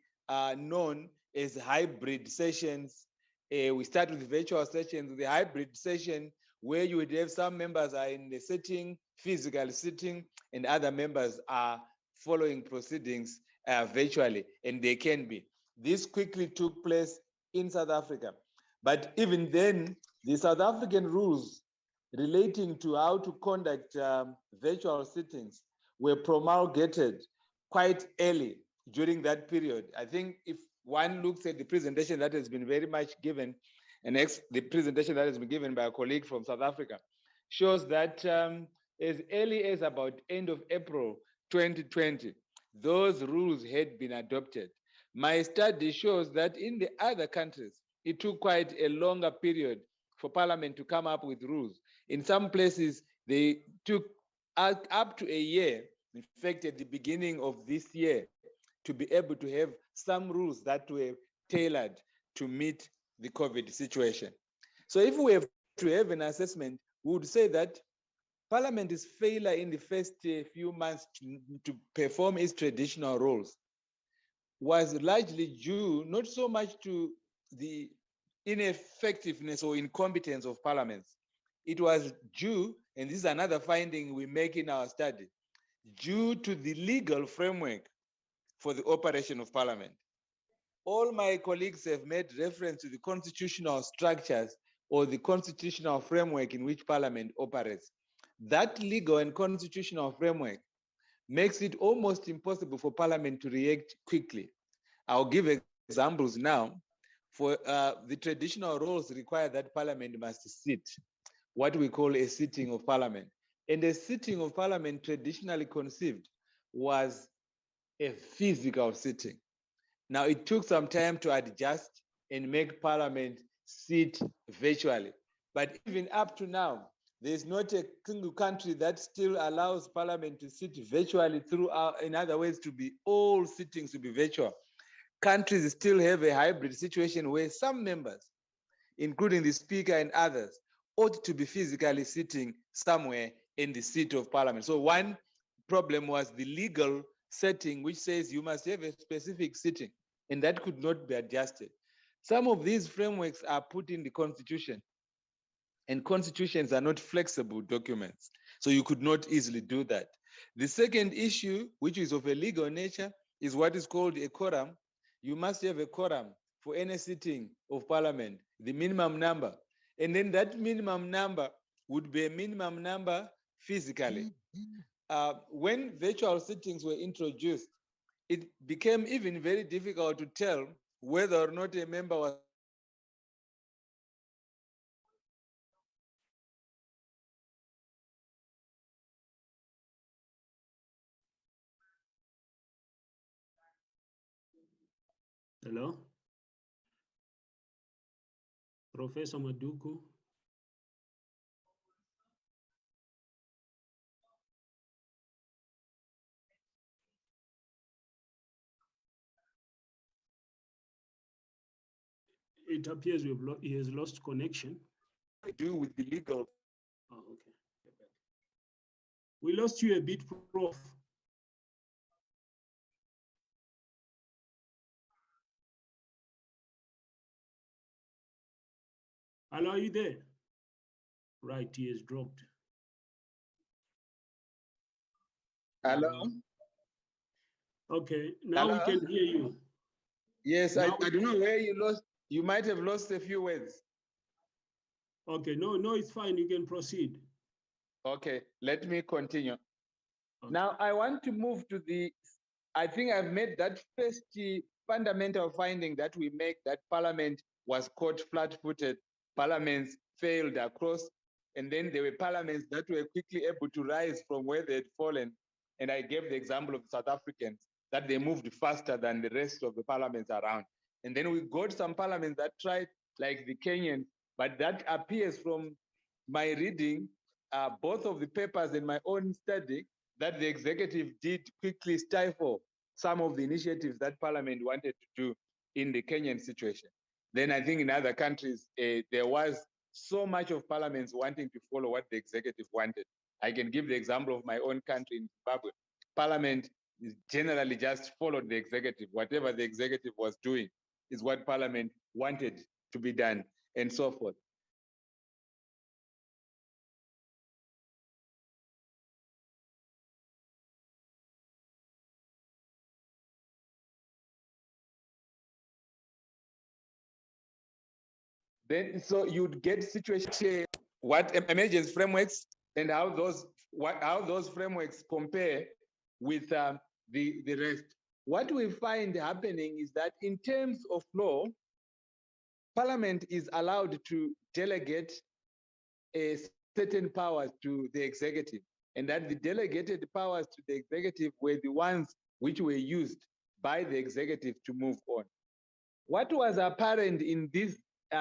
known as hybrid sessions. We start with virtual sessions, the hybrid session where you would have some members are in the sitting, physical sitting, and other members are following proceedings virtually, and they can be. This quickly took place in South Africa. But even then, the South African rules relating to how to conduct virtual sittings were promulgated quite early during that period. I think if one looks at the presentation that has been very much given, and the presentation that has been given by a colleague from South Africa, shows that as early as about end of April 2020, those rules had been adopted. My study shows that in the other countries, it took quite a longer period for Parliament to come up with rules. In some places, they took up to a year, in fact, at the beginning of this year, to be able to have some rules that were tailored to meet the COVID situation. So if we have to have an assessment, we would say that Parliament's failure in the first few months to perform its traditional roles was largely due not so much to the ineffectiveness or incompetence of parliaments. It was due, and this is another finding we make in our study, due to the legal framework for the operation of Parliament. All my colleagues have made reference to the constitutional structures or the constitutional framework in which Parliament operates. That legal and constitutional framework makes it almost impossible for Parliament to react quickly. I'll give examples now. For the traditional roles require that Parliament must sit, what we call a sitting of Parliament. And a sitting of Parliament traditionally conceived was a physical sitting. Now it took some time to adjust and make Parliament sit virtually. But even up to now, there's not a single country that still allows Parliament to sit virtually throughout, in other words, to be all sittings to be virtual. Countries still have a hybrid situation where some members, including the Speaker and others, ought to be physically sitting somewhere in the seat of Parliament. So one problem was the legal setting, which says you must have a specific sitting, and that could not be adjusted. Some of these frameworks are put in the Constitution, and constitutions are not flexible documents, so you could not easily do that. The second issue, which is of a legal nature, is what is called a quorum. You must have a quorum for any sitting of Parliament, the minimum number. And then that minimum number would be a minimum number physically. When virtual sittings were introduced, it became even very difficult to tell whether or not a member was Hello? Professor Maduku? It appears he has lost connection. I do with the legal. Oh, okay. We lost you a bit, Prof. Hello, are you there? Right, he has dropped. Hello? Okay, now we can hear you. Yes, I don't know where you lost. You might have lost a few words. Okay, no, it's fine. You can proceed. Okay, let me continue. Okay. Now, I want to move to I think I've made that first fundamental finding that we make, that Parliament was caught flat-footed. Parliaments failed across, and then there were parliaments that were quickly able to rise from where they had fallen. And I gave the example of South Africans, that they moved faster than the rest of the parliaments around. And then we got some parliaments that tried, like the Kenyan, but that appears from my reading, both of the papers and my own study, that the executive did quickly stifle some of the initiatives that Parliament wanted to do in the Kenyan situation. Then I think in other countries, there was so much of parliaments wanting to follow what the executive wanted. I can give the example of my own country in Zimbabwe. Parliament generally just followed the executive. Whatever the executive was doing is what Parliament wanted to be done, and so forth. Then, so you'd get situation what emergency frameworks and how those frameworks compare with the rest. What we find happening is that in terms of law, Parliament is allowed to delegate certain powers to the executive, and that the delegated powers to the executive were the ones which were used by the executive to move on. What was apparent in this,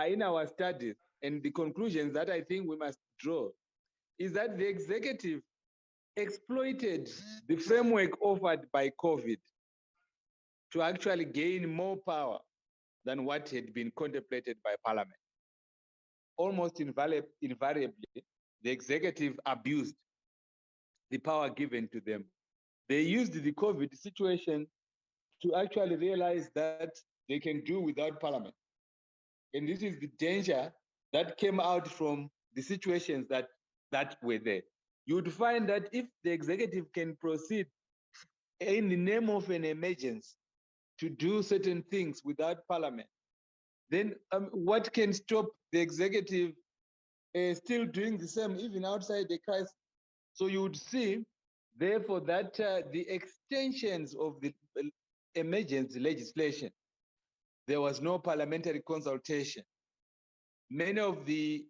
in our studies, and the conclusions that I think we must draw, is that the executive exploited the framework offered by COVID to actually gain more power than what had been contemplated by Parliament. Almost invariably, the executive abused the power given to them. They used the COVID situation to actually realize that they can do without Parliament. And this is the danger that came out from the situations that were there. You would find that if the executive can proceed in the name of an emergency to do certain things without Parliament, then what can stop the executive still doing the same even outside the crisis? So you would see, therefore, that the extensions of the emergency legislation, there was no parliamentary consultation. Many of the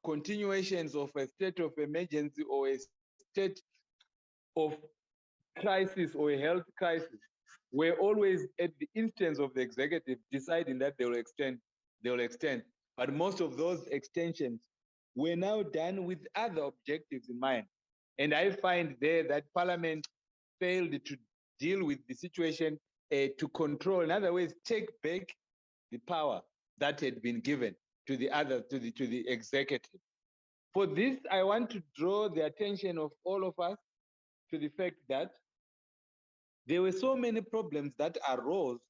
continuations of a state of emergency or a state of crisis or a health crisis were always at the instance of the executive deciding that they will extend. But most of those extensions were now done with other objectives in mind. And I find there that Parliament failed to deal with the situation, to control, in other words, take back the power that had been given to the executive. For this, I want to draw the attention of all of us to the fact that there were so many problems that arose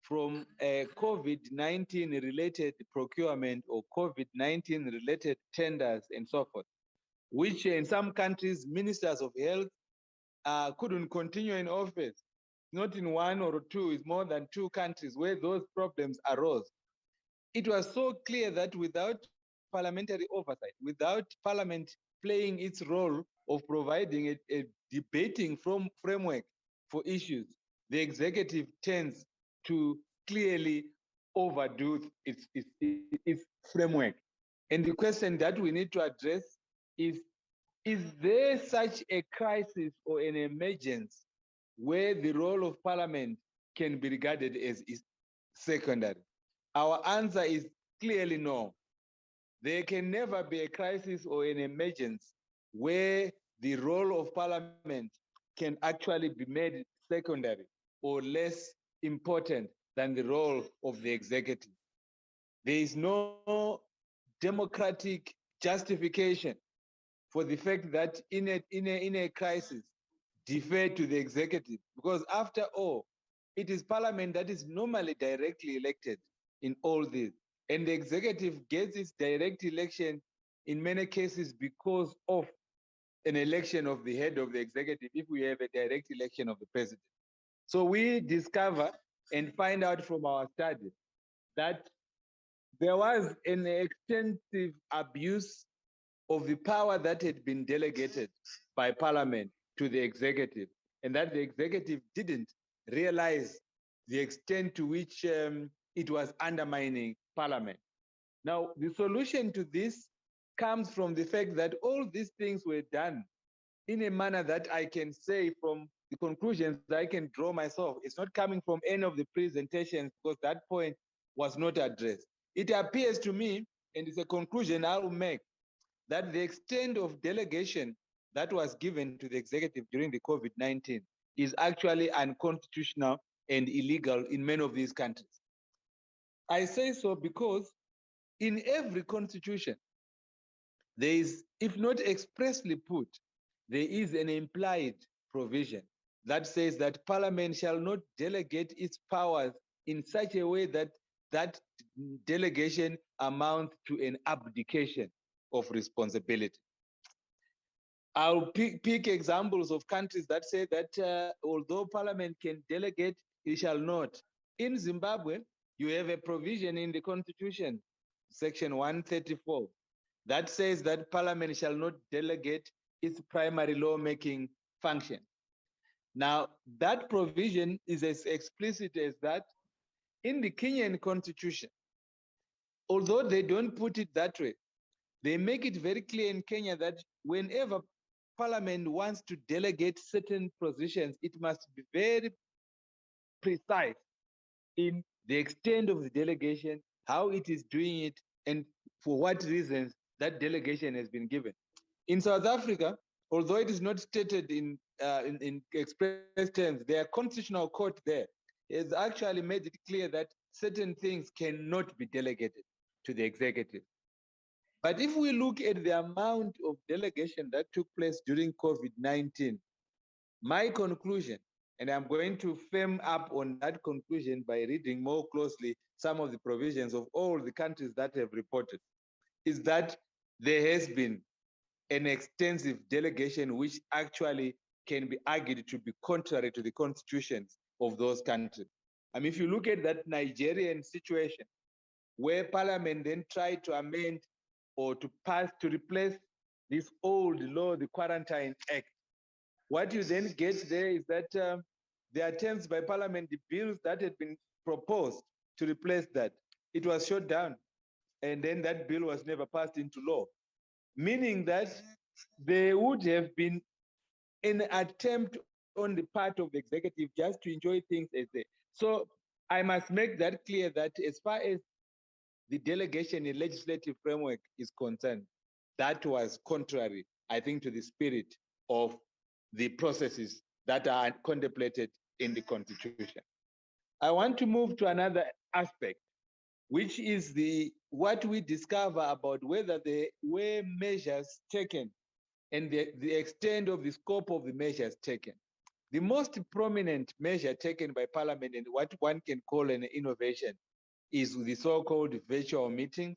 from COVID-19 related procurement or COVID-19 related tenders and so forth, which in some countries, ministers of health couldn't continue in office. Not in one or two, it's more than 2 countries where those problems arose. It was so clear that without parliamentary oversight, without Parliament playing its role of providing a debating framework for issues, the executive tends to clearly overdo its framework. And the question that we need to address is there such a crisis or an emergency where the role of Parliament can be regarded as secondary? Our answer is clearly no. There can never be a crisis or an emergency where the role of Parliament can actually be made secondary or less important than the role of the executive. There is no democratic justification for the fact that in a crisis, defer to the executive, because after all, it is parliament that is normally directly elected in all this. And the executive gets its direct election in many cases because of an election of the head of the executive, if we have a direct election of the president. So we discover and find out from our study that there was an extensive abuse of the power that had been delegated by parliament to the executive, and that the executive didn't realize the extent to which it was undermining parliament. Now, the solution to this comes from the fact that all these things were done in a manner that I can say from the conclusions that I can draw myself. It's not coming from any of the presentations because that point was not addressed. It appears to me, and it's a conclusion I'll make, that the extent of delegation that was given to the executive during the COVID-19 is actually unconstitutional and illegal in many of these countries. I say so because in every constitution, there is, if not expressly put, there is an implied provision that says that parliament shall not delegate its powers in such a way that that delegation amounts to an abdication of responsibility. I'll pick examples of countries that say that although parliament can delegate, it shall not. In Zimbabwe, you have a provision in the constitution, section 134, that says that parliament shall not delegate its primary lawmaking function. Now, that provision is as explicit as that. In the Kenyan constitution, although they don't put it that way, they make it very clear in Kenya that whenever parliament wants to delegate certain positions, it must be very precise in the extent of the delegation, how it is doing it, and for what reasons that delegation has been given. In South Africa, although it is not stated in express terms, their constitutional court there has actually made it clear that certain things cannot be delegated to the executive. But if we look at the amount of delegation that took place during COVID-19, my conclusion, and I'm going to firm up on that conclusion by reading more closely some of the provisions of all the countries that have reported, is that there has been an extensive delegation which actually can be argued to be contrary to the constitutions of those countries. I mean, if you look at that Nigerian situation, where parliament then tried to amend or to pass to replace this old law, the Quarantine Act, what you then get there is that the attempts by parliament, the bills that had been proposed to replace that, it was shot down. And then that bill was never passed into law, meaning that there would have been an attempt on the part of the executive just to enjoy things as they. So I must make that clear that as far as the delegation in legislative framework is concerned, that was contrary, I think, to the spirit of the processes that are contemplated in the Constitution. I want to move to another aspect, which is what we discover about whether there were measures taken and the extent of the scope of the measures taken. The most prominent measure taken by Parliament and what one can call an innovation is the so-called virtual meetings,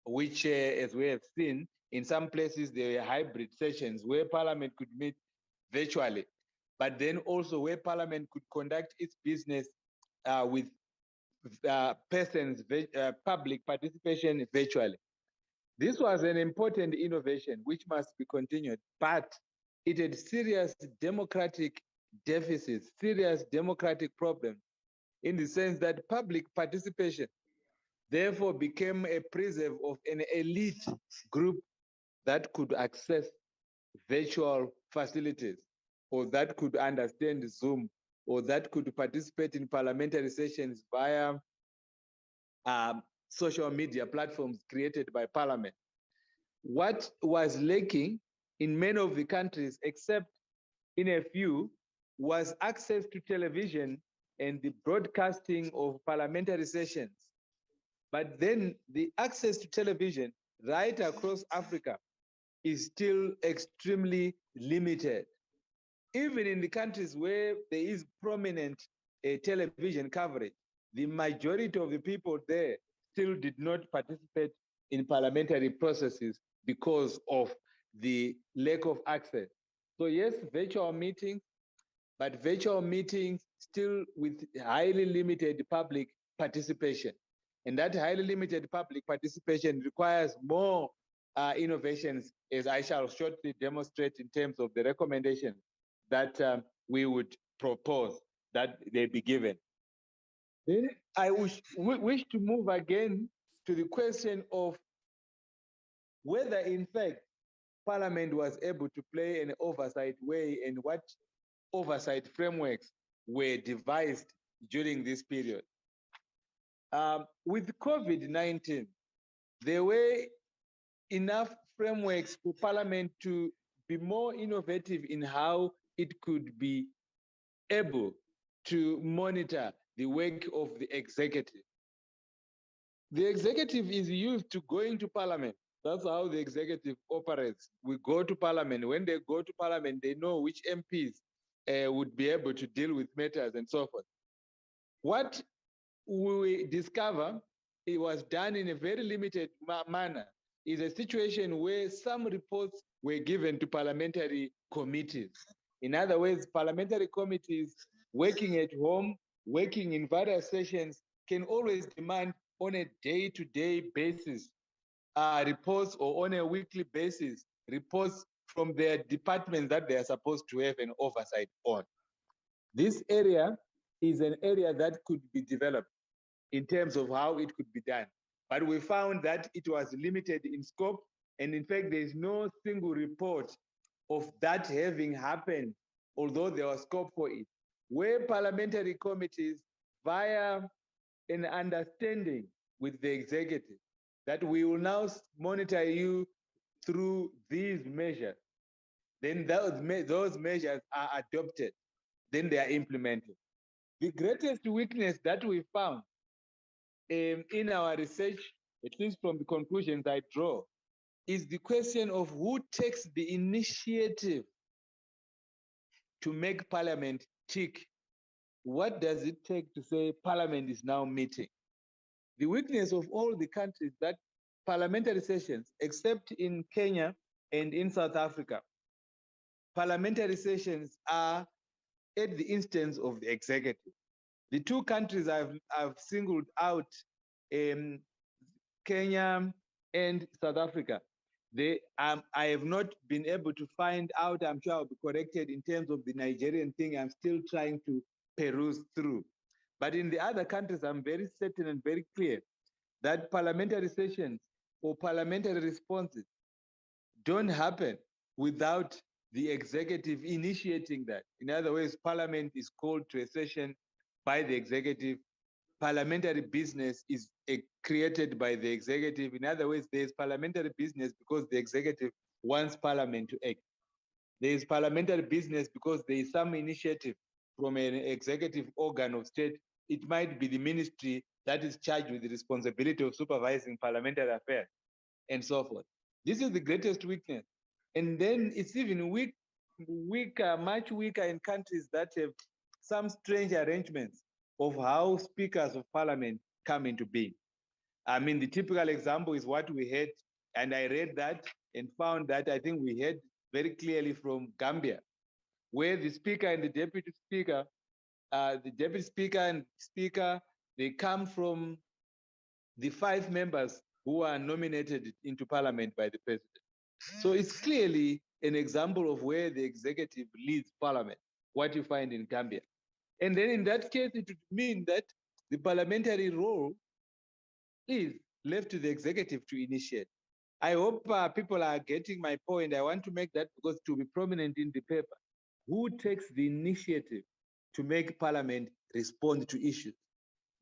which, as we have seen, in some places there were hybrid sessions where Parliament could meet virtually, but then also where Parliament could conduct its business with persons, public participation virtually. This was an important innovation which must be continued, but it had serious democratic deficits, serious democratic problems, in the sense that public participation therefore became a preserve of an elite group that could access virtual facilities, or that could understand Zoom, or that could participate in parliamentary sessions via social media platforms created by Parliament. What was lacking in many of the countries, except in a few, was access to television and the broadcasting of parliamentary sessions But then the access to television right across Africa is still extremely limited. Even in the countries where there is prominent television coverage, the majority of the people there still did not participate in parliamentary processes because of the lack of access. So yes, virtual meetings, but virtual meetings still with highly limited public participation. And that highly limited public participation requires more innovations, as I shall shortly demonstrate in terms of the recommendation that we would propose that they be given. Then I wish to move again to the question of whether in fact Parliament was able to play an oversight way and what oversight frameworks were devised during this period. With COVID-19, there were enough frameworks for Parliament to be more innovative in how it could be able to monitor the work of the executive. The executive is used to going to Parliament. That's how the executive operates. We go to Parliament. When they go to Parliament, they know which MPs would be able to deal with matters and so forth. What we discover, it was done in a very limited manner, is a situation where some reports were given to parliamentary committees. In other words, parliamentary committees working at home, working in various sessions, can always demand on a day-to-day basis reports, or on a weekly basis reports from their departments that they are supposed to have an oversight on. This area is an area that could be developed in terms of how it could be done. But we found that it was limited in scope, and in fact, there is no single report of that having happened, although there was scope for it. Where parliamentary committees, via an understanding with the executive, that we will now monitor you through these measures, then those measures are adopted, then they are implemented. The greatest weakness that we found in our research, at least from the conclusions I draw, is the question of who takes the initiative to make Parliament tick. What does it take to say Parliament is now meeting? The weakness of all the countries that parliamentary sessions, except in Kenya and in South Africa, parliamentary sessions are at the instance of the executive. The two countries I've singled out, Kenya and South Africa, I have not been able to find out, I'm sure I'll be corrected in terms of the Nigerian thing, I'm still trying to peruse through. But in the other countries, I'm very certain and very clear that parliamentary sessions or parliamentary responses don't happen without the executive initiating that. In other words, Parliament is called to a session by the executive. Parliamentary business is created by the executive. In other words, there's parliamentary business because the executive wants Parliament to act. There is parliamentary business because there is some initiative from an executive organ of state. It might be the ministry that is charged with the responsibility of supervising parliamentary affairs and so forth. This is the greatest weakness. And then it's even weaker, much weaker in countries that have some strange arrangements of how speakers of parliament come into being. I mean, the typical example is what we had, and I read that and found that I think we heard very clearly from Gambia, where the speaker and the deputy speaker and speaker, they come from the 5 members who are nominated into parliament by the president. So it's clearly an example of where the executive leads parliament, what you find in Gambia. And then in that case, it would mean that the parliamentary role is left to the executive to initiate. I hope people are getting my point. I want to make that because to be prominent in the paper. Who takes the initiative to make Parliament respond to issues?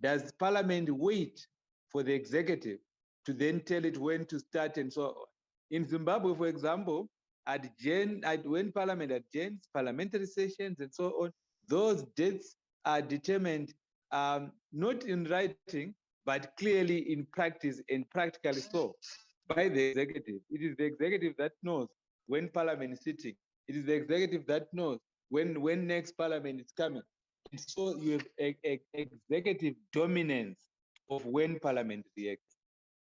Does Parliament wait for the executive to then tell it when to start and so on? In Zimbabwe, for example, when Parliament adjourns parliamentary sessions and so on, those dates are determined not in writing, but clearly in practice and practically so by the executive. It is the executive that knows when parliament is sitting. It is the executive that knows when next parliament is coming. And so you have executive dominance of when parliament reacts.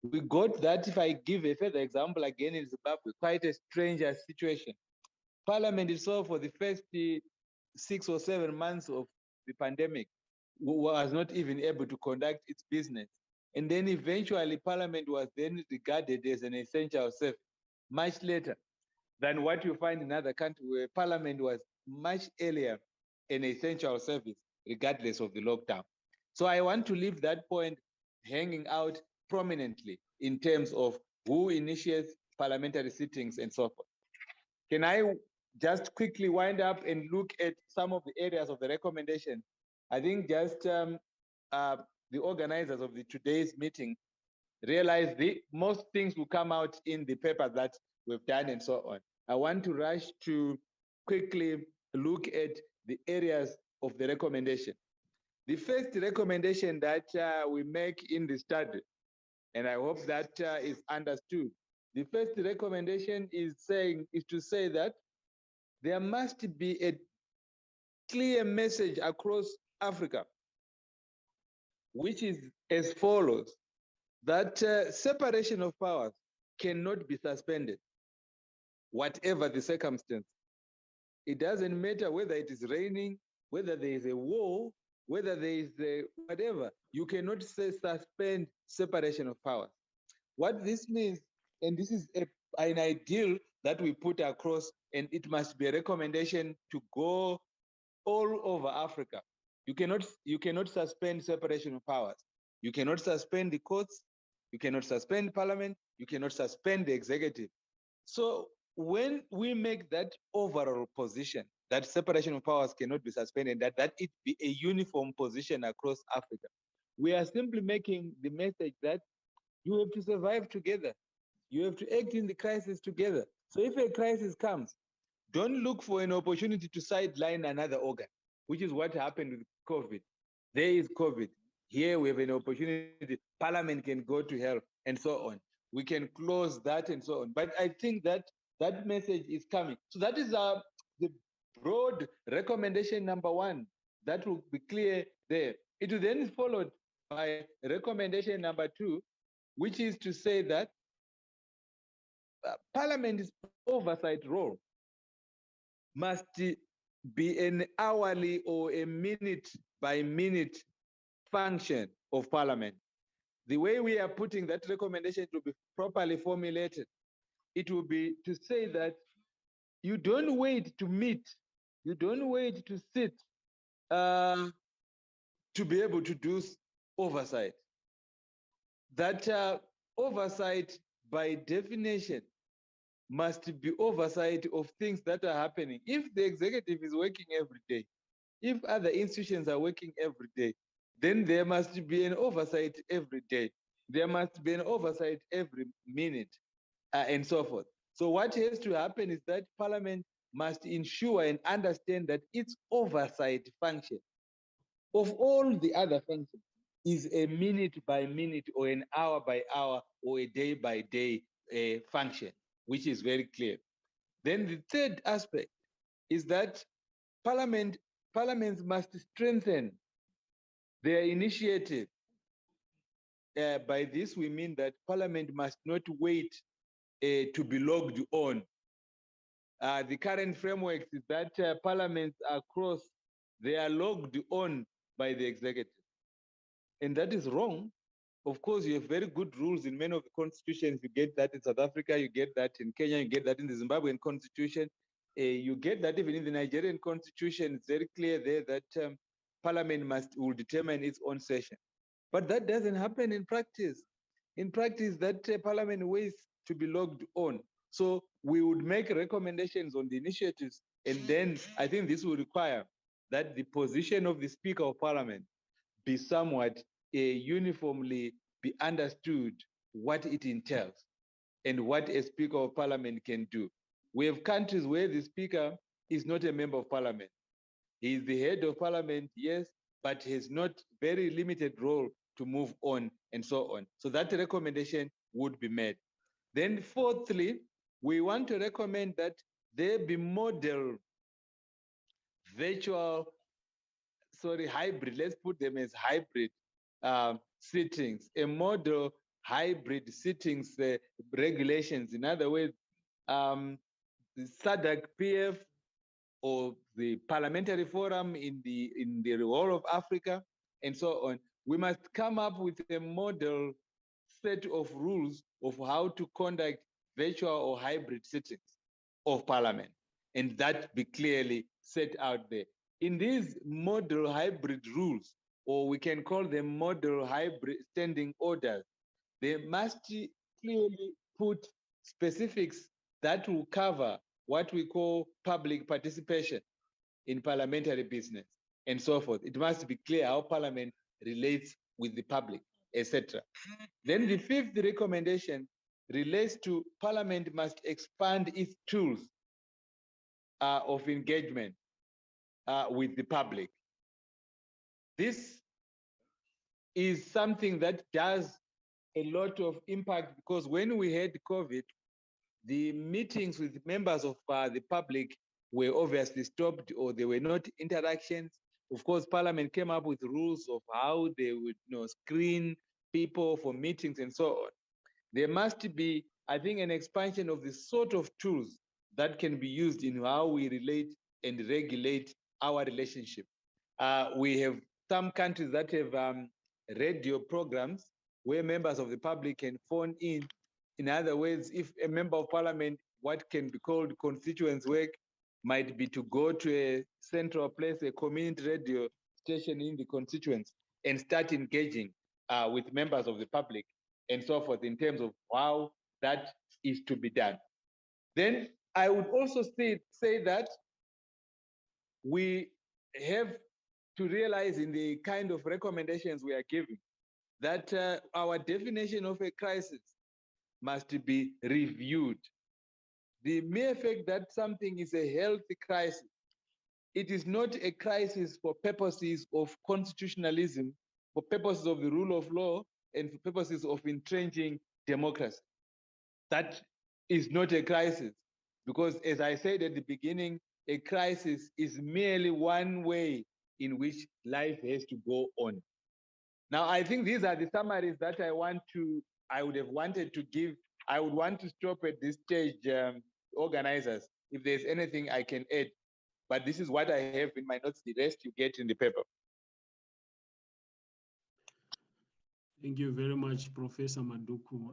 We got that, if I give a further example again in Zimbabwe, quite a strange situation. Parliament itself for the first 6 or 7 months of the pandemic was not even able to conduct its business. And then eventually Parliament was then regarded as an essential service much later than what you find in other countries where Parliament was much earlier an essential service, regardless of the lockdown. So I want to leave that point hanging out prominently in terms of who initiates parliamentary sittings and so forth. Can I just quickly wind up and look at some of the areas of the recommendation? I think just the organizers of today's meeting realize most things will come out in the paper that we've done and so on. I want to rush to quickly look at the areas of the recommendation. The first recommendation that we make in the study, and I hope that is understood. The first recommendation is to say that there must be a clear message across Africa, which is as follows, that separation of powers cannot be suspended, whatever the circumstance. It doesn't matter whether it is raining, whether there is a war, whether there is whatever, you cannot suspend separation of powers. What this means, and this is an ideal that we put across, and it must be a recommendation to go all over Africa. You cannot suspend separation of powers. You cannot suspend the courts, you cannot suspend parliament, you cannot suspend the executive. So when we make that overall position, that separation of powers cannot be suspended, that it be a uniform position across Africa, we are simply making the message that you have to survive together. You have to act in the crisis together. So if a crisis comes, don't look for an opportunity to sideline another organ, which is what happened with COVID. There is COVID. Here we have an opportunity. Parliament can go to hell and so on. We can close that and so on. But I think that that message is coming. So that is the broad recommendation number 1. That will be clear there. It will then be followed by recommendation number 2, which is to say that Parliament's oversight role must be an hourly or a minute-by-minute function of Parliament. The way we are putting that recommendation to be properly formulated, it will be to say that you don't wait to meet, you don't wait to sit to be able to do oversight. That oversight, by definition, must be oversight of things that are happening. If the executive is working every day, if other institutions are working every day, then there must be an oversight every day. There must be an oversight every minute, and so forth. So what has to happen is that Parliament must ensure and understand that its oversight function of all the other functions is a minute-by-minute or an hour-by-hour or a day-by-day function, which is very clear. Then the third aspect is that parliaments must strengthen their initiative. By this, we mean that Parliament must not wait to be logged on. The current framework is that parliaments across, they are logged on by the executive. And that is wrong. Of course, you have very good rules in many of the constitutions. You get that in South Africa, you get that in Kenya, you get that in the Zimbabwean constitution. You get that even in the Nigerian constitution. It's very clear there that Parliament will determine its own session. But that doesn't happen in practice. In practice, that Parliament waits to be logged on. So we would make recommendations on the initiatives, and then I think this will require that the position of the Speaker of Parliament be somewhat uniformly be understood what it entails and what a Speaker of Parliament can do. We have countries where the Speaker is not a member of Parliament. He is the head of Parliament, yes, but he has not very limited role to move on and so on. So that recommendation would be made. Then fourthly, we want to recommend that there be model hybrid, let's put them as hybrid sittings, a model hybrid sittings regulations. In other words, the SADC PF or the Parliamentary Forum in the whole of Africa and so on. We must come up with a model set of rules of how to conduct virtual or hybrid sittings of Parliament, and that be clearly set out there. In these model hybrid rules, or we can call them model hybrid standing orders, they must clearly put specifics that will cover what we call public participation in parliamentary business and so forth. It must be clear how Parliament relates with the public, etc. Then the fifth recommendation relates to Parliament must expand its tools of engagement with the public. This is something that does a lot of impact, because when we had COVID, the meetings with members of the public were obviously stopped, or there were not interactions. Of course, Parliament came up with rules of how they would screen people for meetings and so on. There must be, I think, an expansion of the sort of tools that can be used in how we relate and regulate our relationship. We have some countries that have radio programs where members of the public can phone in. In other words, if a member of Parliament, what can be called constituents work, might be to go to a central place, a community radio station in the constituents, and start engaging with members of the public and so forth in terms of how that is to be done. Then I would also say that we have to realize in the kind of recommendations we are giving that our definition of a crisis must be reviewed. The mere fact that something is a healthy crisis, it is not a crisis for purposes of constitutionalism, for purposes of the rule of law, and for purposes of entrenching democracy. That is not a crisis, because as I said at the beginning, a crisis is merely one way in which life has to go on. Now, I think these are the summaries that I would have wanted to give. I would want to stop at this stage, organizers, if there's anything I can add. But this is what I have in my notes. The rest you get in the paper. Thank you very much, Professor Maduku.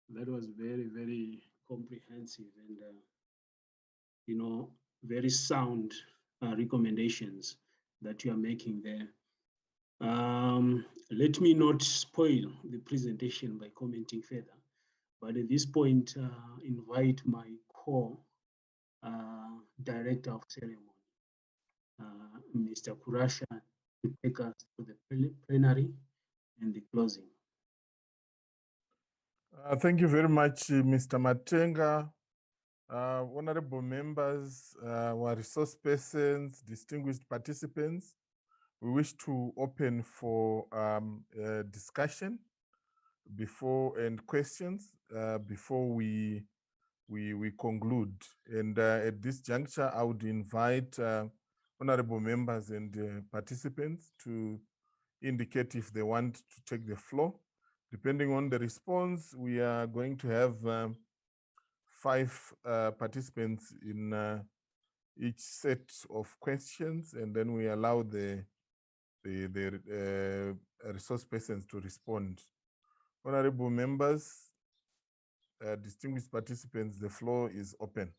That was very, very comprehensive and, very sound recommendations that you are making there. Let me not spoil the presentation by commenting further, but at this point, invite my co-director of ceremony, Mr. Kurasha, to take us to the plenary and the closing. Thank you very much, Mr. Matenga. Honorable members, our resource persons, distinguished participants, we wish to open for discussion and questions before we conclude. And at this juncture, I would invite honorable members and participants to indicate if they want to take the floor. Depending on the response, we are going to have 5 participants in each set of questions, and then we allow the resource persons to respond. Honorable members, distinguished participants, the floor is open.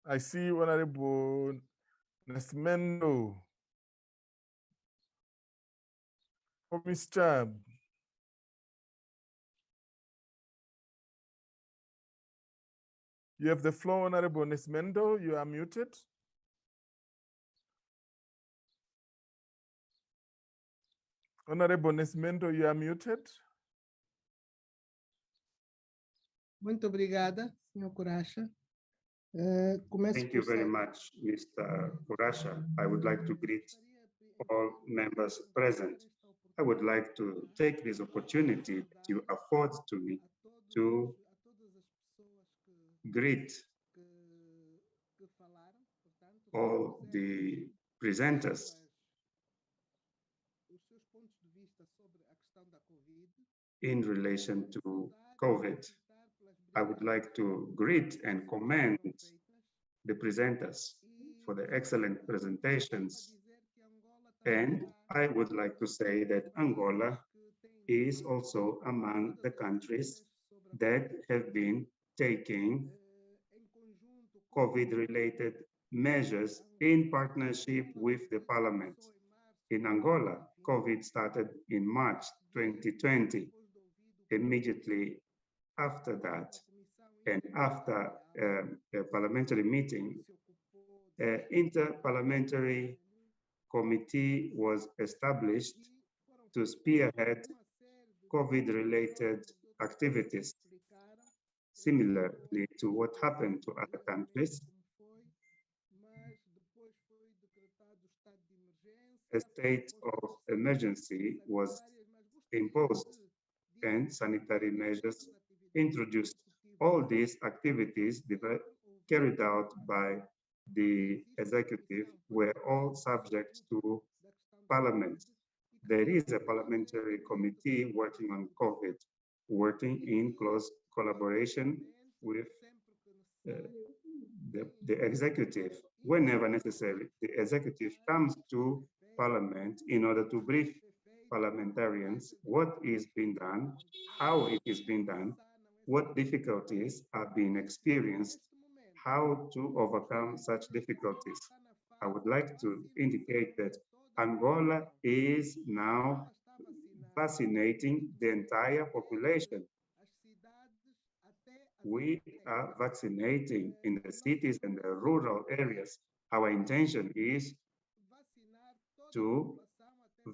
I see Honorable Nascimento. Oh, Mr. You have the floor, Honorable Nascimento. You are muted. Honorable Nascimento, you are muted. Muito obrigada, Sr. Kurasha. Thank you very much, Mr. Kurasha. I would like to greet all members present. I would like to take this opportunity that you afford to me to greet all the presenters in relation to COVID. I would like to greet and commend the presenters for the excellent presentations. And I would like to say that Angola is also among the countries that have been taking COVID-related measures in partnership with the Parliament. In Angola, COVID started in March 2020. Immediately after that, and after a parliamentary meeting, an inter-parliamentary committee was established to spearhead COVID-related activities. Similarly to what happened to other countries, a state of emergency was imposed and sanitary measures introduced. All these activities carried out by the executive were all subject to Parliament. There is a parliamentary committee working on COVID, working in close collaboration with the executive. Whenever necessary, the executive comes to Parliament in order to brief parliamentarians what is being done, how it is being done, what difficulties are being experienced, how to overcome such difficulties. I would like to indicate that Angola is now vaccinating the entire population. We are vaccinating in the cities and the rural areas. Our intention is to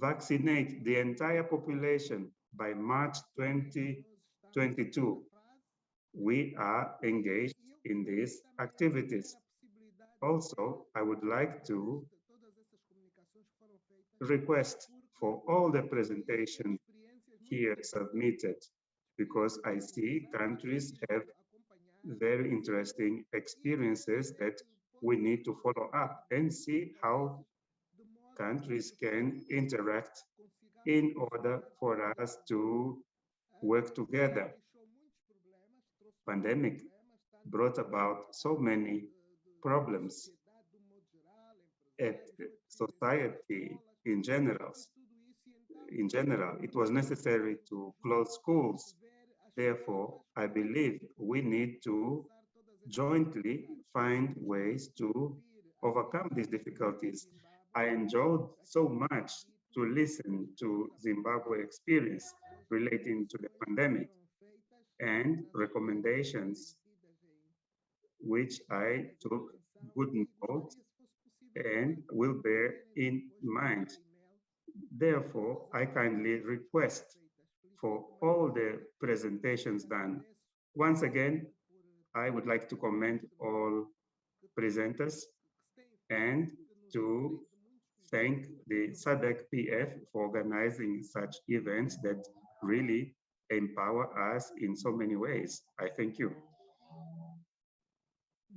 vaccinate the entire population by March 2022. We are engaged in these activities. Also, I would like to request for all the presentations here submitted, because I see countries have very interesting experiences that we need to follow up and see how countries can interact in order for us to work together. Pandemic brought about so many problems at society in general. In general, it was necessary to close schools. Therefore, I believe we need to jointly find ways to overcome these difficulties. I enjoyed so much to listen to Zimbabwe experience relating to the pandemic and recommendations which I took good note and will bear in mind. Therefore, I kindly request for all the presentations done. Once again, I would like to commend all presenters and to thank the SADC PF for organizing such events that really empower us in so many ways. I thank you.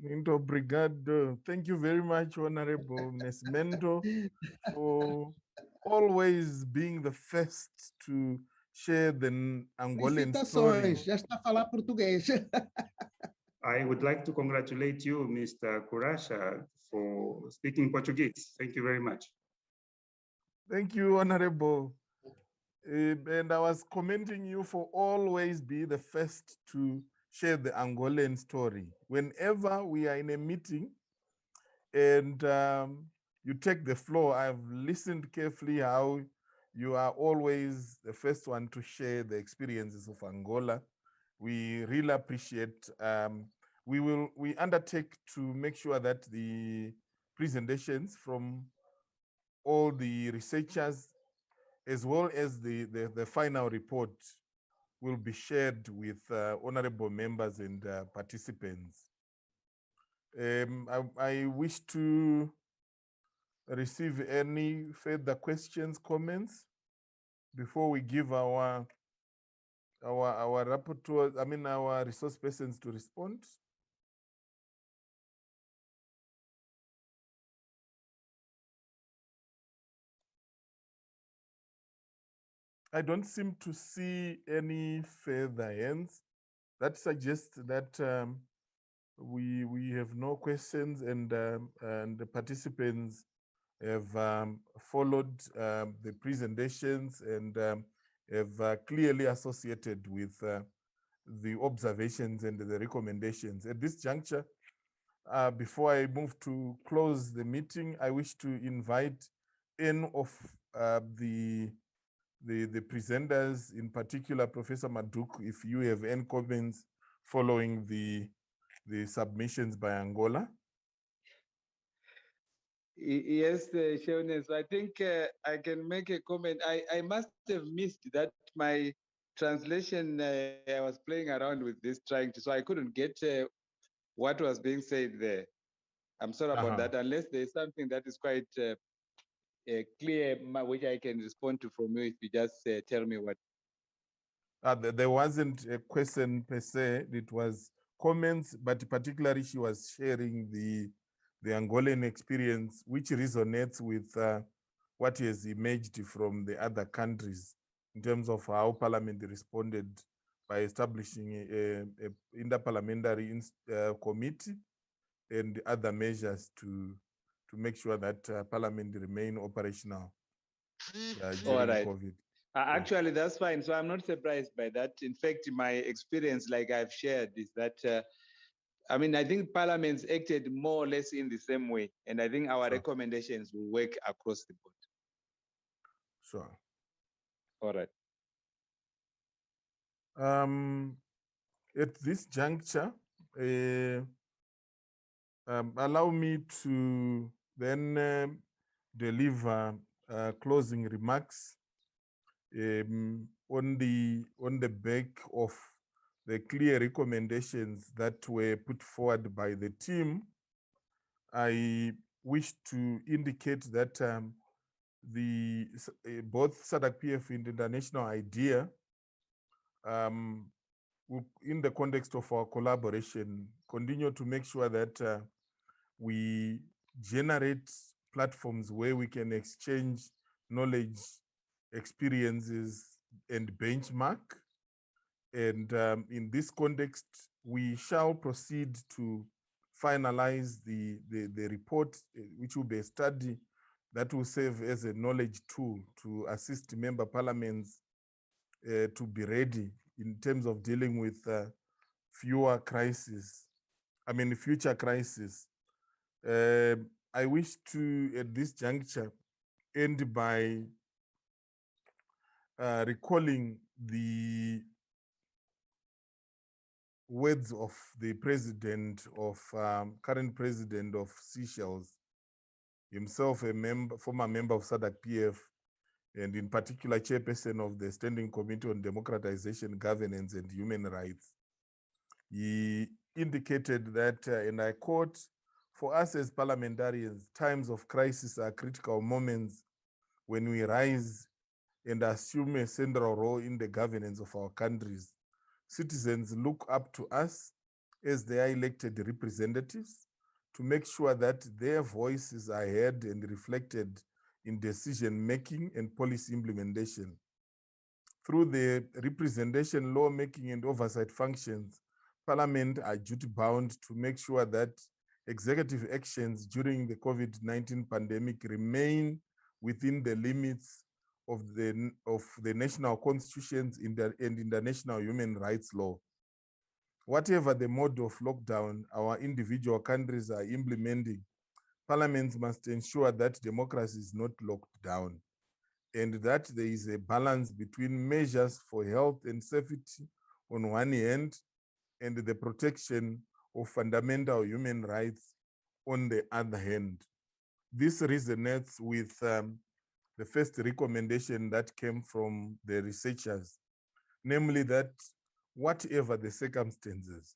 Muito obrigado. Thank you very much, Honorable Nesmento, for always being the first to share the Angolan story. Já está a falar português. I would like to congratulate you, Mr. Kurasha, for speaking Portuguese. Thank you very much. Thank you, Honorable. And I was commending you for always be the first to share the Angolan story. Whenever we are in a meeting and you take the floor, I've listened carefully how you are always the first one to share the experiences of Angola. We really appreciate. We undertake to make sure that the presentations from all the researchers, as well as the final report, will be shared with honorable members and participants. I wish to receive any further questions, comments before we give our rapporteurs, our resource persons to respond. I don't seem to see any further hands. That suggests that we have no questions, and the participants have followed the presentations and have clearly associated with the observations and the recommendations. At this juncture, before I move to close the meeting, I wish to invite any of the presenters, in particular, Professor Maduk, if you have any comments following the submissions by Angola. Yes, Shaunes, I think I can make a comment. I must have missed that my translation, I was playing around with this so I couldn't get what was being said there. I'm sorry about that, unless there's something that is quite clear, which I can respond to from you if you just tell me what. There wasn't a question per se, it was comments, but particularly she was sharing the Angolan experience, which resonates with what has emerged from the other countries in terms of how Parliament responded by establishing a interparliamentary committee and other measures to make sure that Parliament remain operational during COVID. Actually, that's fine. So I'm not surprised by that. In fact, my experience, like I've shared, is that, I think parliaments acted more or less in the same way. And I think our recommendations will work across the board. Sure. All right. At this juncture, allow me to then deliver closing remarks on the back of the clear recommendations that were put forward by the team. I wish to indicate that both SADC-PF and International IDEA, in the context of our collaboration, continue to make sure that we generate platforms where we can exchange knowledge, experiences, and benchmark. And in this context, we shall proceed to finalize the report, which will be a study that will serve as a knowledge tool to assist member parliaments to be ready in terms of dealing with future crises. I wish to, at this juncture, end by recalling the words of the current president of Seychelles, himself a former member of SADC-PF, and in particular chairperson of the Standing Committee on Democratization, Governance and Human Rights. He indicated that, and I quote, "For us as parliamentarians, times of crisis are critical moments when we rise and assume a central role in the governance of our countries. Citizens look up to us as their elected representatives to make sure that their voices are heard and reflected in decision-making and policy implementation. Through the representation, lawmaking, and oversight functions, Parliament are duty-bound to make sure that executive actions during the COVID-19 pandemic remain within the limits of the national constitutions and international human rights law. Whatever the mode of lockdown our individual countries are implementing, parliaments must ensure that democracy is not locked down, and that there is a balance between measures for health and safety on one hand and the protection of fundamental human rights on the other hand. This resonates with the first recommendation that came from the researchers, namely that whatever the circumstances,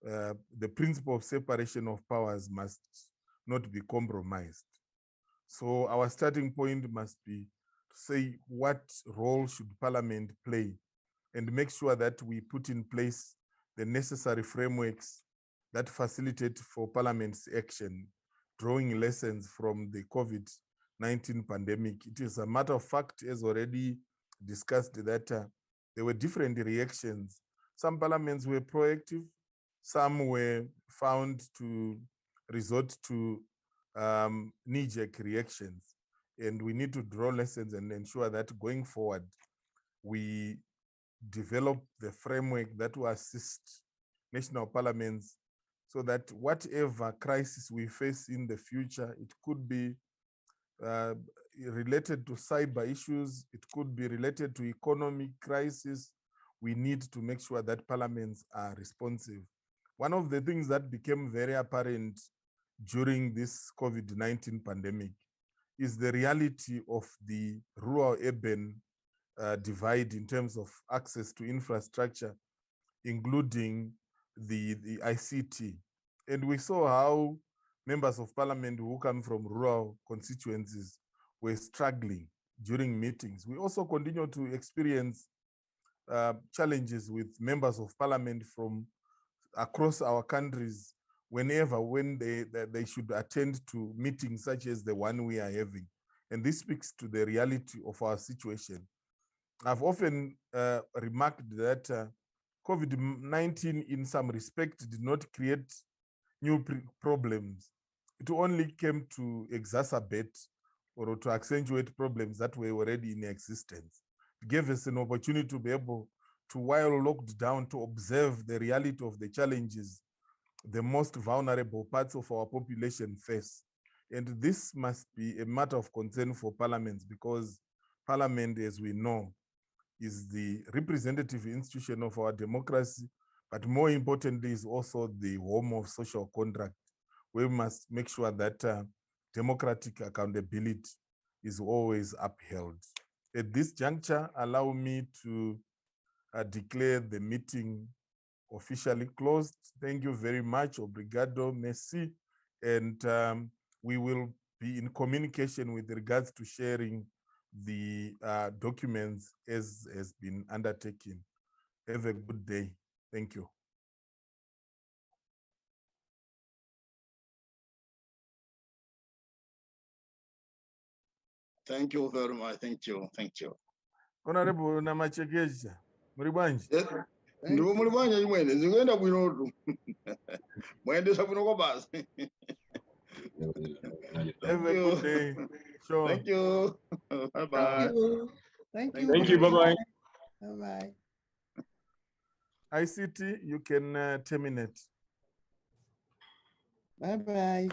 the principle of separation of powers must not be compromised. So our starting point must be to say what role should Parliament play and make sure that we put in place the necessary frameworks that facilitate for Parliament's action, drawing lessons from the COVID-19 pandemic. It is a matter of fact, as already discussed, that there were different reactions. Some parliaments were proactive, some were found to resort to knee-jerk reactions. And we need to draw lessons and ensure that going forward, we develop the framework that will assist national parliaments so that whatever crisis we face in the future, it could be related to cyber issues, it could be related to economic crisis. We need to make sure that parliaments are responsive. One of the things that became very apparent during this COVID-19 pandemic is the reality of the rural-urban divide in terms of access to infrastructure, including the ICT. And we saw how members of parliament who come from rural constituencies were struggling during meetings. We also continue to experience challenges with members of parliament from across our countries when they should attend to meetings such as the one we are having. And this speaks to the reality of our situation. I've often remarked that COVID-19 in some respect did not create new problems. It only came to exacerbate or to accentuate problems that were already in existence. It gave us an opportunity to be able to, while locked down, to observe the reality of the challenges the most vulnerable parts of our population face. And this must be a matter of concern for parliaments, because parliament, as we know, is the representative institution of our democracy, but more importantly is also the home of social contract. We must make sure that democratic accountability is always upheld. At this juncture, allow me to declare the meeting officially closed. Thank you very much. Obrigado, merci. And we will be in communication with regards to sharing the documents as has been undertaken. Have a good day. Thank you. Thank you very much. Thank you. Thank you. Honorable Namachekeja, Muribanji. Ndiwo muli bwanja chimwene zikuenda bwinotu. Mwendesa bwino kwa basi. Have a good day. Sure. Thank you. Bye bye. Thank you. Thank you. Bye bye. Bye bye. ICT, you can terminate. Bye bye.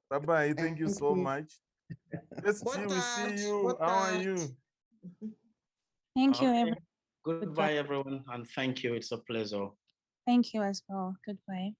Bye bye. Thank you so much. Yes, G, we see you. How are you? Thank you, Okay. everyone. Goodbye, everyone, and thank you. It's a pleasure. Thank you as well. Goodbye.